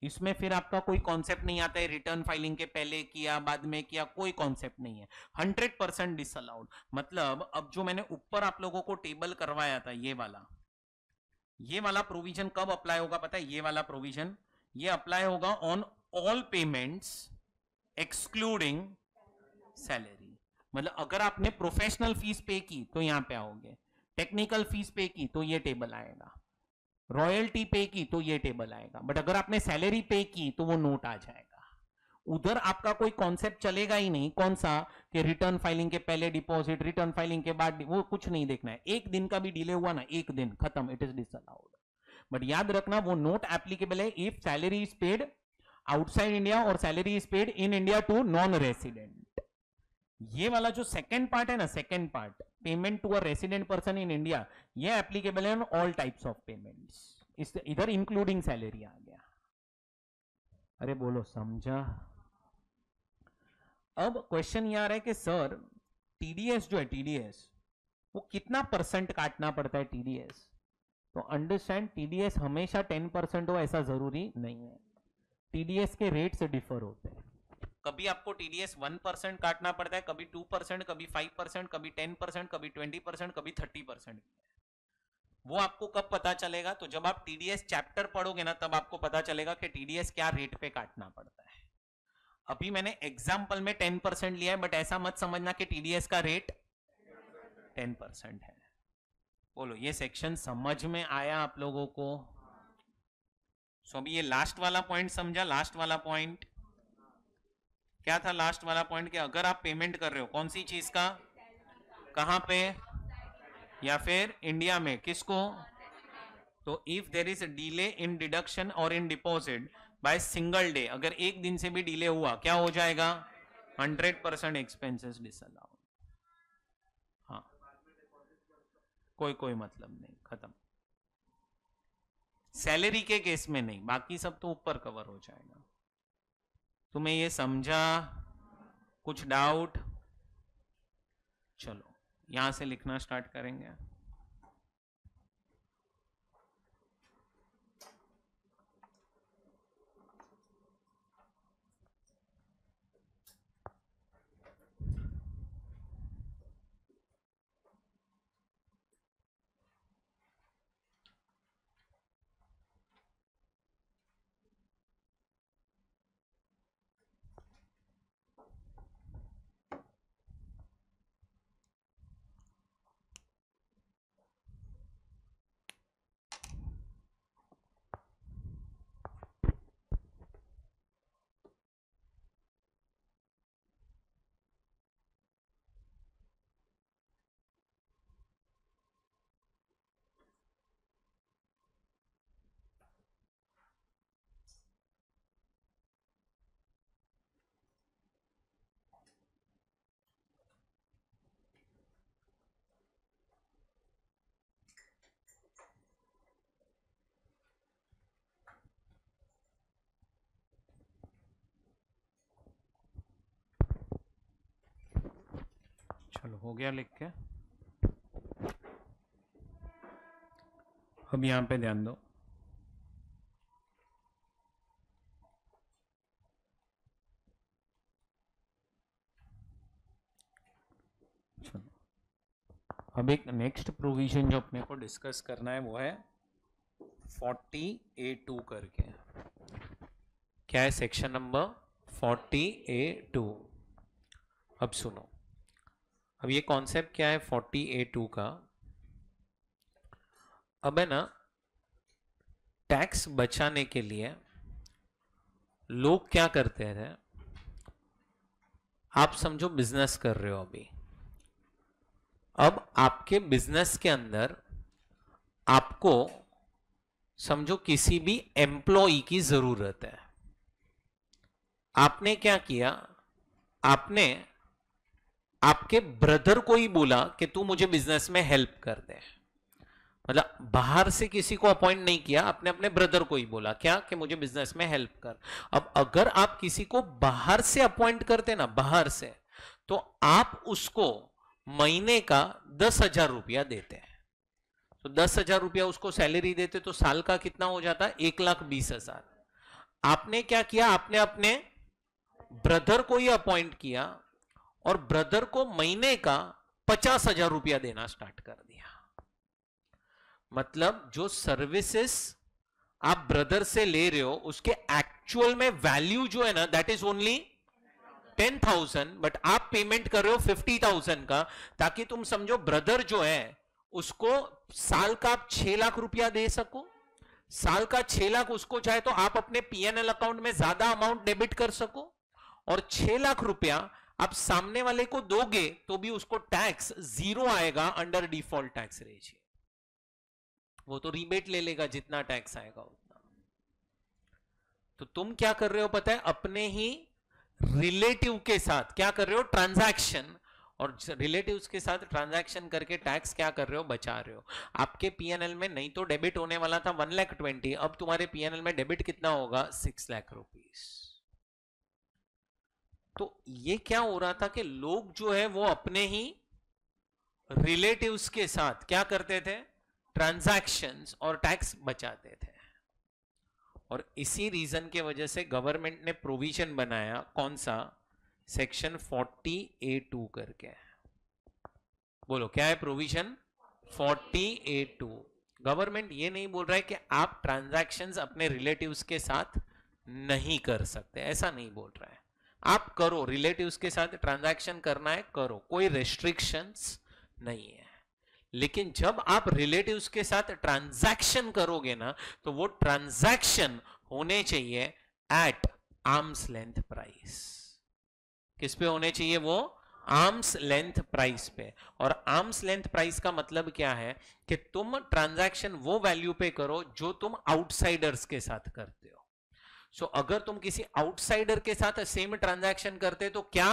B: इसमें फिर आपका कोई कॉन्सेप्ट नहीं आता है रिटर्न फाइलिंग के पहले किया बाद में किया, कोई कॉन्सेप्ट नहीं है, 100% डिसअलाउड। मतलब अब जो मैंने ऊपर आप लोगों को टेबल करवाया था, ये वाला प्रोविजन कब अप्लाई होगा पता है, ये वाला प्रोविजन ये अप्लाई होगा on all payments excluding salary. मतलब अगर आपने प्रोफेशनल फीस पे की तो यहां पे आओगे, टेक्निकल फीस पे की तो ये टेबल आएगा, रॉयल्टी पे की तो ये टेबल आएगा, बट अगर आपने सैलरी पे की तो वो नोट आ जाएगा। उधर आपका कोई कॉन्सेप्ट चलेगा ही नहीं, कौन सा, कि रिटर्न फाइलिंग के पहले डिपॉजिट, रिटर्न फाइलिंग के बाद, वो कुछ नहीं देखना है। एक दिन का भी डिले हुआ ना, एक दिन खत्म, इट इज डिसअलाउड। बट याद रखना वो नोट एप्लीकेबल है if salary is paid outside India or salary is paid in India to non resident. ये वाला जो सेकेंड पार्ट है ना, second part, payment to a resident person in India, ये एप्लीकेबल है on all types of payments. इधर including salary आ गया। अरे बोलो समझा? अब क्वेश्चन ये आ रहा है कि सर टीडीएस जो है, टीडीएस वो कितना परसेंट काटना पड़ता है टीडीएस? तो अंडरस्टैंड टीडीएस हमेशा 10% हो ऐसा जरूरी नहीं है, टीडीएस के रेट से डिफर होते हैं।
A: कभी आपको टीडीएस 1% काटना पड़ता है, कभी 2%, कभी 5%, कभी 10%, कभी 20%, कभी 30%। वो आपको कब पता चलेगा? तो जब आप टीडीएस चैप्टर पढ़ोगे ना, तब आपको पता चलेगा कि टीडीएस क्या रेट पे काटना पड़ता है। अभी मैंने एग्जाम्पल में 10% लिया है, बट ऐसा मत समझना कि टीडीएस का रेट 10% है। बोलो, ये सेक्शन समझ में आया आप लोगों को? सो अभी ये लास्ट वाला पॉइंट समझा। लास्ट वाला पॉइंट क्या था? लास्ट वाला पॉइंट कि अगर आप पेमेंट कर रहे हो कौन सी चीज का, कहां पे, या फिर इंडिया में, किसको? तो if there is delay in deduction और इन डिपॉजिट बाय सिंगल डे, अगर एक दिन से भी डिले हुआ, क्या हो जाएगा? 100% एक्सपेंसेस डिसअलाउड। हाँ, कोई मतलब नहीं, खत्म। सैलरी के केस में नहीं, बाकी सब तो ऊपर कवर हो जाएगा। तुम्हें ये समझा? कुछ डाउट? चलो यहां से लिखना स्टार्ट करेंगे। चलो हो गया लिख के। अब यहां पे ध्यान दो। चलो अब एक नेक्स्ट प्रोविजन जो अपने को डिस्कस करना है वो है 40A2 करके। क्या है? Section number 40A2। अब सुनो, अब ये कॉन्सेप्ट क्या है 40A2 का? अब है ना, टैक्स बचाने के लिए लोग क्या करते थे? आप समझो बिजनेस कर रहे हो अभी, अब आपके बिजनेस के अंदर आपको समझो किसी भी एम्प्लॉय की जरूरत है। आपने क्या किया? आपने आपके ब्रदर को ही बोला कि तू मुझे बिजनेस में हेल्प कर दे। मतलब बाहर से किसी को अपॉइंट नहीं किया, आपने अपने ब्रदर को ही बोला क्या कि मुझे बिजनेस में हेल्प कर। अब अगर आप किसी को बाहर से अपॉइंट करते ना, बाहर से, तो आप उसको महीने का 10,000 रुपया देते हैं। तो 10,000 रुपया उसको सैलरी देते तो साल का कितना हो जाता? 1,20,000। आपने क्या किया? आपने अपने ब्रदर को ही अपॉइंट किया और ब्रदर को महीने का 50,000 रुपया देना स्टार्ट कर दिया। मतलब जो सर्विसेज आप ब्रदर से ले रहे हो उसके एक्चुअल में वैल्यू जो है ना, दैट इज ओनली 10,000, बट आप पेमेंट कर रहे हो 50,000 का, ताकि तुम समझो ब्रदर जो है उसको साल का आप 6 लाख रुपया दे सको। साल का 6 लाख उसको चाहे तो आप अपने पीएनएल अकाउंट में ज्यादा अमाउंट डेबिट कर सको, और 6 लाख रुपया आप सामने वाले को दोगे तो भी उसको टैक्स 0 आएगा अंडर डिफॉल्ट टैक्स रेशियो। वो तो रिबेट ले लेगा, जितना टैक्स आएगा उतना। तो तुम क्या कर रहे हो पता है? अपने ही रिलेटिव के साथ क्या कर रहे हो? ट्रांजैक्शन। और रिलेटिव्स के साथ ट्रांजैक्शन करके टैक्स क्या कर रहे हो? बचा रहे हो। आपके पीएनएल में नहीं तो डेबिट होने वाला था 1,20,000, अब तुम्हारे पीएनएल में डेबिट कितना होगा? 6 लाख रुपीस। तो ये क्या हो रहा था कि लोग जो है वो अपने ही रिलेटिव्स के साथ क्या करते थे? ट्रांजैक्शंस और टैक्स बचाते थे। और इसी रीजन के वजह से गवर्नमेंट ने प्रोविजन बनाया, कौन सा, सेक्शन 40A2 करके। बोलो क्या है प्रोविजन? 40A2। गवर्नमेंट ये नहीं बोल रहा है कि आप ट्रांजैक्शंस अपने रिलेटिव्स के साथ नहीं कर सकते, ऐसा नहीं बोल रहा है। आप करो, रिलेटिव्स के साथ ट्रांजैक्शन करना है करो, कोई रेस्ट्रिक्शंस नहीं है। लेकिन जब आप रिलेटिव्स के साथ ट्रांजैक्शन करोगे ना, तो वो ट्रांजैक्शन होने चाहिए एट आर्म्स लेंथ प्राइस। किस पे होने चाहिए वो? आर्म्स लेंथ प्राइस पे। और आर्म्स लेंथ प्राइस का मतलब क्या है कि तुम ट्रांजैक्शन वो वैल्यू पे करो जो तुम आउटसाइडर्स के साथ करते हो। सो अगर तुम किसी आउटसाइडर के साथ सेम ट्रांजैक्शन करते तो क्या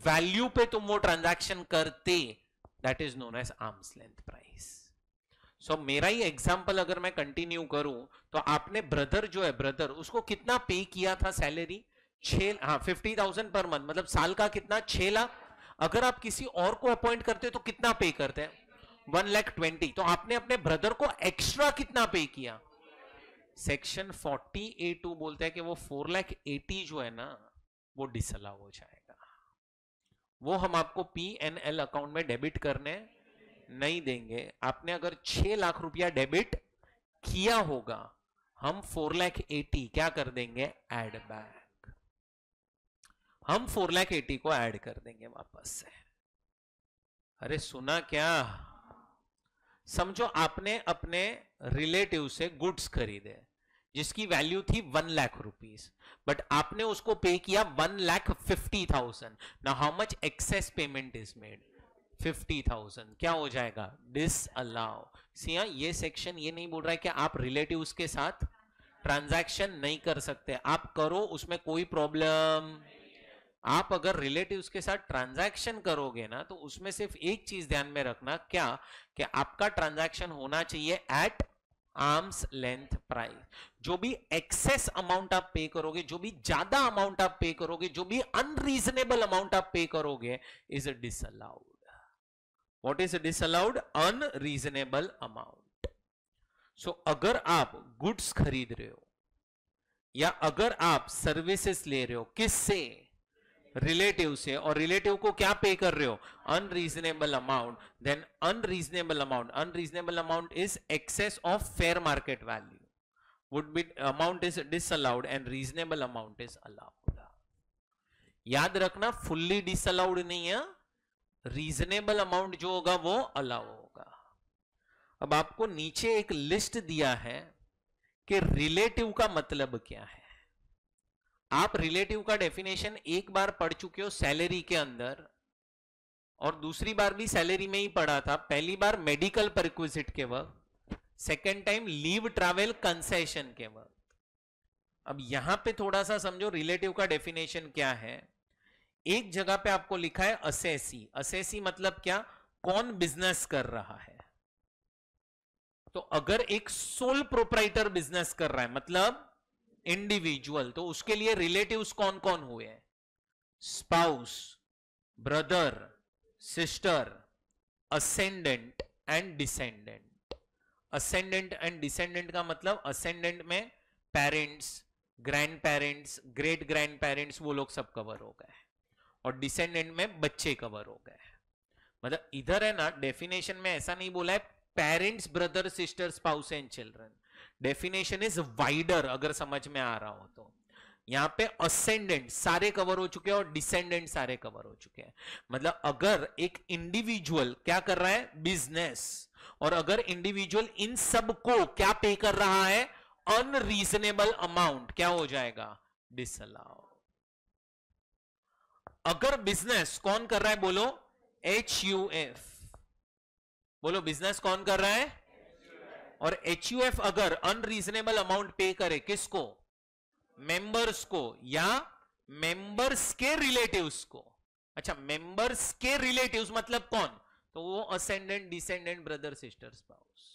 A: वैल्यू पे तुम वो ट्रांजैक्शन करते, that is known as arm's length price. So मेरा ही एग्जांपल अगर मैं कंटिन्यू करूं, तो आपने ब्रदर जो है, ब्रदर उसको कितना पे किया था सैलरी? 50,000 पर मंथ, मतलब साल का कितना? 6 लाख। अगर आप किसी और को अपॉइंट करते तो कितना पे करते हैं? 1,20,000। तो आपने अपने ब्रदर को एक्स्ट्रा कितना पे किया? सेक्शन 40A2 बोलता है कि वो 4,80,000 जो है ना, वो डिसअलाउ हो जाएगा। वो हम आपको P&L अकाउंट में डेबिट करने नहीं देंगे। आपने अगर 6 लाख रुपया डेबिट किया होगा, हम 4,80,000 क्या कर देंगे? Add back. हम 4,80,000 को ऐड कर देंगे वापस से। अरे सुना क्या? समझो आपने अपने रिलेटिव से गुड्स खरीदे जिसकी वैल्यू थी 1 लाख रुपीस, बट आपने उसको पे किया 1,50,000। Now how much access payment is made? 50,000। क्या हो जाएगा? डिसअलाउ। सिया ये सेक्शन ये नहीं बोल रहा है कि आप रिलेटिव्स के साथ ट्रांजैक्शन नहीं कर सकते, आप करो, उसमें कोई प्रॉब्लम। आप अगर रिलेटिव्स के साथ ट्रांजैक्शन करोगे ना, तो उसमें सिर्फ एक चीज ध्यान में रखना, क्या, कि आपका ट्रांजैक्शन होना चाहिए एट आर्म्स लेंथ प्राइस। जो भी एक्सेस अमाउंट आप पे करोगे, जो भी ज्यादा अमाउंट आप पे करोगे, जो भी अनरीजनेबल अमाउंट आप पे करोगे, is disallowed. What is disallowed? Unreasonable amount. So अगर आप गुड्स खरीद रहे हो या अगर आप सर्विसेज ले रहे हो, किससे? रिलेटिव से, और रिलेटिव को क्या पे कर रहे हो? Unreasonable amount. Then unreasonable amount is excess of fair market value, would be amount is disallowed and reasonable amount is allowed. याद रखना, फुल्ली डिसअलाउड नहीं है, रीजनेबल अमाउंट जो होगा वो अलाउ होगा। अब आपको नीचे एक लिस्ट दिया है कि रिलेटिव का मतलब क्या है। आप रिलेटिव का डेफिनेशन एक बार पढ़ चुके हो सैलरी के अंदर, और दूसरी बार भी सैलरी में ही पढ़ा था। पहली बार मेडिकल परक्विजिट के वक्त, second time leave travel concession के वक्त। अब यहां पे थोड़ा सा समझो रिलेटिव का डेफिनेशन क्या है। एक जगह पे आपको लिखा है असेसी। असेसी मतलब क्या? कौन बिजनेस कर रहा है। तो अगर एक सोल प्रोप्राइटर बिजनेस कर रहा है, मतलब इंडिविजुअल, तो उसके लिए रिलेटिव्स कौन कौन हुए? Spouse, brother, sister, ascendant and descendant. Ascendant and descendant का मतलब, असेंडेंट में parents, grand parents, great grand parents, वो लोग सब कवर हो गए, और डिसेंडेंट में बच्चे कवर हो गए। मतलब इधर है ना, डेफिनेशन में ऐसा नहीं बोला है parents, brother, sister, spouse and children. Definition is wider, अगर समझ में आ रहा हो तो। यहां पे असेंडेंट सारे कवर हो चुके हैं और डिसेंडेंट सारे कवर हो चुके हैं। मतलब अगर एक इंडिविजुअल क्या कर रहा है? बिजनेस, और अगर इंडिविजुअल इन सब को क्या पे कर रहा है? अनरीजनेबल अमाउंट, क्या हो जाएगा? डिसअलाउ। अगर बिजनेस कौन कर रहा है? बोलो HUF। बोलो बिजनेस कौन कर रहा है? और HUF अगर अनरीजनेबल अमाउंट पे करे, किसको? मेंबर्स को, या मेंबर्स के रिलेटिव्स को। अच्छा, मेंबर्स के रिलेटिव्स मतलब कौन? तो वो ascendant, descendant, brother, sister, spouse.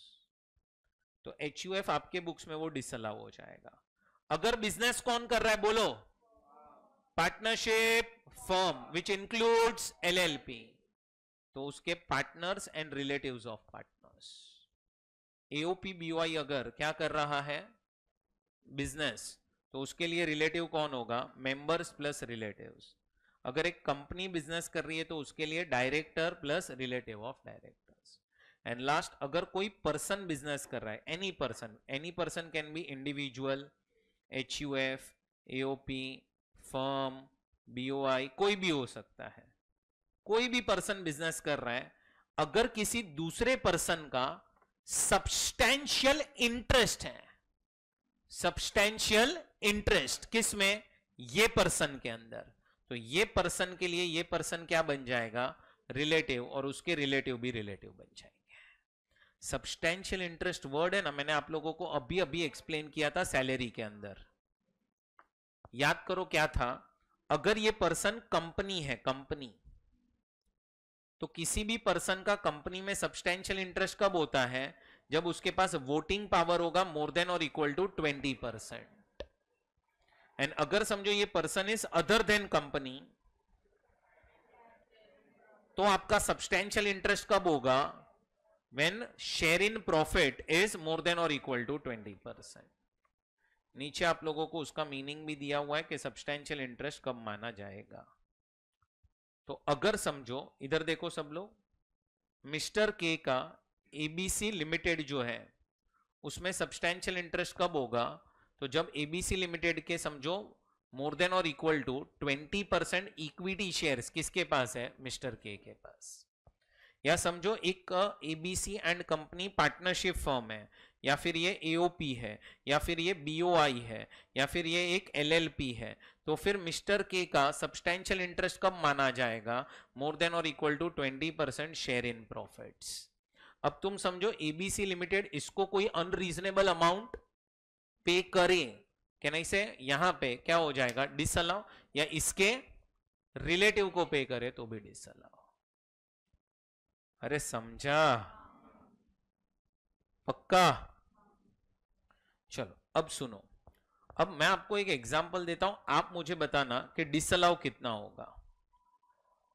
A: तो HUF आपके बुक्स में वो डिसअलाउ हो जाएगा। अगर बिजनेस कौन कर रहा है? बोलो partnership firm which includes LLP, तो उसके partners and relatives of partners. AOP BOI अगर क्या कर रहा है, बिजनेस, तो उसके लिए रिलेटिव कौन होगा, मेंबर्स प्लस रिलेटिव्स। अगर एक कंपनी बिजनेस कर रही है तो उसके लिए director plus relative of directors. And last, अगर कोई पर्सन बिजनेस कर रहा है, any person can be individual, HUF, AOP, firm, BOI, कोई भी हो सकता है। कोई भी पर्सन बिजनेस कर रहा है, अगर किसी दूसरे पर्सन का सब्सटैंशियल इंटरेस्ट है, सब्सटैंशियल इंटरेस्ट किसमें, ये पर्सन के अंदर, तो ये पर्सन के लिए ये पर्सन क्या बन जाएगा, रिलेटिव, और उसके रिलेटिव भी रिलेटिव बन जाएंगे। सब्सटैंशियल इंटरेस्ट वर्ड है ना, मैंने आप लोगों को अभी अभी एक्सप्लेन किया था सैलरी के अंदर। याद करो क्या था, अगर ये पर्सन कंपनी है, कंपनी, तो किसी भी पर्सन का कंपनी में सब्सटैंशियल इंटरेस्ट कब होता है, जब उसके पास वोटिंग पावर होगा मोर देन और इक्वल टू 20%। एंड अगर समझो ये person is other than company, तो आपका सब्सटैंशियल इंटरेस्ट कब होगा, when share in profit is more than और इक्वल टू 20%। नीचे आप लोगों को उसका मीनिंग भी दिया हुआ है कि सब्सटैंशियल इंटरेस्ट कब माना जाएगा। तो अगर समझो, इधर देखो सब लोग, मिस्टर के का एबीसी लिमिटेड जो है उसमें सब्सटैंशियल इंटरेस्ट कब होगा, तो जब एबीसी लिमिटेड के समझो मोर देन और इक्वल टू 20% इक्विटी शेयर्स किसके पास है, मिस्टर के पास। या समझो एक ABC and company partnership firm है, या फिर ये एओपी है, या फिर ये बीओआई है, या फिर ये एक एलएलपी है, तो फिर मिस्टर के का सब्सटैंशियल इंटरेस्ट कब माना जाएगा, मोर देन और equal to 20% share in profits. अब तुम समझो एबीसी लिमिटेड इसको कोई अनरीजनेबल अमाउंट पे करे, क्या नहीं से यहां पे क्या हो जाएगा, डिसअलाउ, या इसके रिलेटिव को पे करे तो भी डिसअलाउ। अरे समझा, पक्का। चलो अब सुनो, अब मैं आपको एक एग्जांपल देता हूं, आप मुझे बताना कि डिसअलाउ कितना होगा।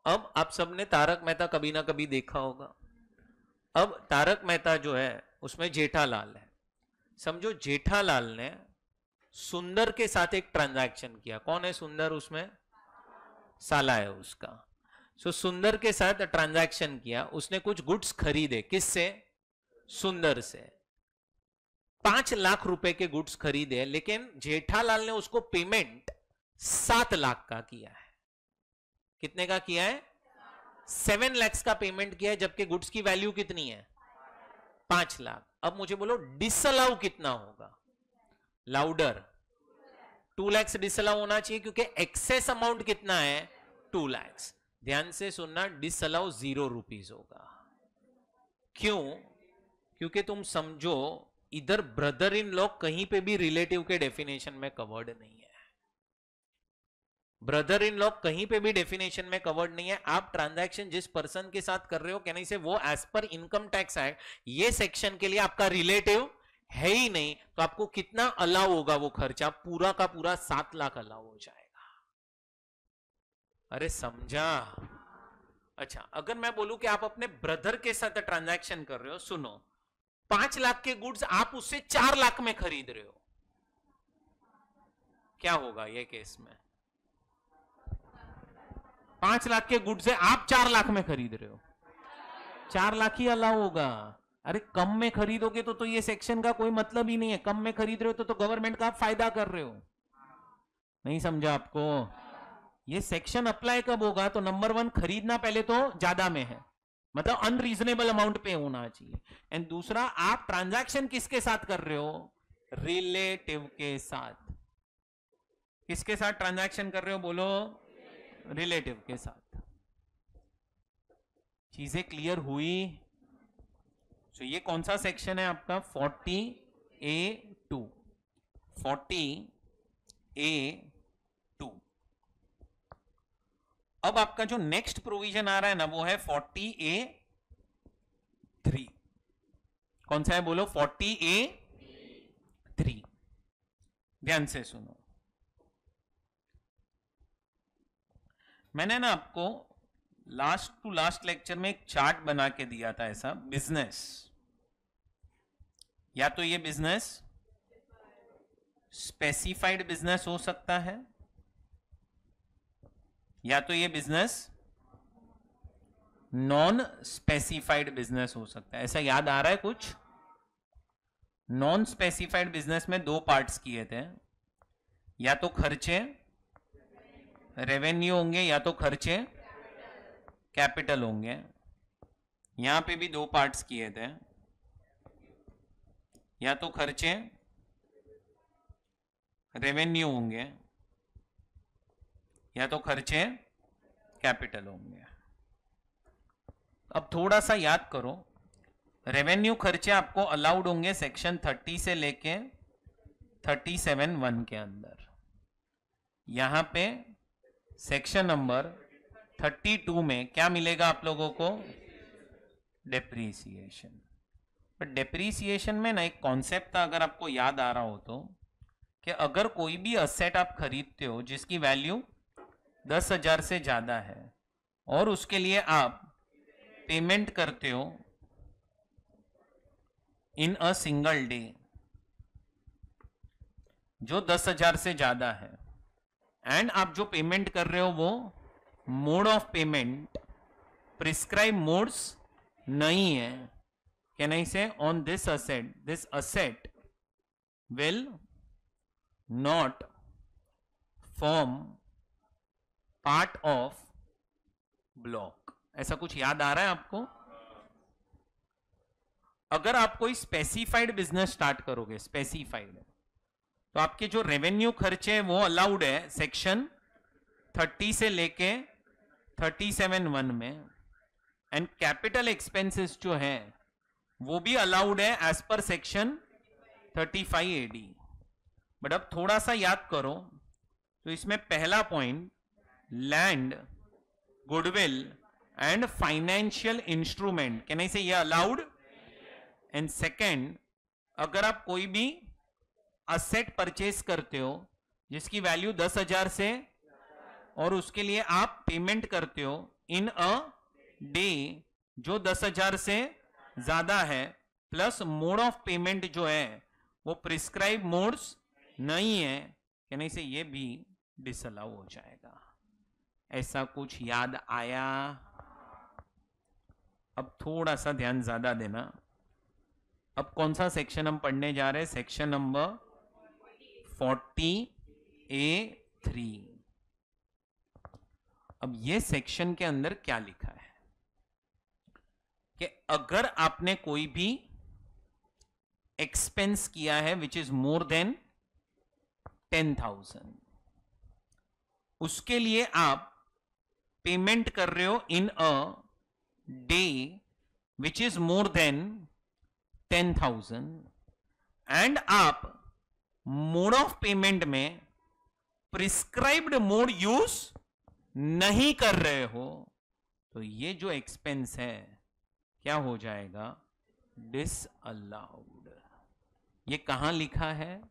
A: अब आप सबने तारक मेहता कभी ना कभी देखा होगा। अब तारक मेहता जो है उसमें जेठालाल है, समझो जेठालाल ने सुंदर के साथ एक ट्रांजैक्शन किया। कौन है सुंदर, उसमें साला है उसका। सो सुंदर के साथ ट्रांजैक्शन किया, उसने कुछ गुड्स खरीदे, किससे, सुंदर से। 5 लाख रुपए के गुड्स खरीदे, लेकिन जेठालाल ने उसको पेमेंट 7 लाख का किया है। कितने का किया है, 7 lakhs का पेमेंट किया है, जबकि गुड्स की वैल्यू कितनी है, 5 लाख। अब मुझे बोलो डिसअलाउ कितना होगा, लाउडर, 2 lakhs डिसअलाउ होना चाहिए, क्योंकि एक्सेस अमाउंट कितना है, 2 lakhs। ध्यान से सुनना, डिसअलाउ 0 रुपीज होगा। क्यों, क्योंकि तुम समझो इधर ब्रदर इन लॉ कहीं पे भी रिलेटिव के डेफिनेशन में कवर्ड नहीं है। ब्रदर इन लॉ कहीं पे भी डेफिनेशन में कवर्ड नहीं है। आप ट्रांजैक्शन जिस पर्सन के साथ कर रहे हो, कहने से वो as per income tax act ये सेक्शन के लिए आपका रिलेटिव है ही नहीं, तो आपको कितना अलाउ होगा वो खर्चा, पूरा का पूरा 7 लाख अलाउ हो जाएगा। अरे समझा। अच्छा, अगर मैं बोलूं कि आप अपने ब्रदर के साथ ट्रांजैक्शन कर रहे हो, सुनो, 5 लाख के गुड्स आप उससे 4 लाख में खरीद रहे हो, क्या होगा ये केस में, 5 लाख के गुड्स है, आप 4 लाख में खरीद रहे हो, 4 लाख ही अलाउ होगा। अरे कम में खरीदोगे तो ये सेक्शन का कोई मतलब ही नहीं है। कम में खरीद रहे हो तो गवर्नमेंट का आप फायदा कर रहे हो। नहीं समझा आपको, ये सेक्शन अप्लाई कब होगा, तो नंबर 1 खरीदना पहले तो ज्यादा में है, मतलब अनरीजनेबल अमाउंट पे होना चाहिए। एंड दूसरा, आप ट्रांजैक्शन किसके साथ कर रहे हो, रिलेटिव के साथ। किसके साथ ट्रांजैक्शन कर रहे हो, बोलो, रिलेटिव के साथ। चीजें क्लियर हुई। तो ये कौन सा सेक्शन है आपका, 40A2, 40A2। अब आपका जो नेक्स्ट प्रोविजन आ रहा है ना, वो है 40A3। कौन सा है, बोलो, 40A3। ध्यान से सुनो, मैंने ना आपको लास्ट टू लास्ट लेक्चर में एक चार्ट बना के दिया था, ऐसा बिजनेस,
B: या तो ये बिजनेस स्पेसिफाइड बिजनेस हो सकता है, या तो ये बिजनेस नॉन स्पेसिफाइड बिजनेस हो सकता है। ऐसा याद आ रहा है कुछ? नॉन स्पेसिफाइड बिजनेस में दो पार्ट्स किए थे, या तो खर्चे रेवेन्यू होंगे या तो खर्चे कैपिटल होंगे। यहां पे भी दो पार्ट्स किए थे, या तो खर्चे रेवेन्यू होंगे या तो खर्चे कैपिटल होंगे। अब थोड़ा सा याद करो, रेवेन्यू खर्चे आपको अलाउड होंगे सेक्शन 30 से लेके 37(1) के अंदर। यहां पे सेक्शन नंबर 32 में क्या मिलेगा आप लोगों को? डेप्रीसिएशन। पर डेप्रीसिएशन में ना एक कॉन्सेप्ट था, अगर आपको याद आ रहा हो तो, कि अगर कोई भी असेट आप खरीदते हो जिसकी वैल्यू 10,000 से ज्यादा है और उसके लिए आप पेमेंट करते हो इन अ सिंगल डे, जो 10,000 से ज्यादा है, एंड आप जो पेमेंट कर रहे हो वो mode of payment prescribe modes नहीं है, कैन आई से on this asset will not form part of block. ऐसा कुछ याद आ रहा है आपको? अगर आप कोई स्पेसिफाइड बिजनेस स्टार्ट करोगे, स्पेसिफाइड, तो आपके जो रेवेन्यू खर्चे वो अलाउड है सेक्शन 30 से लेके 37(1) में, एंड कैपिटल एक्सपेंसेस जो है वो भी अलाउड है as per section 35 AD। But अब थोड़ा सा याद करो, तो इसमें पहला point land, goodwill and financial instrument, can I से ये अलाउड? एंड सेकेंड, अगर आप कोई भी असेट परचेस करते हो जिसकी वैल्यू 10,000 से और उसके लिए आप पेमेंट करते हो इन अ डे जो 10,000 से ज्यादा है, प्लस मोड ऑफ पेमेंट जो है वो प्रिस्क्राइब मोड्स नहीं है, कहने से ये भी डिसअलाउ हो जाएगा। ऐसा कुछ याद आया? अब थोड़ा सा ध्यान ज्यादा देना। अब कौन सा सेक्शन हम पढ़ने जा रहे हैं? Section number 40A(3). अब ये सेक्शन के अंदर क्या लिखा है कि अगर आपने कोई भी एक्सपेंस किया है विच इज मोर देन 10,000, उसके लिए आप पेमेंट कर रहे हो in a day which is more than 10,000, and आप मोड ऑफ पेमेंट में प्रिस्क्राइब्ड मोड यूज नहीं कर रहे हो, तो ये जो एक्सपेंस है क्या हो जाएगा? डिसअलाउड। ये कहां लिखा है?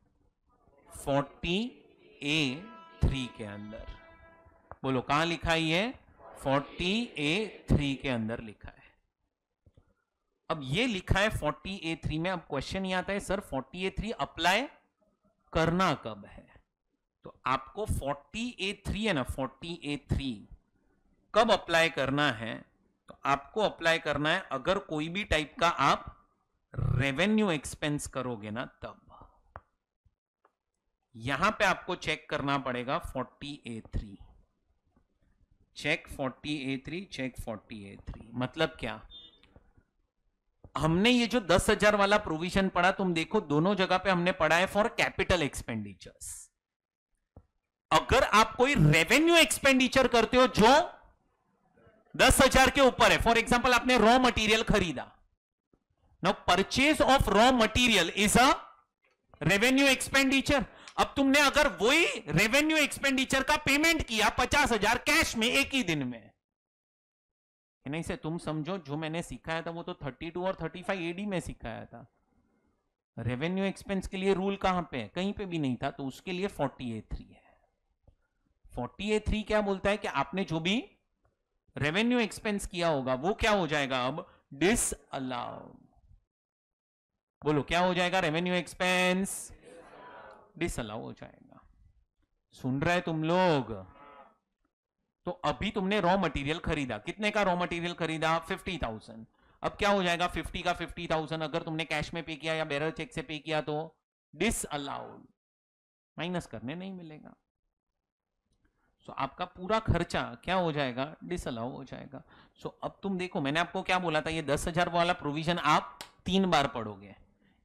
B: 40A(3) के अंदर। बोलो कहां लिखा है ये? 40A(3) के अंदर लिखा है। अब ये लिखा है 40A(3) में। अब क्वेश्चन ये आता है, सर 40A(3) अप्लाई करना कब है? तो आपको 40A(3) है ना, 40A(3) कब अप्लाई करना है? तो आपको अप्लाई करना है अगर कोई भी टाइप का आप रेवेन्यू एक्सपेंस करोगे ना, तब यहां पे आपको चेक करना पड़ेगा 40A(3). Check 40A(3), check 40A(3). मतलब क्या? हमने ये जो 10,000 वाला प्रोविजन पढ़ा, तुम देखो दोनों जगह पे हमने पढ़ा है फॉर कैपिटल एक्सपेंडिचर्स। अगर आप कोई रेवेन्यू एक्सपेंडिचर करते हो जो 10,000 के ऊपर है, फॉर एग्जांपल आपने रॉ मटेरियल खरीदा, now purchase of raw material is a revenue expenditure. अब तुमने अगर वही रेवेन्यू एक्सपेंडिचर का पेमेंट किया 50,000 कैश में एक ही दिन में, नहीं से तुम समझो जो मैंने सिखाया था वो तो 32 और 35 AD में सिखाया था। रेवेन्यू एक्सपेंस के लिए रूल कहां पे है? कहीं पे भी नहीं था, तो उसके लिए 40A(3) है। 40A(3) क्या बोलता है कि आपने जो भी रेवेन्यू एक्सपेंस किया होगा वो क्या हो जाएगा? अब डिसअलाउ। बोलो क्या हो जाएगा? रेवेन्यू एक्सपेंस डिसअलाउ हो जाएगा। सुन रहे तुम लोग? तो अभी तुमने रॉ मटेरियल खरीदा, कितने का रॉ मटेरियल खरीदा? 50,000। अब क्या हो जाएगा? 50 का 50,000 अगर तुमने कैश में पे किया या बेरर चेक से पे किया तो डिसअलाउड, माइनस करने नहीं मिलेगा। सो आपका पूरा खर्चा क्या हो जाएगा? डिसअलाउ हो जाएगा। सो अब तुम देखो, मैंने आपको क्या बोला था, ये 10,000 वाला प्रोविजन आप 3 बार पढ़ोगे।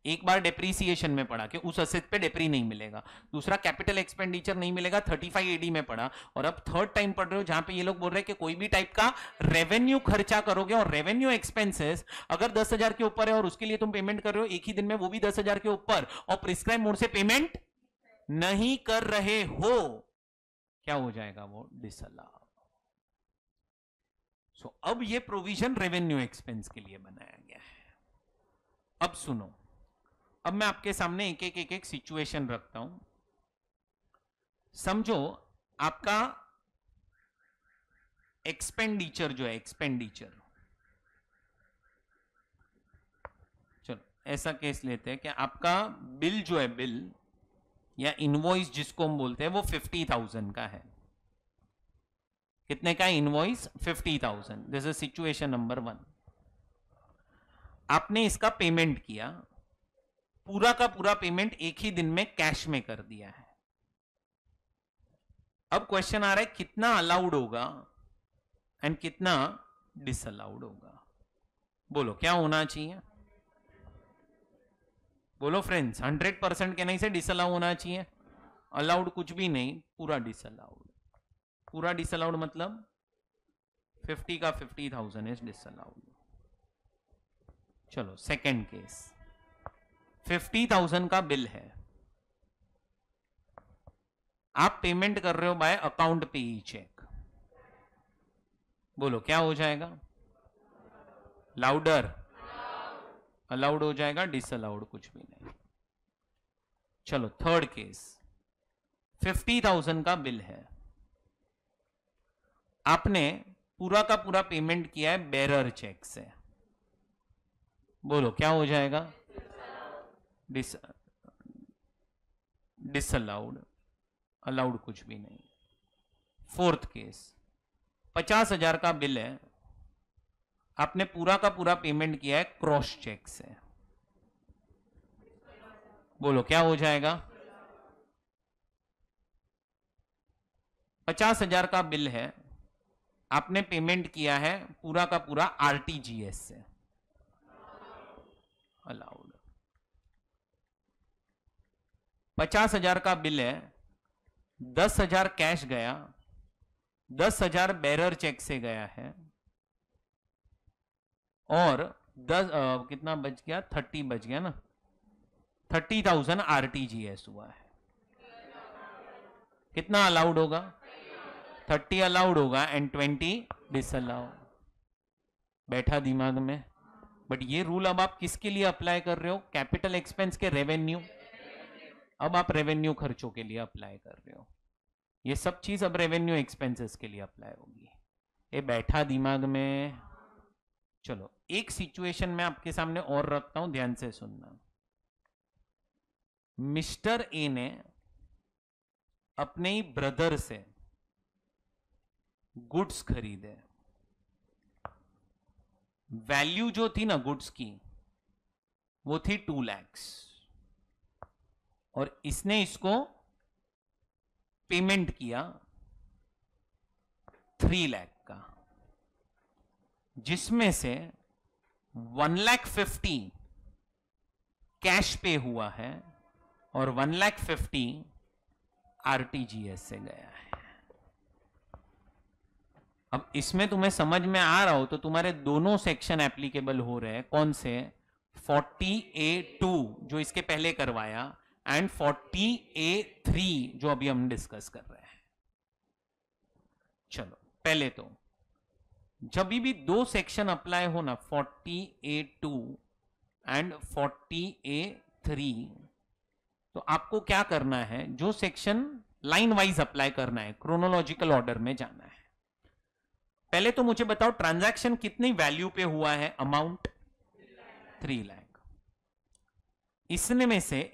B: एक बार डेप्रीसिएशन में पढ़ा कि उस असेट पे डेप्री नहीं मिलेगा, दूसरा कैपिटल एक्सपेंडिचर नहीं मिलेगा 35 एडी में पढ़ा, और अब थर्ड टाइम पढ़ रहे हो जहां पे ये लोग बोल रहे हैं कि कोई भी टाइप का रेवेन्यू खर्चा करोगे और रेवेन्यू एक्सपेंसेस अगर 10,000 के ऊपर है और उसके लिए तुम पेमेंट कर रहे हो एक ही दिन में, वो भी 10,000 के ऊपर, और प्रिस्क्राइब मोड से पेमेंट नहीं कर रहे हो, क्या हो जाएगा? वो डिसअलाउ। सो अब ये प्रोविजन रेवेन्यू एक्सपेंस के लिए बनाया गया है। अब सुनो, अब मैं आपके सामने एक एक सिचुएशन रखता हूं। समझो आपका एक्सपेंडिचर जो है, एक्सपेंडिचर, चलो ऐसा केस लेते हैं कि आपका बिल जो है, बिल या इनवॉइस जिसको हम बोलते हैं, वो 50,000 का है। कितने का invoice? 50,000। This is situation number 1। आपने इसका पेमेंट किया, पूरा का पूरा पेमेंट एक ही दिन में कैश में कर दिया है। अब क्वेश्चन आ रहा है कितना अलाउड होगा एंड कितना डिसअलाउड होगा। बोलो क्या होना चाहिए? बोलो फ्रेंड्स, 100% कहने से डिसअलाउ होना चाहिए। अलाउड कुछ भी नहीं, पूरा डिसअलाउड। पूरा डिसअलाउड मतलब 50 का 50,000 इज डिसअलाउड। चलो सेकंड केस, 50,000 का बिल है, आप पेमेंट कर रहे हो बाय अकाउंट पे ई चेक। बोलो क्या हो जाएगा? लाउडर। अलाउड हो जाएगा, डिसअलाउड कुछ भी नहीं। चलो थर्ड केस, 50,000 का बिल है, आपने पूरा का पूरा पेमेंट किया है बेरर चेक से। बोलो क्या हो जाएगा? डिसअलाउड। अलाउड कुछ भी नहीं। फोर्थ केस, 50,000 का बिल है, आपने पूरा का पूरा पेमेंट किया है क्रॉस चेक से। बोलो क्या हो जाएगा? 50,000 का बिल है, आपने पेमेंट किया है पूरा का पूरा आरटीजीएस से। अलाउड। 50,000 का बिल है, 10,000 कैश गया, 10,000 बेरर चेक से गया है, और 10 कितना बच गया? 30 बच गया ना, 30,000 आरटीजीएस हुआ है। कितना अलाउड होगा? 30 अलाउड होगा एंड 20 डिसअलाउ। बैठा दिमाग में? बट ये रूल अब आप किसके लिए अप्लाई कर रहे हो? कैपिटल एक्सपेंस के रेवेन्यू। अब आप रेवेन्यू खर्चों के लिए अप्लाई कर रहे हो। ये सब चीज अब रेवेन्यू एक्सपेंसेस के लिए अप्लाई होगी। ये बैठा दिमाग में? चलो एक सिचुएशन में आपके सामने और रखता हूं, ध्यान से सुनना। मिस्टर ए ने अपने ही ब्रदर से गुड्स खरीदे। वैल्यू जो थी ना गुड्स की, वो थी 2 लाख, और इसने इसको पेमेंट किया 3 लाख का, जिसमें से 1,50,000 कैश पे हुआ है और 1,50,000 आरटीजीएस से गया है। अब इसमें तुम्हें समझ में आ रहा हो तो तुम्हारे दोनों सेक्शन एप्लीकेबल हो रहे हैं। कौन से? 40A2 जो इसके पहले करवाया एंड 40A3 जो अभी हम डिस्कस कर रहे हैं। चलो पहले तो जब भी दो सेक्शन अप्लाई हो ना, 40A2 एंड 40A3, तो आपको क्या करना है? जो सेक्शन लाइन वाइज अप्लाई करना है, क्रोनोलॉजिकल ऑर्डर में जाना है। पहले तो मुझे बताओ ट्रांजैक्शन कितनी वैल्यू पे हुआ है? अमाउंट 3 लाख। इसमें से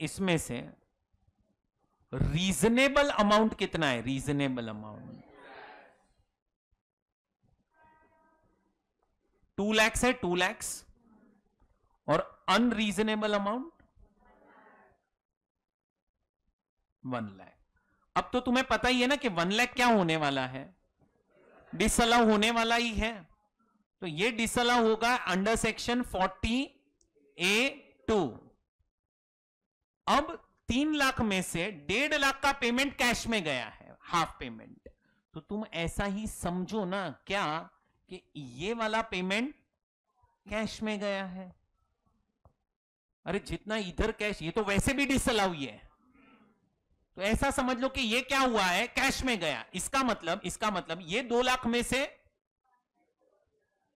B: रीजनेबल अमाउंट कितना है? रीजनेबल अमाउंट 2 लाख है, 2 लाख, और अनरीजनेबल अमाउंट 1 लाख। अब तो तुम्हें पता ही है ना कि 1 लाख क्या होने वाला है, डिसअलाउ होने वाला ही है। तो ये डिसअलाउ होगा अंडर सेक्शन 40A(2). अब 3 लाख में से 1.5 लाख का पेमेंट कैश में गया है, हाफ पेमेंट। तो तुम ऐसा ही समझो ना क्या कि ये वाला पेमेंट कैश में गया है। अरे जितना इधर कैश, ये तो वैसे भी डिसअलाउ है, तो ऐसा समझ लो कि ये क्या हुआ है, कैश में गया। इसका मतलब ये 2 लाख में से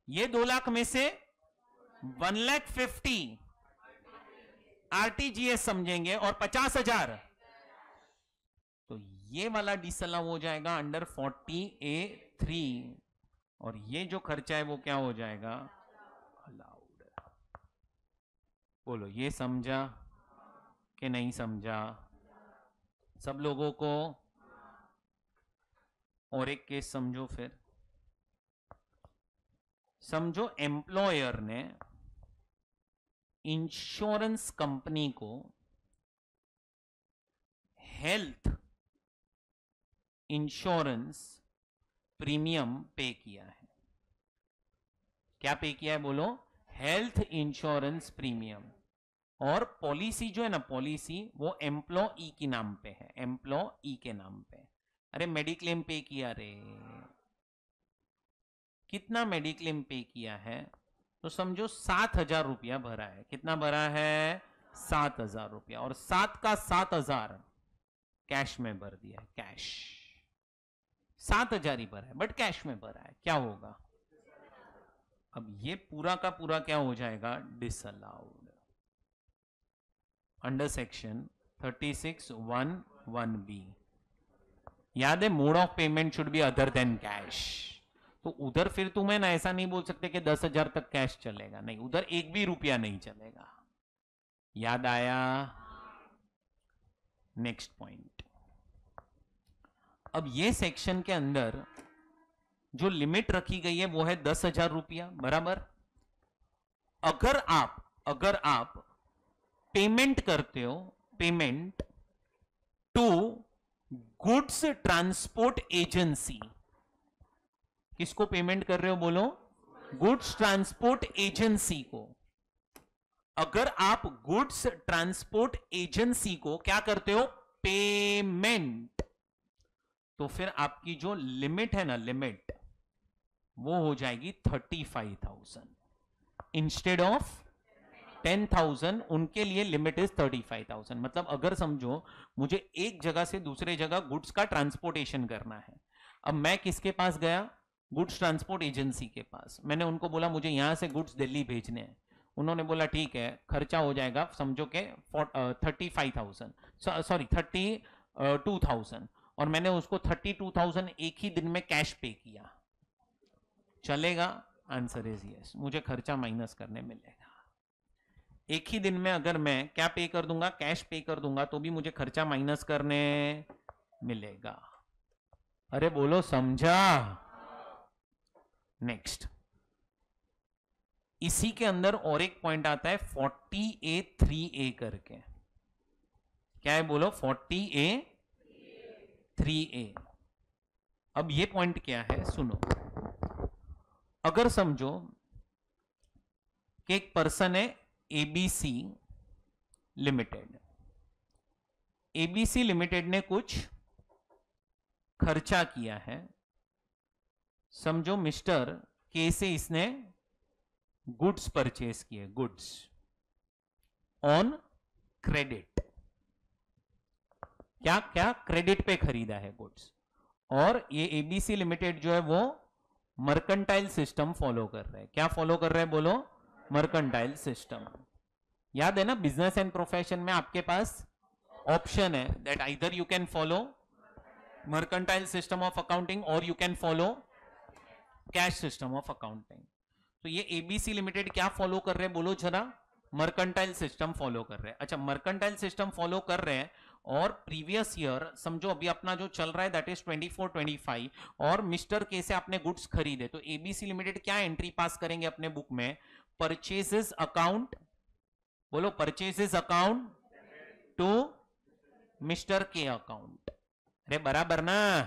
B: 1,50,000 आरटीजीएस समझेंगे और 50,000, तो ये वाला डिसअलाउ हो जाएगा अंडर 40A(3), और ये जो खर्चा है वो क्या हो जाएगा, अलाउड। बोलो ये समझा कि नहीं समझा सब लोगों को? और एक केस समझो फिर। समझो एम्प्लॉयर ने इंश्योरेंस कंपनी को हेल्थ इंश्योरेंस प्रीमियम पे किया है। क्या पे किया है बोलो? Health insurance premium. और पॉलिसी जो है ना, पॉलिसी वो एम्प्लॉई के नाम पे है, एम्प्लॉई के नाम पे। अरे मेडिक्लेम पे किया रे, कितना मेडिक्लेम पे किया है? तो समझो 7,000 रुपया भरा है। कितना भरा है? 7,000 रुपया, और 7 का 7,000 कैश में भर दिया है। कैश 7,000 ही भरा है, बट कैश में भरा है। क्या होगा? अब ये पूरा का पूरा क्या हो जाएगा? Disallowed under section 36(1)(1)(b). याद है, mode of payment should be other than cash. तो उधर फिर तुम्हें ना ऐसा नहीं बोल सकते कि 10,000 तक कैश चलेगा, नहीं, उधर 1 भी रुपया नहीं चलेगा। याद आया? Next point. अब ये सेक्शन के अंदर जो लिमिट रखी गई है वो है 10,000 रुपया, बराबर। अगर आप पेमेंट करते हो, payment to goods transport agency. किसको पेमेंट कर रहे हो बोलो? गुड्स ट्रांसपोर्ट एजेंसी को। अगर आप गुड्स ट्रांसपोर्ट एजेंसी को क्या करते हो? पेमेंट, तो फिर आपकी जो लिमिट है ना, लिमिट वो हो जाएगी 35,000 इंस्टेड ऑफ 10,000। उनके लिए लिमिट इज 35,000। मतलब अगर समझो मुझे एक जगह से दूसरे जगह गुड्स का ट्रांसपोर्टेशन करना है, अब मैं किसके पास गया? गुड्स ट्रांसपोर्ट एजेंसी के पास। मैंने उनको बोला मुझे यहां से गुड्स दिल्ली भेजने हैं। उन्होंने बोला ठीक है, खर्चा हो जाएगा समझो के 32,000, और मैंने उसको 32,000 एक ही दिन में कैश पे किया। चलेगा? Answer is yes. मुझे खर्चा माइनस करने मिलेगा। एक ही दिन में अगर मैं क्या पे कर दूंगा? कैश पे कर दूंगा, तो भी मुझे खर्चा माइनस करने मिलेगा। अरे बोलो समझा? नेक्स्ट, इसी के अंदर और एक पॉइंट आता है 40A(3)(a) करके। क्या है बोलो? 40A(3)(a). अब ये पॉइंट क्या है सुनो। अगर समझो कि एक पर्सन है ABC लिमिटेड। ABC लिमिटेड ने कुछ खर्चा किया है। समझो मिस्टर के से इसने गुड्स परचेज किए, गुड्स ऑन क्रेडिट। क्या क्या? क्रेडिट पे खरीदा है गुड्स। और ये ABC लिमिटेड जो है वो मर्केंटाइल सिस्टम फॉलो कर रहे हैं। क्या फॉलो कर रहे हैं बोलो? Mercantile system. याद है ना, बिजनेस एंड प्रोफेशन में आपके पास ऑप्शन है that either you can follow mercantile system of accounting or you can follow cash system of accounting. तो ये ABC लिमिटेड क्या फॉलो कर रहे हैं बोलो जरा? मर्केंटाइल सिस्टम फॉलो कर रहे हैं। अच्छा, मर्केंटाइल सिस्टम फॉलो कर रहे हैं और प्रीवियस ईयर समझो अभी अपना जो चल रहा है दैट इज 24-25 और मिस्टर के से आपने गुड्स खरीदे, तो एबीसी लिमिटेड क्या एंट्री पास करेंगे अपने बुक में? परचेसेस अकाउंट, बोलो परचेसेस अकाउंट टू मिस्टर के अकाउंट। अरे बराबर ना?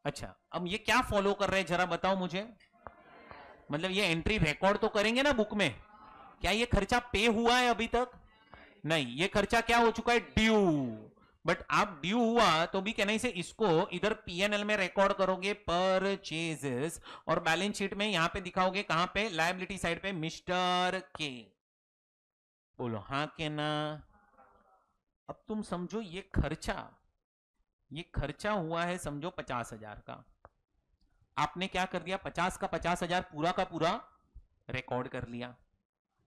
B: अच्छा, अब ये क्या फॉलो कर रहे हैं जरा बताओ मुझे। मतलब ये एंट्री रिकॉर्ड तो करेंगे ना बुक में। क्या ये खर्चा पे हुआ है अभी तक? नहीं, ये खर्चा क्या हो चुका है? ड्यू। बट आप ड्यू हुआ तो भी कहने से इसको इधर पीएनएल में रिकॉर्ड करोगे परचेजेस और बैलेंस शीट में यहां पे दिखाओगे कहां पे? लायबिलिटी साइड पे मिस्टर के। बोलो हाँ के ना? अब तुम समझो ये खर्चा हुआ है समझो 50,000 का। आपने क्या कर दिया? 50 का 50,000 पूरा का पूरा रिकॉर्ड कर लिया।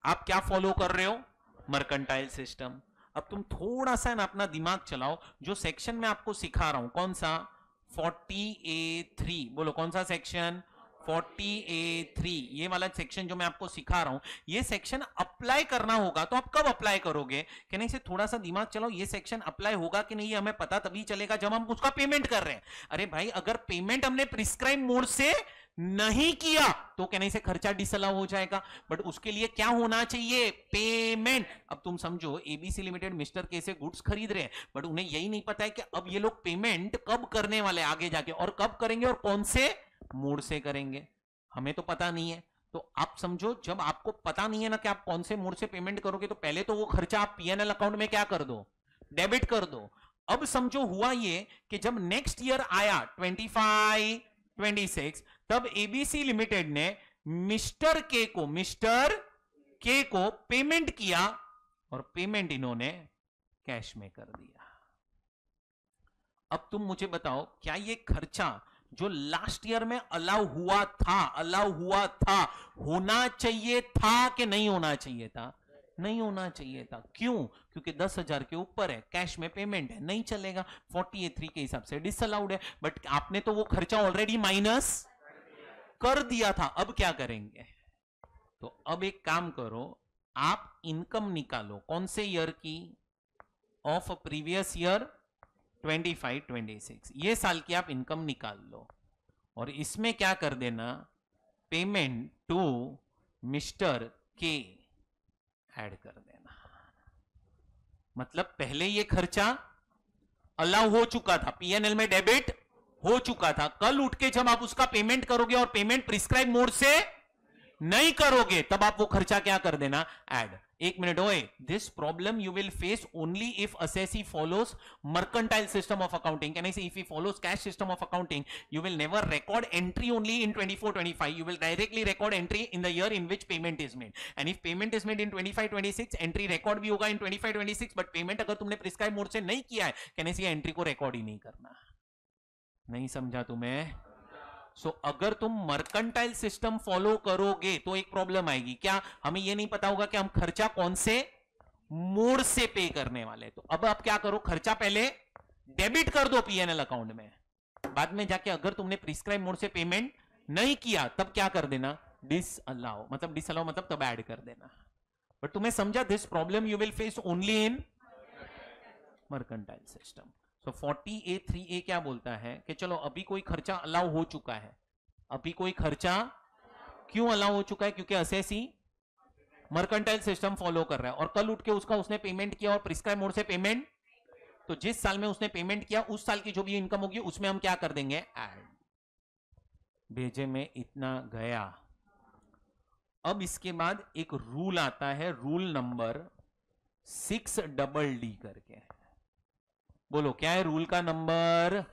B: आप क्या फॉलो कर रहे हो? Mercantile system. अब तुम थोड़ा सा ना अपना दिमाग चलाओ, जो सेक्शन में आपको सिखा रहा हूं कौन सा? 40A3। बोलो कौन सा सेक्शन? 40A3। ये वाला सेक्शन जो मैं आपको सिखा रहा हूं, ये सेक्शन अप्लाई करना होगा। तो आप कब अप्लाई करोगे? कि नहीं से थोड़ा सा दिमाग चलाओ, ये सेक्शन अप्लाई होगा कि नहीं हमें पता तभी चलेगा जब हम उसका पेमेंट कर रहे हैं। अरे भाई, अगर पेमेंट हमने प्रिस्क्राइब मोड से नहीं किया तो कहने से खर्चा डिसअलाउ हो जाएगा। बट उसके लिए क्या होना चाहिए? पेमेंट। अब तुम समझो एबीसी लिमिटेड मिस्टर के से गुड्स खरीद रहे हैं, बट उन्हें यही नहीं पता है कि अब ये लोग पेमेंट कब करने वाले आगे जाके, और कब करेंगे और कौन से मोड से करेंगे, हमें तो पता नहीं है। तो आप समझो जब आपको पता नहीं है ना कि आप कौन से मोड से पेमेंट करोगे, तो पहले तो वो खर्चा आप पीएनएल अकाउंट में क्या कर दो? डेबिट कर दो। अब समझो हुआ ये कि जब नेक्स्ट ईयर आया 25-26, तब एबीसी लिमिटेड ने मिस्टर के को पेमेंट किया और पेमेंट इन्होंने कैश में कर दिया। अब तुम मुझे बताओ, क्या ये खर्चा जो लास्ट ईयर में अलाउ हुआ था होना चाहिए था कि नहीं होना चाहिए था? नहीं होना चाहिए था। क्यों? क्योंकि 10,000 के ऊपर है, कैश में पेमेंट है, नहीं चलेगा। 40A3 के हिसाब से डिसअलाउड है। बट आपने तो वो खर्चा ऑलरेडी माइनस कर दिया था। अब क्या करेंगे? तो अब एक काम करो, आप इनकम निकालो। कौन से ईयर की? Of previous year 25-26। ये साल की आप इनकम निकाल लो और इसमें क्या कर देना? पेमेंट टू मिस्टर के ऐड कर देना। मतलब पहले ये खर्चा अलाउ हो चुका था, पीएनएल में डेबिट हो चुका था। कल उठ के जब आप उसका पेमेंट करोगे और पेमेंट प्रिस्क्राइब मोड से नहीं करोगे, तब आप वो खर्चा क्या कर देना? ऐड। एक मिनट ओए, this problem you will face only if assessee follows mercantile system of accounting. Can I say if he follows cash system of accounting, you will never record entry only in 24-25. You will directly record entry in the year in which payment is made. And if payment is made in 25-26, entry record भी होगा in 25-26, but payment अगर तुमने prescribe mode से नहीं किया है, can I say entry को record ही नहीं करना। नहीं समझा तुम्हें? अगर तुम मर्केंटाइल सिस्टम फॉलो करोगे तो एक प्रॉब्लम आएगी। क्या? हमें यह नहीं पता होगा कि हम खर्चा कौन से मोड से पे करने वाले। तो अब आप क्या करो, खर्चा पहले डेबिट कर दो पीएनएल अकाउंट में, बाद में जाके अगर तुमने प्रिस्क्राइब मोड से पेमेंट नहीं किया तब क्या कर देना? डिसअलाउ। मतलब तब ऐड कर देना। बट तुम्हें समझा? This problem you will face only in mercantile system. तो 40A3A क्या बोलता है कि चलो अभी कोई खर्चा अलाउ हो चुका है। अभी कोई खर्चा क्यों अलाउ हो चुका है? क्योंकि असेसी मर्केंटाइल सिस्टम फॉलो कर रहा है और कल उठ के उसने पेमेंट किया और प्रिस्क्राइब मोड से पेमेंट। तो जिस साल में उसने पेमेंट किया उस साल की जो भी इनकम होगी उसमें हम क्या कर देंगे? ऐड। भेजे में इतना गया। अब इसके बाद एक रूल आता है, रूल नंबर 6DD करके। बोलो क्या है रूल का नंबर?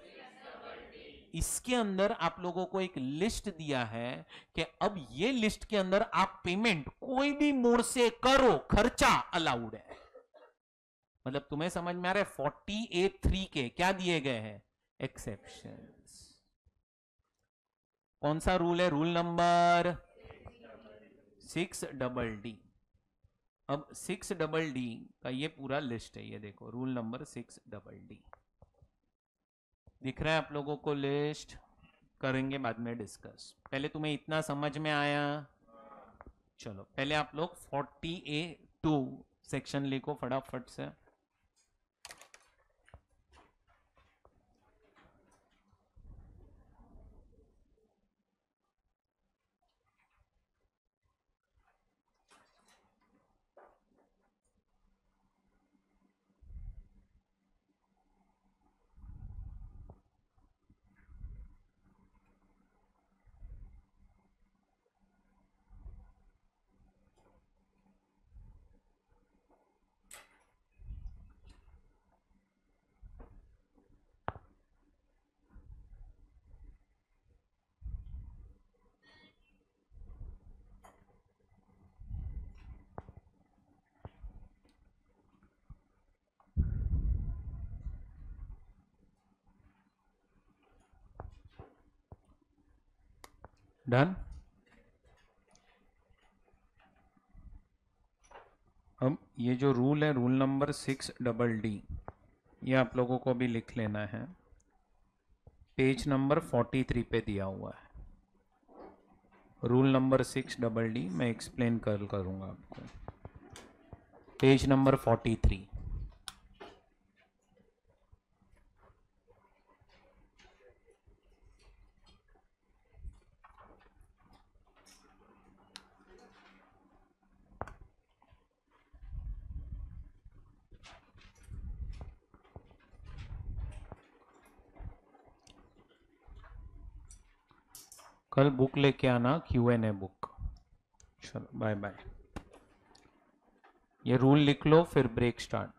B: इसके अंदर आप लोगों को एक लिस्ट दिया है कि अब ये लिस्ट के अंदर आप पेमेंट कोई भी मोड से करो, खर्चा अलाउड है। मतलब तुम्हें समझ में आ रहा है? 40A3 के क्या दिए गए हैं? एक्सेप्शंस। कौन सा रूल है? Rule number 6DD। अब 6DD का ये पूरा लिस्ट है, ये देखो रूल नंबर 6DD दिख रहा है आप लोगों को? लिस्ट करेंगे बाद में डिस्कस। पहले तुम्हें इतना समझ में आया? चलो पहले आप लोग 2 सेक्शन लिखो फटाफट से। डन। अब ये जो रूल है, रूल नंबर 6DD, ये आप लोगों को भी लिख लेना है। पेज नंबर 43 पे दिया हुआ है। रूल नंबर 6DD मैं एक्सप्लेन करूँगा आपको। Page number 43। कल बुक लेके आना, Q&A बुक। चलो बाय बाय। ये रूल लिख लो, फिर ब्रेक स्टार्ट।